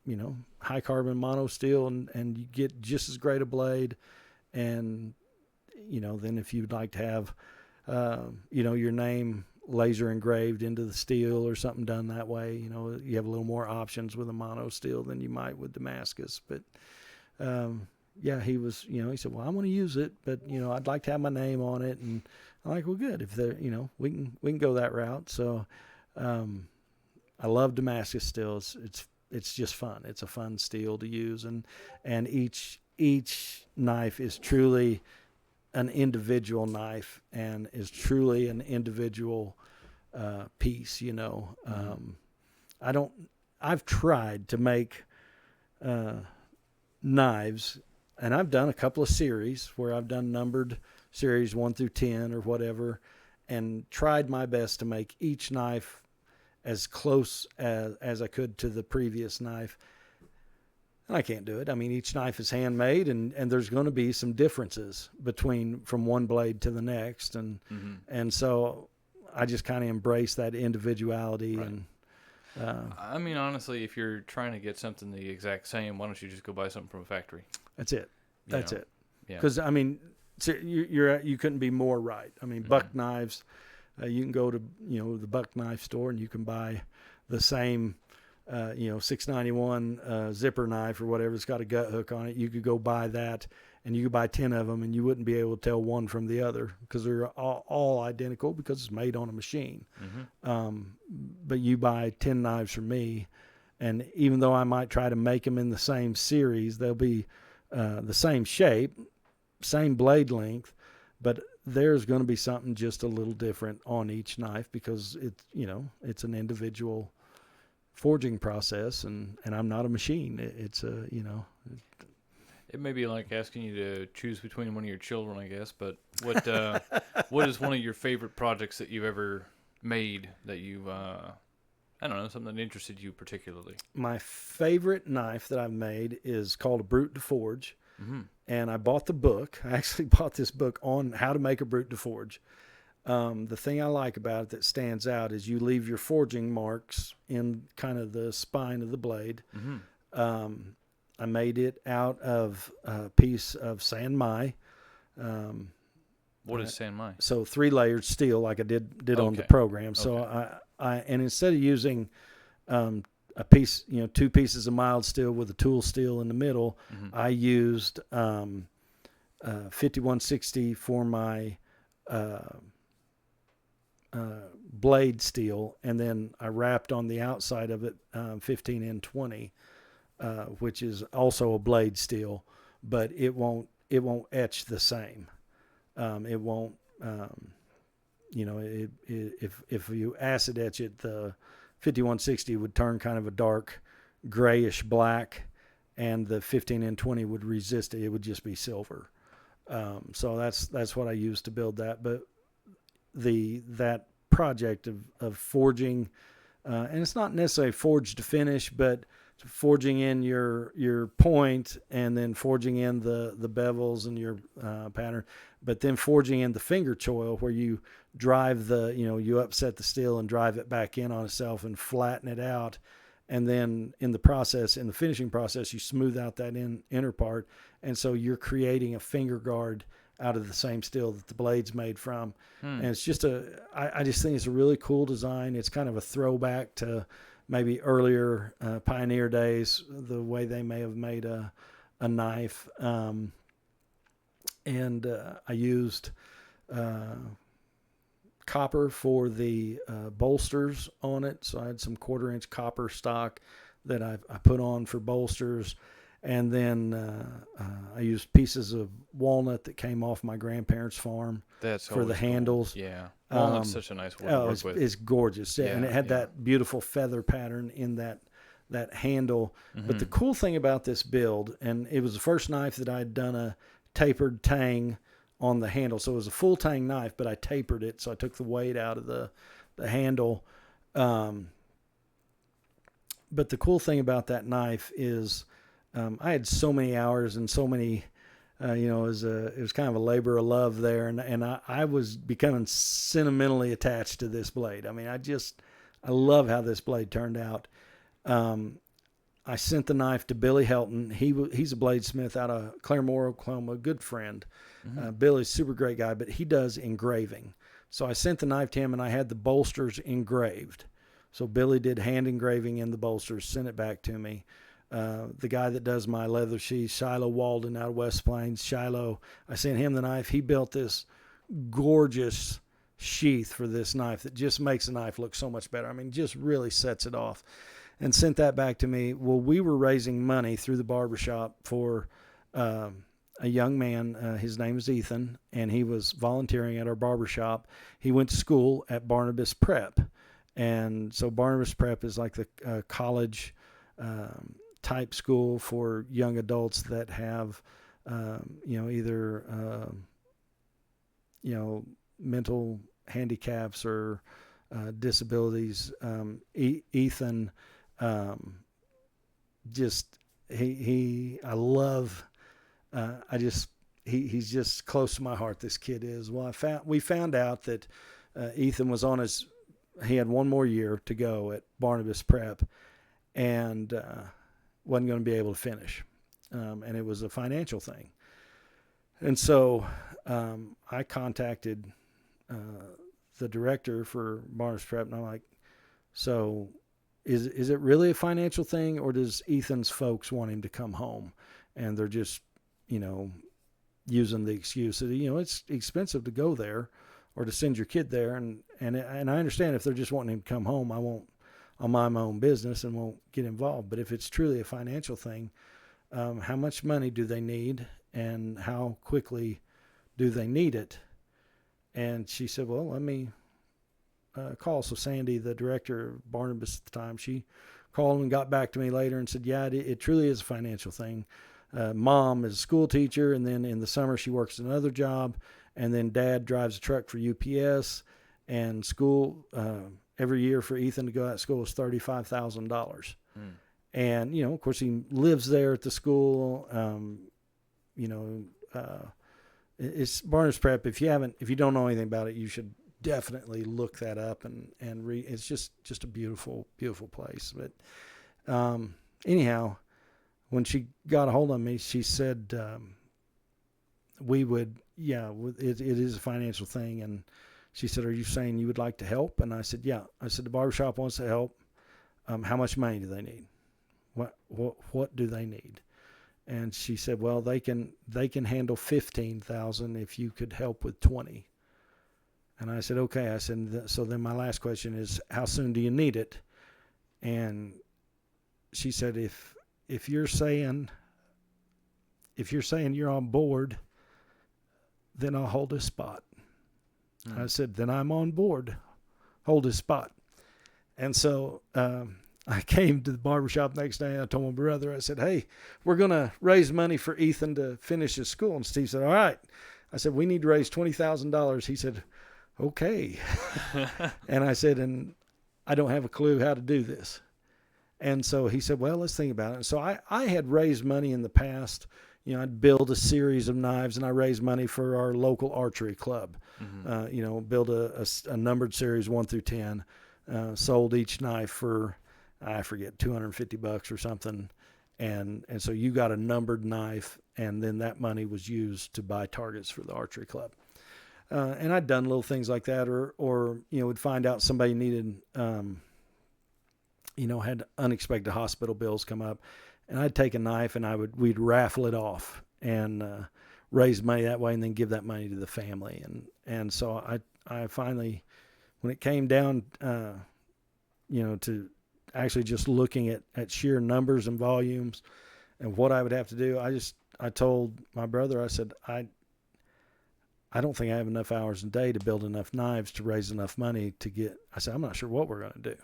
high carbon mono steel, and you get just as great a blade. And then if you'd like to have, your name laser engraved into the steel or something done that way, you have a little more options with a mono steel than you might with Damascus. But, he was, he said, well, I want to use it, but, I'd like to have my name on it. And I'm like, well, good. If they're, we can go that route. So, I love Damascus steel. It's just fun. It's a fun steel to use. And each knife is truly an individual knife and is truly an individual piece. I've tried to make knives, and I've done a couple of series where I've done numbered series 1 through 10 or whatever, and tried my best to make each knife as close as I could to the previous knife. And I can't do it. I mean, each knife is handmade, and there's going to be some differences from one blade to the next. And so I just kind of embrace that individuality. Right. And I mean, honestly, if you're trying to get something the exact same, why don't you just go buy something from a factory? That's it. That's it. Yeah. Because, I mean, you couldn't be more right. I mean, buck knives, you can go to, the buck knife store and you can buy the same 691 zipper knife or whatever. It's got a gut hook on it. You could go buy that, and you could buy 10 of them, and you wouldn't be able to tell one from the other because they're all identical because it's made on a machine. But you buy 10 knives from me, and even though I might try to make them in the same series, they'll be the same shape, same blade length, but there's going to be something just a little different on each knife because it's an individual forging process, and I'm not a machine. It's it may be like asking you to choose between one of your children, I guess. But what is one of your favorite projects that you've ever made that you've I don't know, something that interested you particularly? My favorite knife that I've made is called a Brute to Forge, and I bought the book. I actually bought this book on how to make a Brute to Forge. The thing I like about it that stands out is you leave your forging marks in kind of the spine of the blade. I made it out of a piece of San Mai. What is San Mai? So 3-layered steel, like I did on the program. So and instead of using a piece, 2 pieces of mild steel with a tool steel in the middle, I used 5160 for my blade steel, and then I wrapped on the outside of it 15N20, which is also a blade steel, but it won't etch the same. It won't. If you acid etch it, the 5160 would turn kind of a dark grayish black, and the 15N20 would resist it. It would just be silver. So that's what I used to build that. But that project of forging, and it's not necessarily forged to finish, but forging in your point, and then forging in the bevels and your pattern, but then forging in the finger choil where you drive you upset the steel and drive it back in on itself and flatten it out. And then in the finishing process, you smooth out that inner part. And so you're creating a finger guard out of the same steel that the blade's made from. And it's just I just think it's a really cool design. It's kind of a throwback to maybe earlier pioneer days, the way they may have made a knife. And I used copper for the bolsters on it. So I had some 1/4-inch copper stock that I put on for bolsters. And then I used pieces of walnut that came off my grandparents' farm for the handles. Cool. Yeah, walnut's such a nice wood to work with. It's gorgeous. Yeah, and it had that beautiful feather pattern in that handle. Mm-hmm. But the cool thing about this build, and it was the first knife that I had done a tapered tang on the handle. So it was a full tang knife, but I tapered it, so I took the weight out of the handle. But the cool thing about that knife is I had so many hours and so many, it was kind of a labor of love there. And I was becoming sentimentally attached to this blade. I mean, I love how this blade turned out. I sent the knife to Billy Helton. He's a bladesmith out of Claremore, Oklahoma, a good friend. Mm-hmm. Billy's a super great guy, but he does engraving. So I sent the knife to him, and I had the bolsters engraved. So Billy did hand engraving in the bolsters, sent it back to me. The guy that does my leather sheaths, Shiloh Walden out of West Plains, Shiloh, I sent him the knife. He built this gorgeous sheath for this knife that just makes the knife look so much better. I mean, just really sets it off. And sent that back to me. Well, we were raising money through the barbershop for a young man. His name is Ethan, and he was volunteering at our barbershop. He went to school at Barnabas Prep. And so Barnabas Prep is like the college type school for young adults that have, either, mental handicaps or disabilities. Ethan, he's just close to my heart. This kid is. Well, we found out that Ethan was he had one more year to go at Barnabas Prep, and wasn't going to be able to finish, and it was a financial thing. And so I contacted the director for Barnabas Prep, and I'm like, so is it really a financial thing, or does Ethan's folks want him to come home, and they're just, using the excuse that, it's expensive to go there or to send your kid there. And I understand if they're just wanting him to come home, I'll mind my own business and won't get involved. But if it's truly a financial thing, how much money do they need, and how quickly do they need it? And she said, well, let me call. So Sandy, the director of Barnabas at the time, she called and got back to me later and said, yeah, it truly is a financial thing. Mom is a school teacher, and then in the summer she works another job, and then Dad drives a truck for UPS, and school every year for Ethan to go out to school is $35,000. And of course he lives there at the school. It's Barnabas Prep. If you don't know anything about it, you should definitely look that up and read. It's just a beautiful, beautiful place. But anyhow, when she got a hold of me, she said it is a financial thing. And she said, are you saying you would like to help? And I said, yeah. I said, the barbershop wants to help. How much money do they need? What do they need? And she said, well, they can handle $15,000 if you could help with 20. And I said, okay. I said, so then my last question is, how soon do you need it? And she said, if you're saying you're on board, then I'll hold this spot. I said, then I'm on board. Hold this spot. And so I came to the barbershop next day. And I told my brother, I said, hey, we're going to raise money for Ethan to finish his school. And Steve said, all right. I said, we need to raise $20,000. He said, okay. And I said, and I don't have a clue how to do this. And so he said, well, let's think about it. And so I had raised money in the past. You know, I'd build a series of knives, and I raised money for our local archery club. You know, build a numbered series 1 through 10, sold each knife for, I forget, $250 or something. And so you got a numbered knife, and then that money was used to buy targets for the archery club. And I'd done little things like that, or you know, would find out somebody needed, you know, had unexpected hospital bills come up, and I'd take a knife and we'd raffle it off and raise money that way, and then give that money to the family. And so I finally, when it came down, you know, to actually just looking at sheer numbers and volumes and what I would have to do, I told my brother, I said, I don't think I have enough hours a day to build enough knives to raise enough money to get, I said, I'm not sure what we're going to do.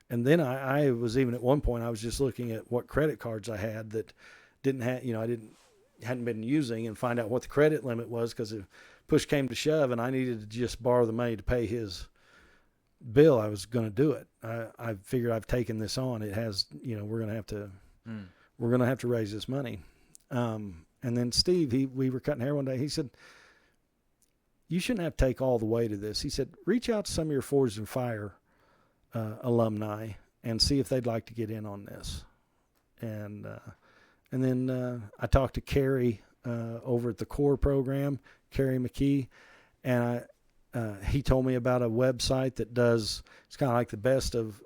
And then I was, even at one point, I was just looking at what credit cards I had that didn't have, you know, hadn't been using, and find out what the credit limit was, because if push came to shove and I needed to just borrow the money to pay his bill, I was going to do it. I figured, I've taken this on. It has, you know, we're going to have to raise this money. And then Steve, we were cutting hair one day. He said, you shouldn't have to take all the way to this. He said, reach out to some of your Forged and Fire alumni and see if they'd like to get in on this. And then I talked to Carrie over at the core program, Carrie McKee, and he told me about a website that does, it's kind of like the best of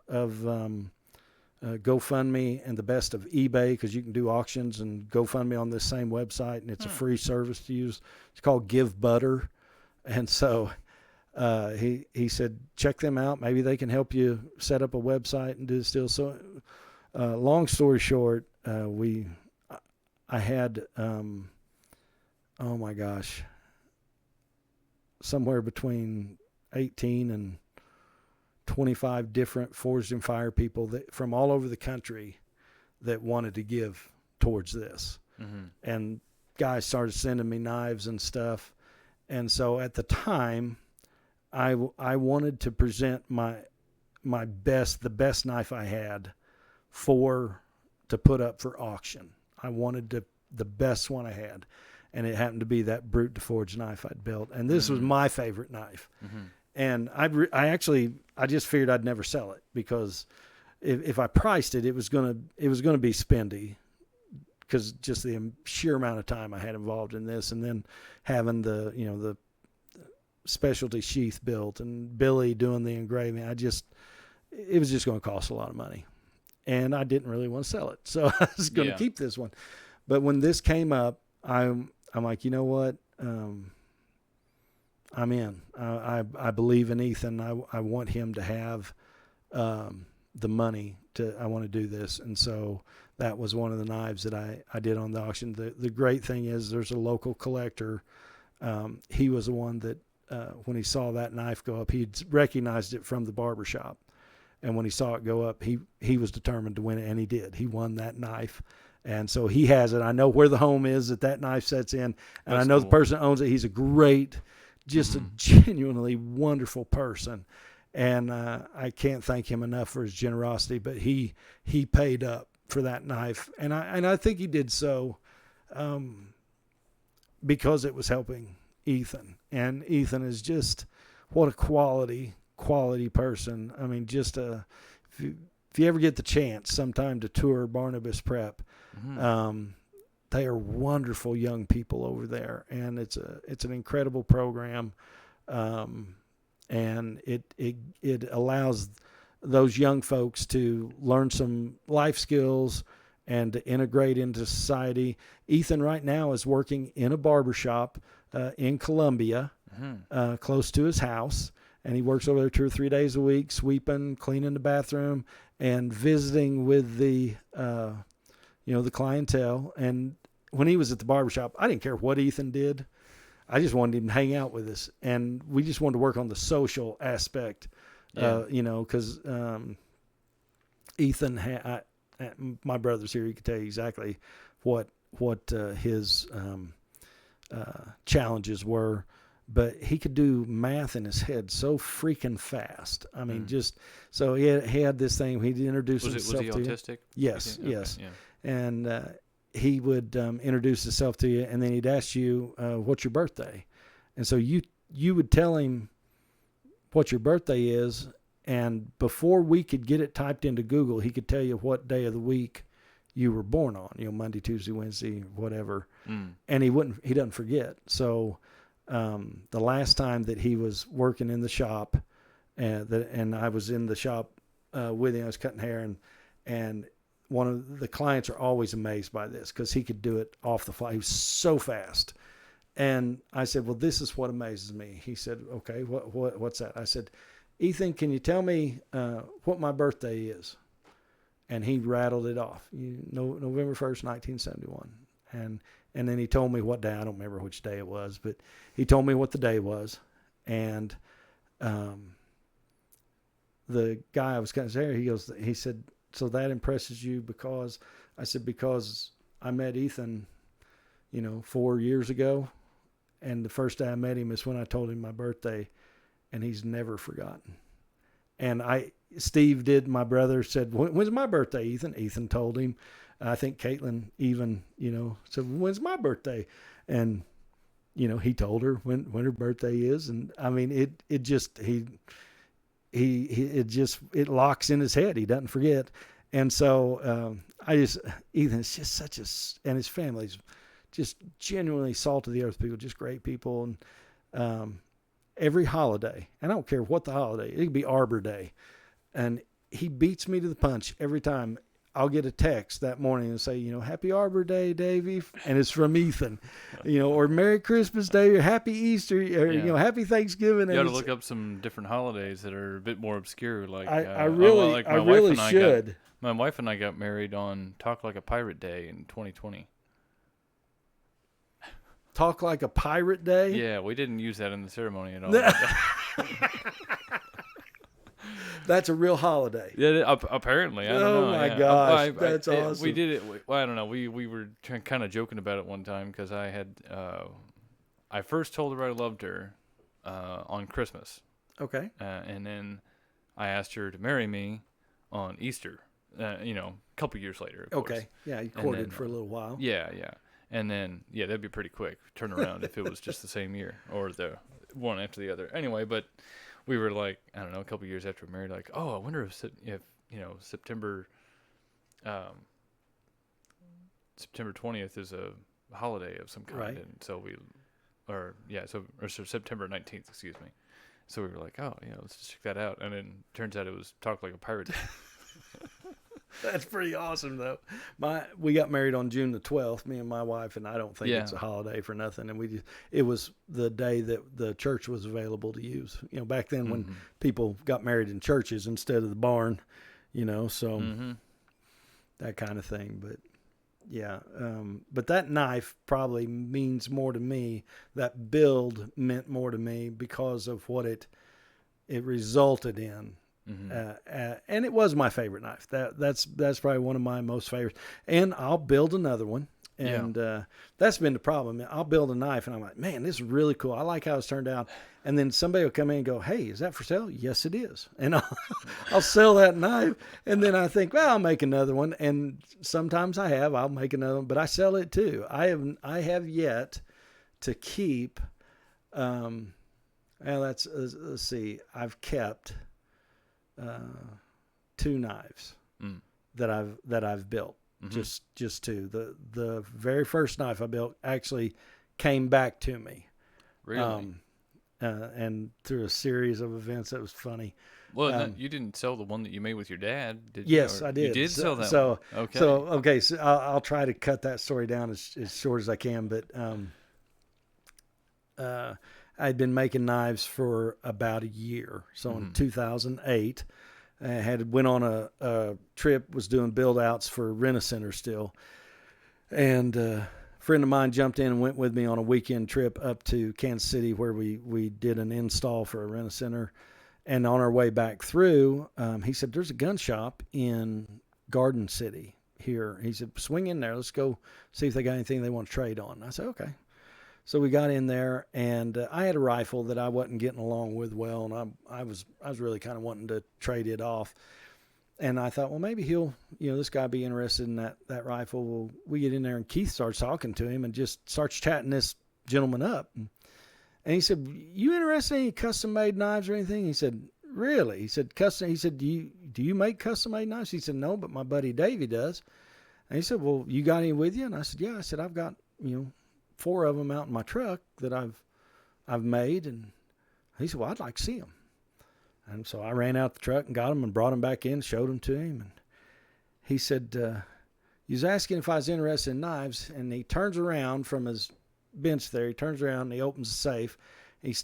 GoFundMe and the best of eBay, because you can do auctions and GoFundMe on this same website, and it's a free service to use. It's called Give Butter. And so he said, check them out. Maybe they can help you set up a website and do this deal. So long story short, I had, oh my gosh, somewhere between 18 and 25 different Forged and Fire people from all over the country that wanted to give towards this. And guys started sending me knives and stuff. And so at the time, I wanted to present the best knife I had to put up for auction. I wanted the best one I had, and it happened to be that Brute to Forge knife I'd built. And this was my favorite knife. And I just figured I'd never sell it, because if I priced it, it was gonna be spendy, because just the sheer amount of time I had involved in this, and then having the specialty sheath built and Billy doing the engraving, it was just going to cost a lot of money, and I didn't really want to sell it, so I was going to keep this one. But when this came up, I'm like, you know what, I'm in. I believe in Ethan. I want him to have the money I want to do this, and so that was one of the knives that I did on the auction. The great thing is, there's a local collector. He was the one that, when he saw that knife go up, he'd recognized it from the barbershop. And when he saw it go up, he was determined to win it, and he did. He won that knife. And so he has it. I know where the home is that knife sets in. And that's I know cool. The person that owns it, he's a great, just a genuinely wonderful person. And I can't thank him enough for his generosity, but he paid up for that knife. And I think he did so because it was helping Ethan. And Ethan is just, what a quality person. I mean, just if you ever get the chance sometime to tour Barnabas Prep, they are wonderful young people over there, and it's an incredible program, and it allows those young folks to learn some life skills and to integrate into society. Ethan right now is working in a barbershop in Columbia, close to his house. And he works over there 2 or 3 days a week, sweeping, cleaning the bathroom, and visiting with the clientele. And when he was at the barbershop, I didn't care what Ethan did. I just wanted him to hang out with us. And we just wanted to work on the social aspect, because Ethan, my brother's here, he could tell you exactly what his challenges were. But he could do math in his head so freaking fast. I mean, so he had this thing. He'd introduce himself to you. Was he autistic? Yes, Okay, yes. yeah. And he would introduce himself to you, and then he'd ask you, what's your birthday? And so you would tell him what your birthday is, and before we could get it typed into Google, he could tell you what day of the week you were born on, Monday, Tuesday, Wednesday, whatever. And he doesn't forget. So the last time that he was working in the shop, and I was in the shop with him, I was cutting hair, and one of the clients are always amazed by this because he could do it off the fly. He was so fast. And I said, well, this is what amazes me. He said, okay, what's that? I said, Ethan, can you tell me what my birthday is? And he rattled it off. November 1st, 1971. And then he told me what day. I don't remember which day it was, but he told me what the day was. And the guy I was kind of there, he said, so that impresses you because? I said, because I met Ethan, 4 years ago. And the first day I met him is when I told him my birthday, and he's never forgotten. And Steve did, my brother said, when's my birthday, Ethan? Ethan told him. I think Caitlin even, said, when's my birthday? And, he told her when her birthday is. And I mean, it locks in his head. He doesn't forget. And so, Ethan's just and his family's just genuinely salt of the earth people, just great people. And, every holiday, and I don't care what the holiday, it could be Arbor Day. And he beats me to the punch every time. I'll get a text that morning and say, Happy Arbor Day, Davy. And it's from Ethan, or Merry Christmas Day, or Happy Easter, or, Happy Thanksgiving. You got to look up some different holidays that are a bit more obscure. Like I really should. My wife and I got married on Talk Like a Pirate Day in 2020. Talk Like a Pirate Day? Yeah, we didn't use that in the ceremony at all. That's a real holiday. Yeah, apparently. I don't know. Oh, my gosh. That's awesome. We did it. I don't know. We were kind of joking about it one time because I first told her I loved her on Christmas. Okay. And then I asked her to marry me on Easter, a couple years later, of course. Yeah, you courted for a little while. Yeah. And then, that'd be pretty quick turnaround if it was just the same year or the one after the other. Anyway, but we were like, I don't know, a couple years after we married, like, oh, I wonder if September 20th is a holiday of some kind. Right. And so September 19th, excuse me. So we were like, oh, let's just check that out. And then turns out it was Talk Like a Pirate Day. That's pretty awesome, though. We got married on June the 12th, me and my wife, and I don't think it's a holiday for nothing. And it was the day that the church was available to use. Back then when people got married in churches instead of the barn, so that kind of thing. But yeah, but that knife probably means more to me. That build meant more to me because of what it resulted in. And it was my favorite knife. That's probably one of my most favorites. And I'll build another one. And that's been the problem. I'll build a knife, and I'm like, man, this is really cool. I like how it's turned out. And then somebody will come in and go, hey, is that for sale? Yes, it is. And I'll sell that knife. And then I think, well, I'll make another one. And sometimes I'll make another one, but I sell it too. I have yet to keep, let's see, I've kept 2 knives that I've built. Just 2. The very first knife I built actually came back to me. Really? And through a series of events, that was funny. Well, no, you didn't sell the one that you made with your dad, did you? Yes, Or I did. You did sell that so, one. Okay. So I'll try to cut that story down as short as I can. But I'd been making knives for about a year. So in 2008, I went on a trip, was doing build outs for Rent-A-Center still, and a friend of mine jumped in and went with me on a weekend trip up to Kansas City, where we did an install for a Rent-A-Center. And on our way back through, he said, "There's a gun shop in Garden City here." He said, "Swing in there. Let's go see if they got anything they want to trade on." I said, "Okay." So we got in there, and I had a rifle that I wasn't getting along with well, and I was really kind of wanting to trade it off. And I thought, well, maybe this guy be interested in that rifle. Well, we get in there, and Keith starts talking to him and just starts chatting this gentleman up. And he said, "You interested in any custom-made knives or anything?" He said, "Really?" He said, "Custom." He said, "Do you make custom-made knives?" He said, "No, but my buddy Davy does." And he said, "Well, you got any with you?" And I said, "Yeah." I said, "I've got 4 of them out in my truck that I've made." And he said, "Well, I'd like to see them." And so I ran out the truck and got them and brought them back in, showed them to him. And he said, he was asking if I was interested in knives, and he turns around from his bench there. He turns around and he opens the safe. He's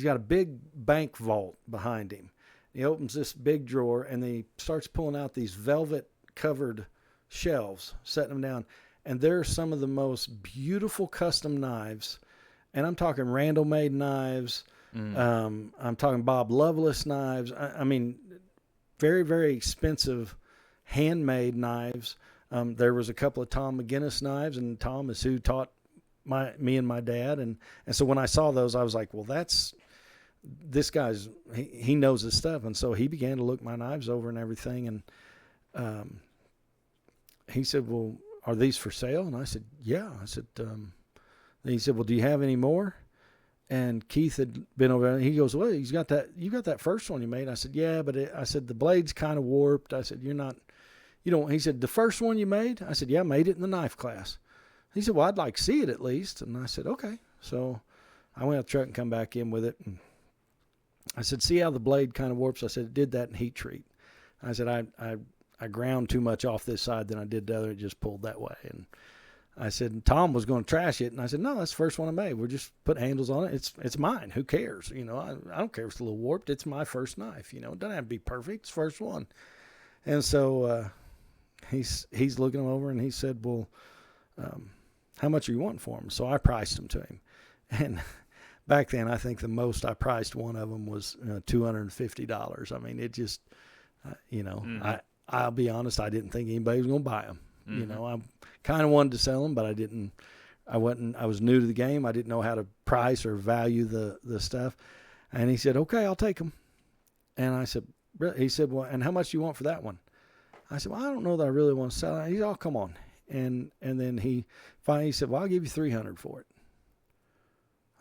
got a big bank vault behind him. He opens this big drawer, and he starts pulling out these velvet covered shelves, setting them down. And they're some of the most beautiful custom knives. And I'm talking Randall made knives. I'm talking Bob Lovelace knives. I mean, very, very expensive handmade knives. There was a couple of Tom McGinnis knives, and Tom is who taught me and my dad. And so when I saw those, I was like, well, this guy's, he knows his stuff. And so he began to look my knives over and everything. And he said, "Well, are these for sale?" And I said, "Yeah." I said, and he said, "Well, do you have any more?" And Keith had been over there, and he goes, "Well, you got that first one you made." I said, "Yeah, but I said, the blade's kind of warped." I said, you don't, he said, "The first one you made?" I said, "Yeah, I made it in the knife class." He said, "Well, I'd like to see it at least." And I said, "Okay." So I went out the truck and come back in with it. And I said, "See how the blade kind of warps?" I said, "It did that in heat treat." I said, I ground too much off this side than I did the other. It just pulled that way. And I said, Tom was going to trash it. And I said, "No, that's the first one I made. We'll just put handles on it. It's mine. Who cares? I don't care if it's a little warped. It's my first knife. It doesn't have to be perfect. It's the first one." And so he's looking them over, and he said, "Well, how much are you wanting for them?" So I priced them to him. And back then, I think the most I priced one of them was $250. I mean, it just, I'll be honest, I didn't think anybody was going to buy them. I kind of wanted to sell them, but I was new to the game. I didn't know how to price or value the stuff. And he said, "Okay, I'll take them." And I said, he said, "Well, and how much do you want for that one?" I said, "Well, I don't know that I really want to sell it." He said, "Oh, come on." And then he finally said, "Well, I'll give you $300 for it."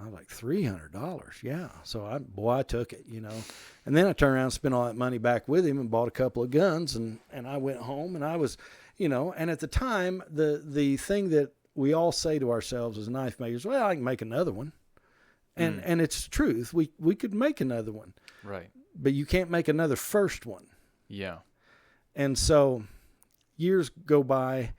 I was like, $300? Yeah. So I took it, And then I turned around and spent all that money back with him and bought a couple of guns, and I went home, and I was, and at the time, the thing that we all say to ourselves as knife makers, "Well, I can make another one." And it's the truth. We could make another one. Right. But you can't make another first one. Yeah. And so years go by,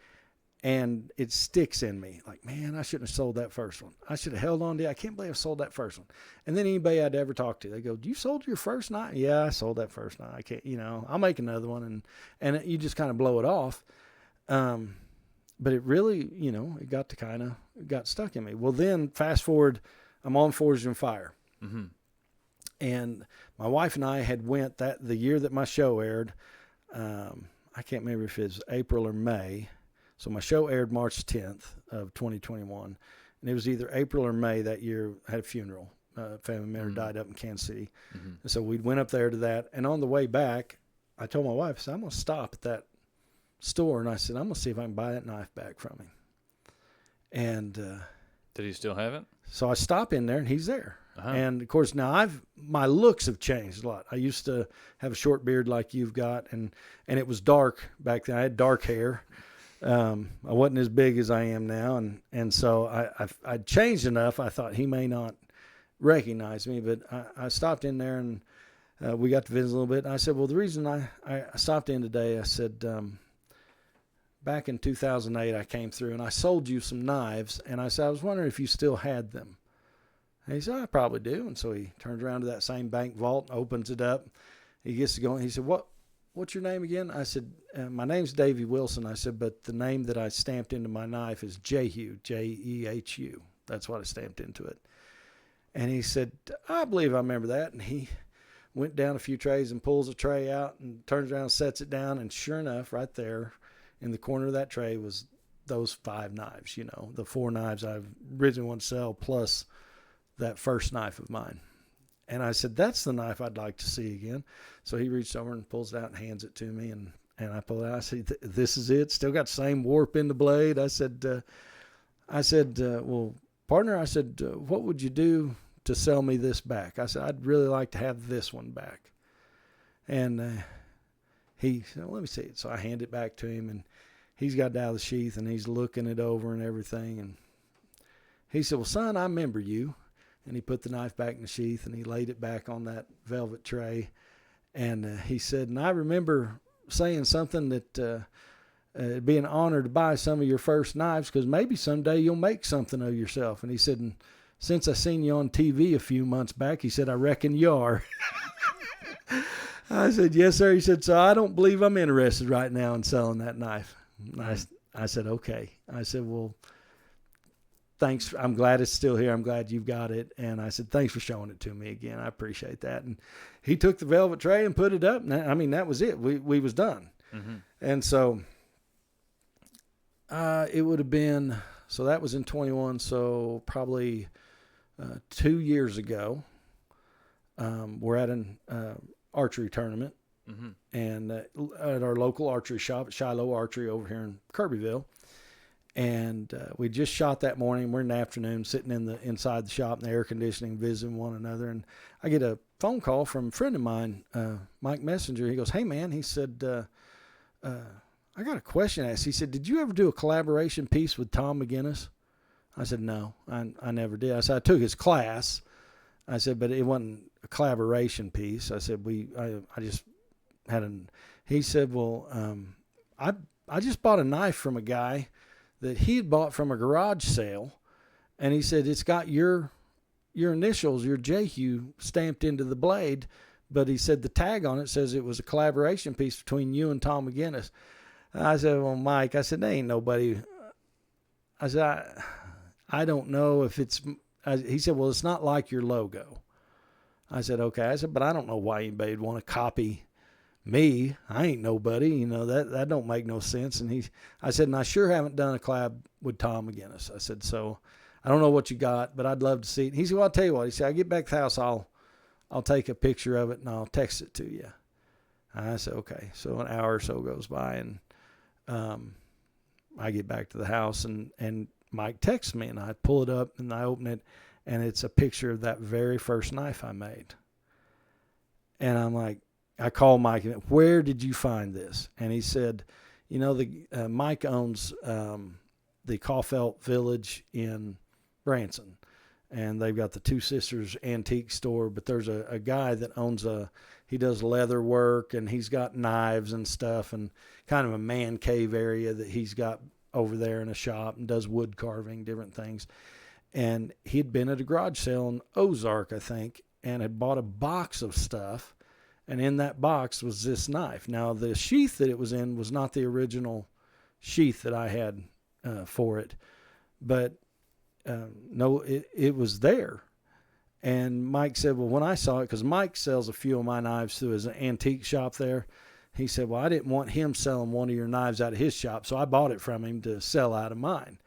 and it sticks in me. Like, man, I shouldn't have sold that first one. I should have held on to it. I can't believe I sold that first one. And then anybody I'd ever talk to, they go, "You sold your first knife?" "Yeah, I sold that first knife. I can't, I'll make another one." And you just kind of blow it off. But it really, it got stuck in me. Well, then fast forward, I'm on Forged in Fire. Mm-hmm. And my wife and I had went the year that my show aired. I can't remember if it was April or May. So my show aired March 10th of 2021. And it was either April or May that year. I had a funeral. A family member died up in Kansas City. Mm-hmm. And so we went up there to that. And on the way back, I told my wife, I said, "I'm going to stop at that store." And I said, "I'm going to see if I can buy that knife back from him." And did he still have it? So I stop in there, and he's there. Uh-huh. And of course, now my looks have changed a lot. I used to have a short beard like you've got, and it was dark back then. I had dark hair. I wasn't as big as I am now, and so I'd changed enough. I thought he may not recognize me, but I stopped in there, and we got to visit a little bit. And I said, well, the reason I stopped in today, I said, back in 2008, I came through and I sold you some knives. And I said, I was wondering if you still had them. And he said, I probably do. And so he turns around to that same bank vault, opens it up. He gets to going. He said, what's your name again? I said, my name's Davy Wilson. I said, but the name that I stamped into my knife is Jehu, Jehu. That's what I stamped into it. And he said, I believe I remember that. And he went down a few trays and pulls a tray out and turns around and sets it down. And sure enough, right there in the corner of that tray was those 5 knives, you know, the 4 knives I originally wanted to sell plus that first knife of mine. And I said, that's the knife I'd like to see again. So he reached over and pulls it out and hands it to me. And I pull it out. I said, this is it. Still got the same warp in the blade. I said, well, partner, I said, what would you do to sell me this back? I said, I'd really like to have this one back. And he said, well, let me see it. So I hand it back to him, and he's got it out of the sheath, and he's looking it over and everything. And he said, well, son, I remember you. And he put the knife back in the sheath, and he laid it back on that velvet tray. And he said, and I remember saying something that it'd be an honor to buy some of your first knives because maybe someday you'll make something of yourself. And he said, and since I seen you on TV a few months back, he said, I reckon you are. I said, yes, sir. He said, so I don't believe I'm interested right now in selling that knife. I said, okay. I said, well, thanks. I'm glad it's still here. I'm glad you've got it. And I said, thanks for showing it to me again. I appreciate that. And he took the velvet tray and put it up. And I mean, that was it. We was done. Mm-hmm. And so it would have been, so that was in 21. So probably 2 years ago, we're at an archery tournament and at our local archery shop at Shiloh Archery over here in Kirbyville. And we just shot that morning. We're in the afternoon sitting inside the shop in the air conditioning, visiting one another. And I get a phone call from a friend of mine, Mike Messenger. He goes, hey, man, he said, I got a question to ask. He said, did you ever do a collaboration piece with Tom McGinnis? I said, no, I never did. I said, I took his class. I said, but it wasn't a collaboration piece. I said, I just had he said, well, I just bought a knife from a guy that he had bought from a garage sale. And he said, it's got your initials, your Jehu stamped into the blade. But he said the tag on it says it was a collaboration piece between you and Tom McGinnis. I said, well, Mike, I said, there ain't nobody. I said, I don't know if it's, he said, well, it's not like your logo. I said, okay. I said, but I don't know why anybody'd want to copy me. I ain't nobody, you know, that don't make no sense. And I said, and I sure haven't done a collab with Tom McGinnis. I said, so I don't know what you got, but I'd love to see it. He said, well, I'll tell you what. He said, I get back to the house, I'll take a picture of it and I'll text it to you. I said, okay. So an hour or so goes by and I get back to the house and Mike texts me and I pull it up and I open it and it's a picture of that very first knife I made. And I'm like, I call Mike and where did you find this? And he said, you know, Mike owns the Caulfield Village in Branson. And they've got the Two Sisters antique store, but there's a guy that owns he does leather work and he's got knives and stuff and kind of a man cave area that he's got over there in a shop and does wood carving, different things. And he'd been at a garage sale in Ozark, I think, and had bought a box of stuff. And in that box was this knife. Now, the sheath that it was in was not the original sheath that I had for it, but no, it was there. And Mike said, well, when I saw it, because Mike sells a few of my knives through his antique shop there, he said, well, I didn't want him selling one of your knives out of his shop, so I bought it from him to sell out of mine.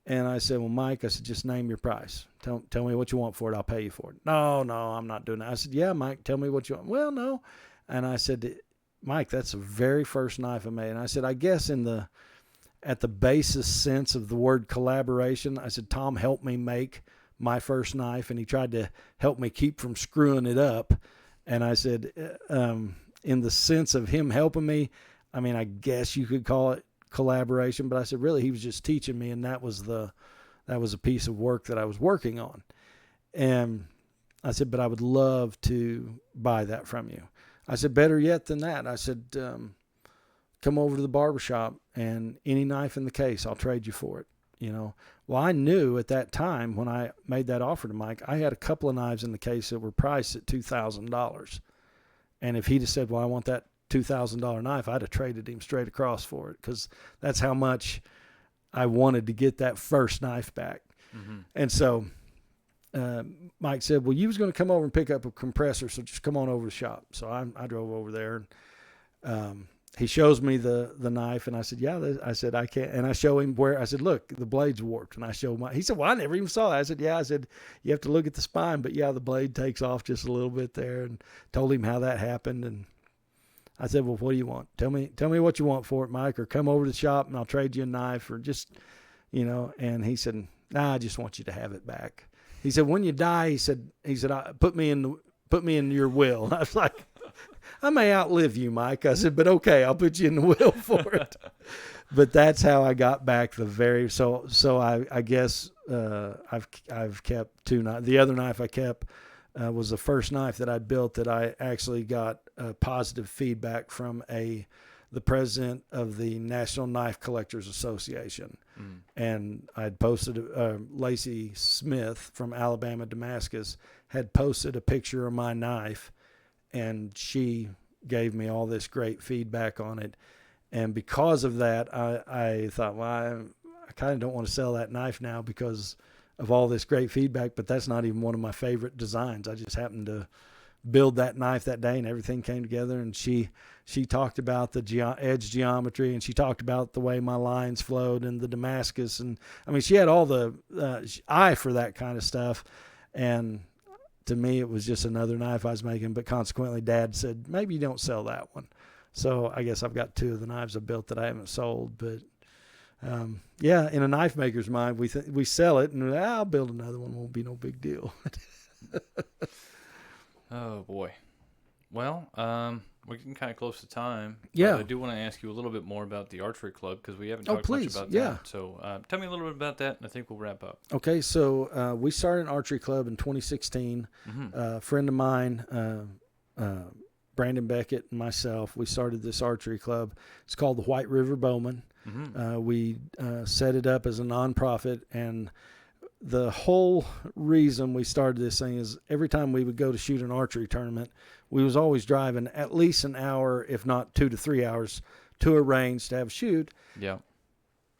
And I said, well, Mike, I said, just name your price. Tell me what you want for it. I'll pay you for it. No, I'm not doing that. I said, yeah, Mike, tell me what you want. Well, no. And I said, Mike, that's the very first knife I made. And I said, I guess at the basis sense of the word collaboration, I said, Tom helped me make my first knife, and he tried to help me keep from screwing it up. And I said, in the sense of him helping me, I mean, I guess you could call it collaboration, but I said, really, he was just teaching me, and that was a piece of work that I was working on. And I said, but I would love to buy that from you. I said, better yet than that. I said, come over to the barbershop and any knife in the case, I'll trade you for it. You know, well, I knew at that time when I made that offer to Mike, I had a couple of knives in the case that were priced at $2,000. And if he'd have said, well, I want that $2,000 knife, I'd have traded him straight across for it, because that's how much I wanted to get that first knife back. Mm-hmm. And so Mike said, well, you was going to come over and pick up a compressor, so just come on over to the shop. So I drove over there, and he shows me the knife, and I said, yeah. I said, I can't. And I show him where. I said, look, the blade's warped. And I show him. He said, well, I never even saw that. I said, yeah. I said, you have to look at the spine, but yeah, the blade takes off just a little bit there, and told him how that happened. And I said, well, what do you want? Tell me what you want for it, Mike, or come over to the shop and I'll trade you a knife, or just, you know. And he said, nah, I just want you to have it back. He said, when you die, he said, put me in your will. I was like, I may outlive you, Mike. I said, but okay, I'll put you in the will for it. But that's how I got back so I guess I've kept two knives. The other knife I kept was the first knife that I built that I actually got positive feedback from the president of the National Knife Collectors Association. Mm. And I'd posted, Lacey Smith from Alabama, Damascus, had posted a picture of my knife, and she gave me all this great feedback on it. And because of that, I thought, well, I kind of don't want to sell that knife now because of all this great feedback, but that's not even one of my favorite designs. I just happened to build that knife that day, and everything came together. And she talked about the edge geometry, and she talked about the way my lines flowed and the Damascus. And I mean, she had all the eye for that kind of stuff. And to me, it was just another knife I was making. But consequently, Dad said, maybe you don't sell that one. So I guess I've got two of the knives I built that I haven't sold. But yeah, in a knife maker's mind, we sell it, and I'll build another one. Won't be no big deal. Oh boy. Well, we're getting kind of close to time. Yeah. I do want to ask you a little bit more about the archery club, because we haven't talked much about that. Yeah. So tell me a little bit about that, and I think we'll wrap up. Okay, so we started an archery club in 2016. Mm-hmm. A friend of mine, Brandon Beckett, and myself, we started this archery club. It's called the White River Bowman. Mm-hmm. We set it up as a nonprofit, and the whole reason we started this thing is every time we would go to shoot an archery tournament, we was always driving at least an hour, if not 2 to 3 hours, to a range to have a shoot. Yeah.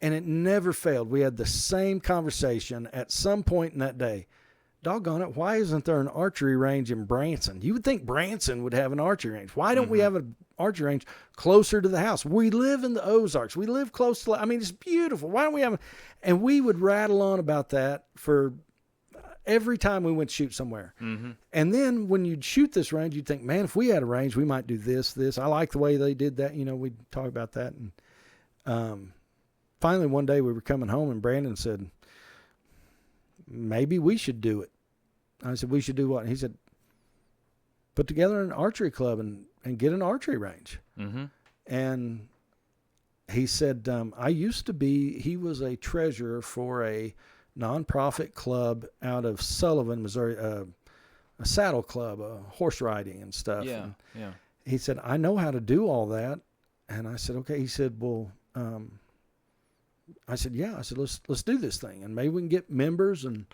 And it never failed. We had the same conversation at some point in that day. Doggone it, why isn't there an archery range in Branson? You would think Branson would have an archery range. Why don't we have an archery range closer to the house? We live in the Ozarks. We live close to, I mean, it's beautiful. Why don't we have And we would rattle on about that for every time we went to shoot somewhere. Mm-hmm. And then when you'd shoot this range, you'd think, man, if we had a range, we might do this. I like the way they did that. You know, we'd talk about that. And finally, one day we were coming home, and Brandon said, maybe we should do it. I said, we should do what? And he said, put together an archery club and get an archery range. Mm-hmm. And he said, he was a treasurer for a nonprofit club out of Sullivan, Missouri, a saddle club, horse riding and stuff. Yeah, and yeah. He said, I know how to do all that. And I said, okay. He said, well, I said, yeah. I said, let's do this thing, and maybe we can get members and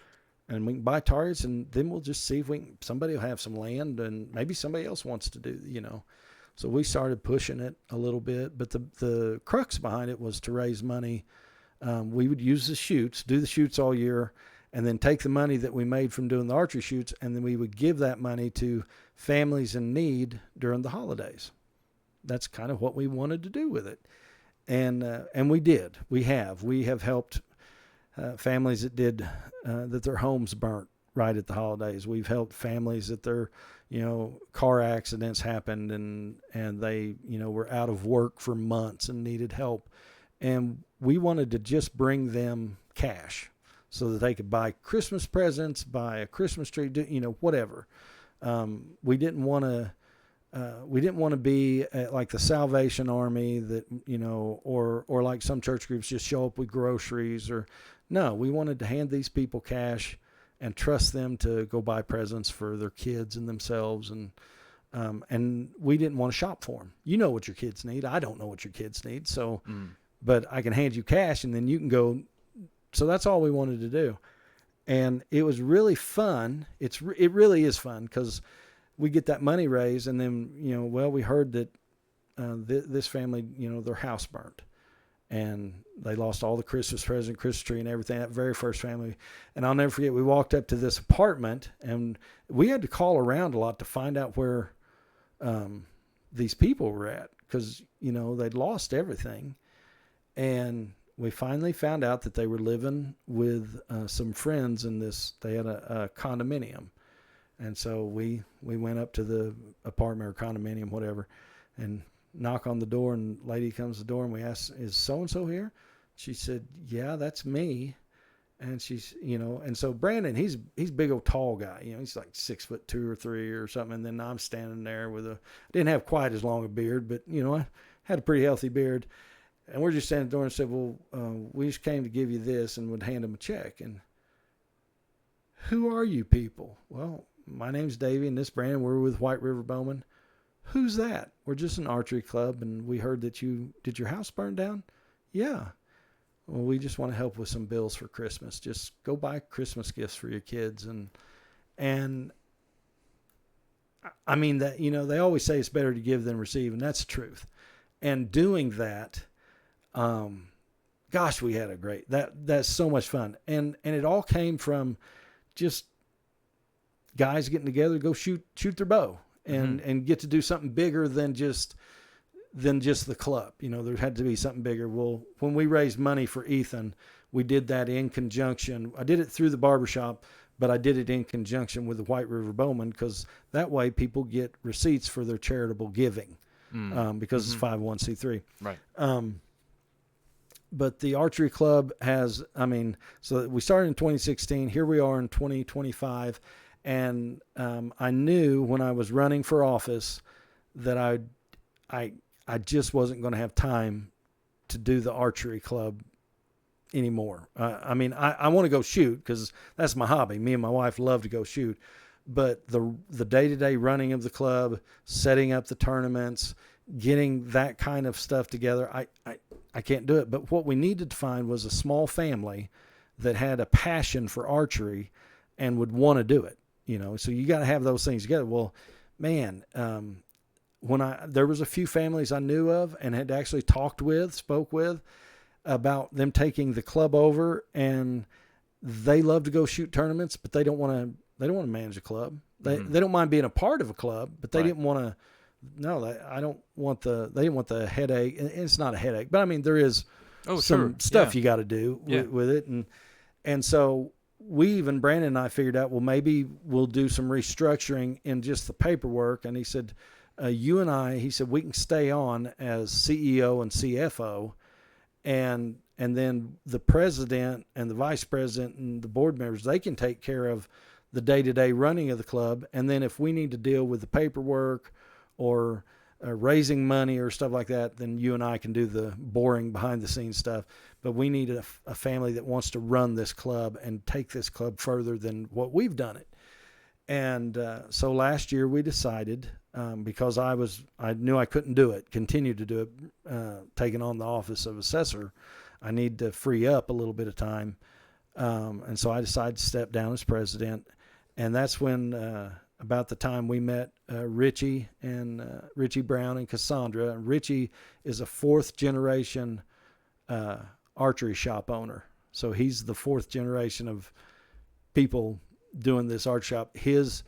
we can buy targets, and then we'll just see if somebody will have some land, and maybe somebody else wants to do, you know. So we started pushing it a little bit, but the crux behind it was to raise money. We would use the shoots, do the shoots all year, and then take the money that we made from doing the archery shoots, and then we would give that money to families in need during the holidays. That's kind of what we wanted to do with it. And we did. We have helped families that that their homes burnt right at the holidays. We've helped families that their, car accidents happened and they, were out of work for months and needed help. And we wanted to just bring them cash so that they could buy Christmas presents, buy a Christmas tree, whatever. We didn't want to be like the Salvation Army that, or like some church groups just show up with groceries no, we wanted to hand these people cash and trust them to go buy presents for their kids and themselves. And we didn't want to shop for them. You know what your kids need. I don't know what your kids need. So, but I can hand you cash and then you can go. So that's all we wanted to do. And it was really fun. It really is fun because we get that money raised and then, we heard that this family, their house burnt. And they lost all the Christmas present, Christmas tree and everything, that very first family. And I'll never forget, we walked up to this apartment and we had to call around a lot to find out where these people were at because, they'd lost everything. And we finally found out that they were living with some friends in this, they had a condominium. And so we went up to the apartment or condominium, whatever, and knock on the door, and lady comes to the door and we asked, is so-and-so here? She said, yeah, that's me. And she's, and so Brandon, he's a big old tall guy, he's like 6'2" or 3 or something. And then I'm standing there didn't have quite as long a beard, but I had a pretty healthy beard. And we're just standing at the door and said, well, we just came to give you this, and would hand him a check. And who are you people? Well, my name's Davy and this Brandon, we're with White River Bowman. Who's that? We're just an archery club, and we heard that did your house burn down? Yeah. Well, we just want to help with some bills for Christmas. Just go buy Christmas gifts for your kids. And I mean that, they always say it's better to give than receive, and that's the truth. And doing that, gosh, we had that's so much fun. And it all came from just guys getting together to go shoot their bow. And get to do something bigger than just the club. There had to be something bigger. Well, when we raised money for Ethan, we did that in conjunction. I did it through the barbershop, but I did it in conjunction with the White River Bowman because that way people get receipts for their charitable giving because it's 501c3. Right. But the archery club has, so we started in 2016. Here we are in 2025. And I knew when I was running for office that I just wasn't going to have time to do the archery club anymore. I want to go shoot because that's my hobby. Me and my wife love to go shoot. But the day-to-day running of the club, setting up the tournaments, getting that kind of stuff together, I can't do it. But what we needed to find was a small family that had a passion for archery and would want to do it. So you got to have those things together. Well, man, there was a few families I knew of and had actually spoke with about them taking the club over, and they love to go shoot tournaments, but they don't want to manage a club. They don't mind being a part of a club, but they didn't want to. No, they didn't want the headache. And it's not a headache, but there is some stuff you got to do with it, and so. Brandon and I figured out, well, maybe we'll do some restructuring in just the paperwork. And he said, he said, we can stay on as CEO and CFO. And then the president and the vice president and the board members, they can take care of the day-to-day running of the club. And then if we need to deal with the paperwork or raising money or stuff like that, then you and I can do the boring behind-the-scenes stuff. But we need a family that wants to run this club and take this club further than what we've done it. And so last year we decided, because I knew I couldn't continue to do it, taking on the office of assessor, I need to free up a little bit of time. And so I decided to step down as president. And that's when, about the time we met Richie Brown and Cassandra. And Richie is a fourth generation archery shop owner. So he's the fourth generation of people doing this art shop. His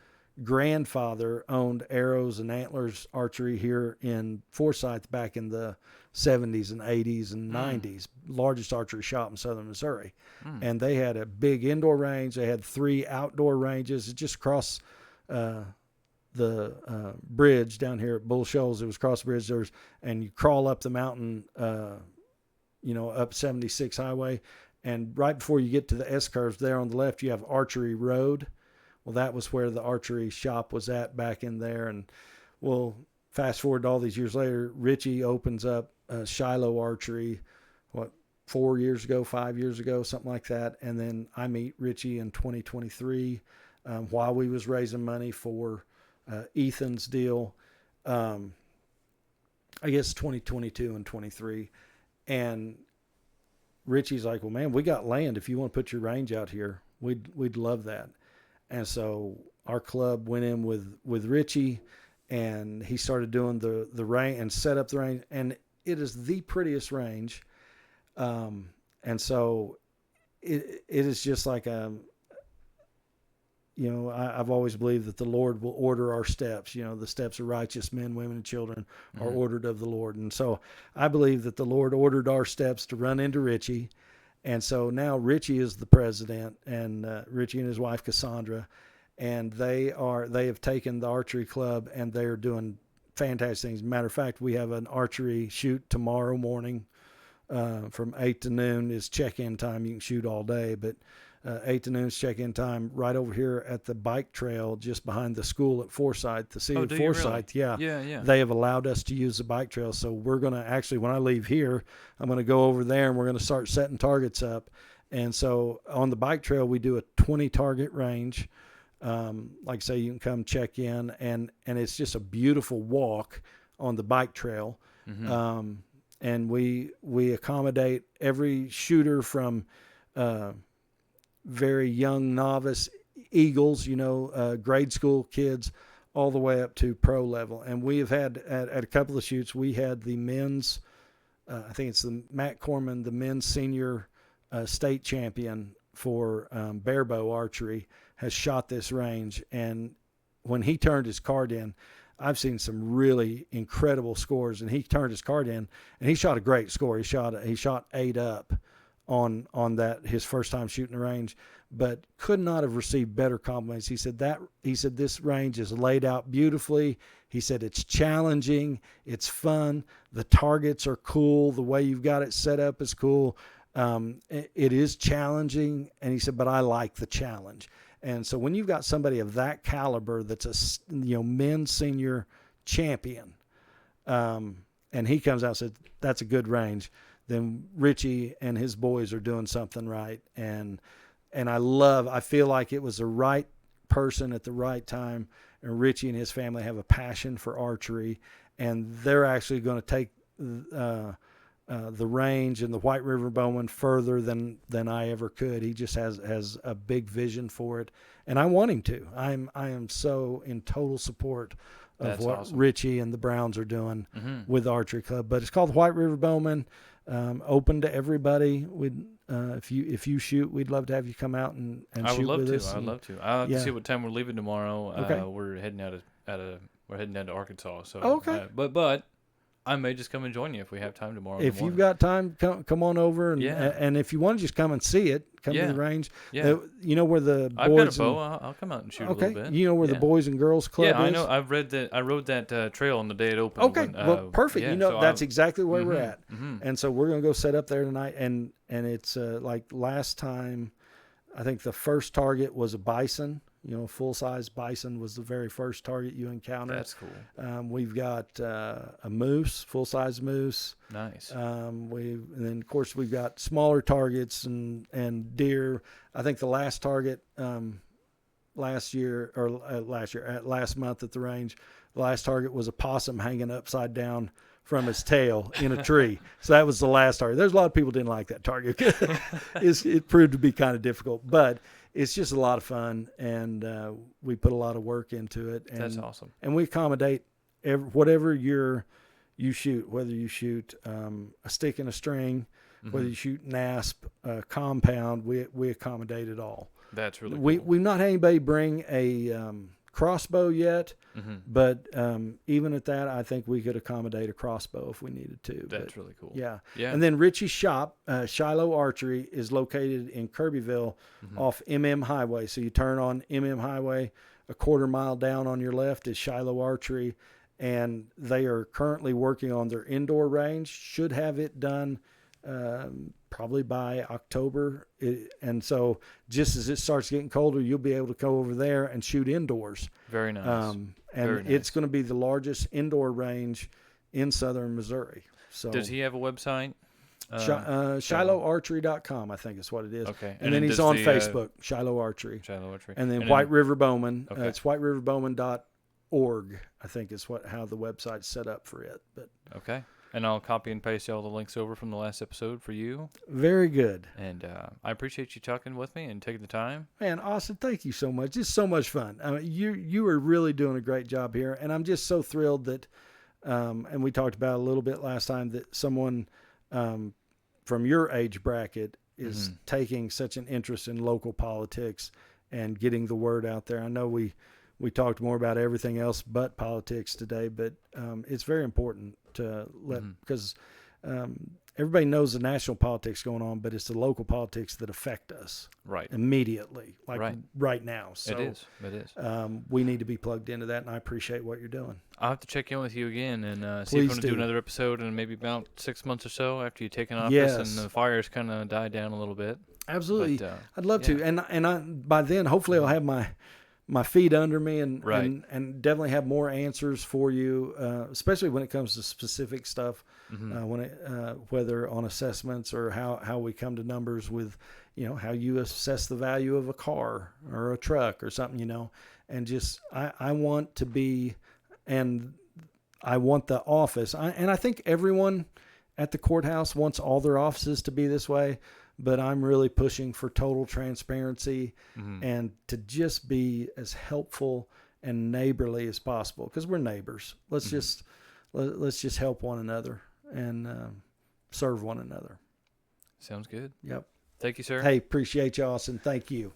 grandfather owned Arrows and Antlers Archery here in Forsyth back in the 70s and 80s and 90s, largest archery shop in southern Missouri. And they had a big indoor range. They had 3 outdoor ranges just across the bridge down here at Bull Shoals. It was across the bridge. And you crawl up the mountain, up 76 highway. And right before you get to the S-curves there on the left, you have Archery Road. Well, that was where the archery shop was at back in there. And well, fast forward to all these years later, Richie opens up Shiloh Archery, 5 years ago, something like that. And then I meet Richie in 2023 while we was raising money for Ethan's deal. I guess 2022 and 23. And Richie's like, well, man, we got land. If you want to put your range out here, we'd love that. And so our club went in with Richie, and he started doing the range and set up the range. And it is the prettiest range. And so it is just like, I've always believed that the Lord will order our steps. The steps of righteous men, women, and children are ordered of the Lord. And so I believe that the Lord ordered our steps to run into Richie. And so now Richie is the president, and Richie and his wife, Cassandra, and they have taken the archery club, and they're doing fantastic things. Matter of fact, we have an archery shoot tomorrow morning from 8 to noon is check-in time. You can shoot all day, but 8 to noon is check-in time right over here at the bike trail just behind the school at Forsyth. The city of Forsyth, really? Yeah. They have allowed us to use the bike trail. So we're going to actually, when I leave here, I'm going to go over there and we're going to start setting targets up. And so on the bike trail, we do a 20 target range. Like I say, you can come check in, and it's just a beautiful walk on the bike trail. And we accommodate every shooter from very young novice eagles, grade school kids, all the way up to pro level. And we have had at a couple of shoots, we had the men's, I think it's the Matt Corman, the men's senior state champion for barebow archery, has shot this range. And when he turned his card in, I've seen some really incredible scores, and he turned his card in and he shot a great score. He shot 8 up on that, his first time shooting the range, but could not have received better compliments. He said this range is laid out beautifully. He said it's challenging, it's fun, the targets are cool, the way you've got it set up is cool. It is challenging, and he said, but I like the challenge. And so when you've got somebody of that caliber that's a men's senior champion, and he comes out and says that's a good range, then Richie and his boys are doing something right. And I feel like it was the right person at the right time. And Richie and his family have a passion for archery, and they're actually going to take the range and the White River Bowman further than I ever could. He just has a big vision for it, and I want him to. I am so in total support of That's what awesome. Richie and the Browns are doing with the archery club. But it's called the White River Bowman, open to everybody. If you shoot, we'd love to have you come out and shoot with us. I'd love to. I'll have to see what time we're leaving tomorrow. Okay. We're heading down to Arkansas. So Okay. But I may just come and join you if we have time tomorrow. If you've got time, come on over, and Yeah. and if you want to just come and see it, come to the range. Yeah. You know where the boys. I've got a bow. I'll come out and shoot a little bit. You know where the Boys and Girls Club is? Yeah, I know. I rode that trail on the day it opened. Okay, well, perfect. Yeah, so that's I'm, exactly where we're at. Mhm. And so we're going to go set up there tonight. And it's like last time, I think the first target was a bison. Full-size bison was the very first target you encountered. That's cool. We've got a moose, full-size moose. Nice. And then of course we've got smaller targets and deer. I think the last target last month at the range, the last target was a possum hanging upside down from his tail in a tree. So that was the last target. There's a lot of people didn't like that target. It proved to be kind of difficult, but it's just a lot of fun, and we put a lot of work into it. And, that's awesome. And we accommodate whatever you shoot, whether you shoot a stick and a string, whether you shoot NASP, compound, we accommodate it all. That's really cool. We've not had anybody bring a crossbow yet, but even at that, I think we could accommodate a crossbow if we needed to. That's really cool. Yeah. Yeah. And then Richie's shop, Shiloh Archery, is located in Kirbyville off MM Highway. So you turn on MM Highway, a quarter mile down on your left is Shiloh Archery, and they are currently working on their indoor range. Should have it done probably by October. And so just as it starts getting colder, you'll be able to go over there and shoot indoors. Very nice. Very nice. It's going to be the largest indoor range in southern Missouri. So does he have a website? ShilohArchery.com, I think is what it is. Okay. And then he's on Facebook, Shiloh Archery. Shiloh Archery. And then White River Bowman. Okay. It's whiteriverbowman.org, I think is how the website's set up for it. But okay. And I'll copy and paste all the links over from the last episode for you. Very good. And I appreciate you talking with me and taking the time. Man, Austin, thank you so much. It's so much fun. I mean, you are really doing a great job here, and I'm just so thrilled that, and we talked about it a little bit last time, that someone from your age bracket is taking such an interest in local politics and getting the word out there. I know we talked more about everything else but politics today, but it's very important to let, because everybody knows the national politics going on, but it's the local politics that affect us immediately, right now. So It is. we need to be plugged into that, and I appreciate what you're doing. I'll have to check in with you again and see if you want to do another episode in maybe about 6 months or so after you've taken office and the fires kind of die down a little bit. Absolutely. But, I'd love to. And by then, hopefully I'll have my feet under me and definitely have more answers for you, especially when it comes to specific stuff, whether on assessments or how we come to numbers with, how you assess the value of a car or a truck or something, and just, I want to be, and I want the office. And I think everyone at the courthouse wants all their offices to be this way, but I'm really pushing for total transparency and to just be as helpful and neighborly as possible, because we're neighbors. Let's just help one another and serve one another. Sounds good. Yep. Thank you, sir. Hey, appreciate you, Austin. Thank you.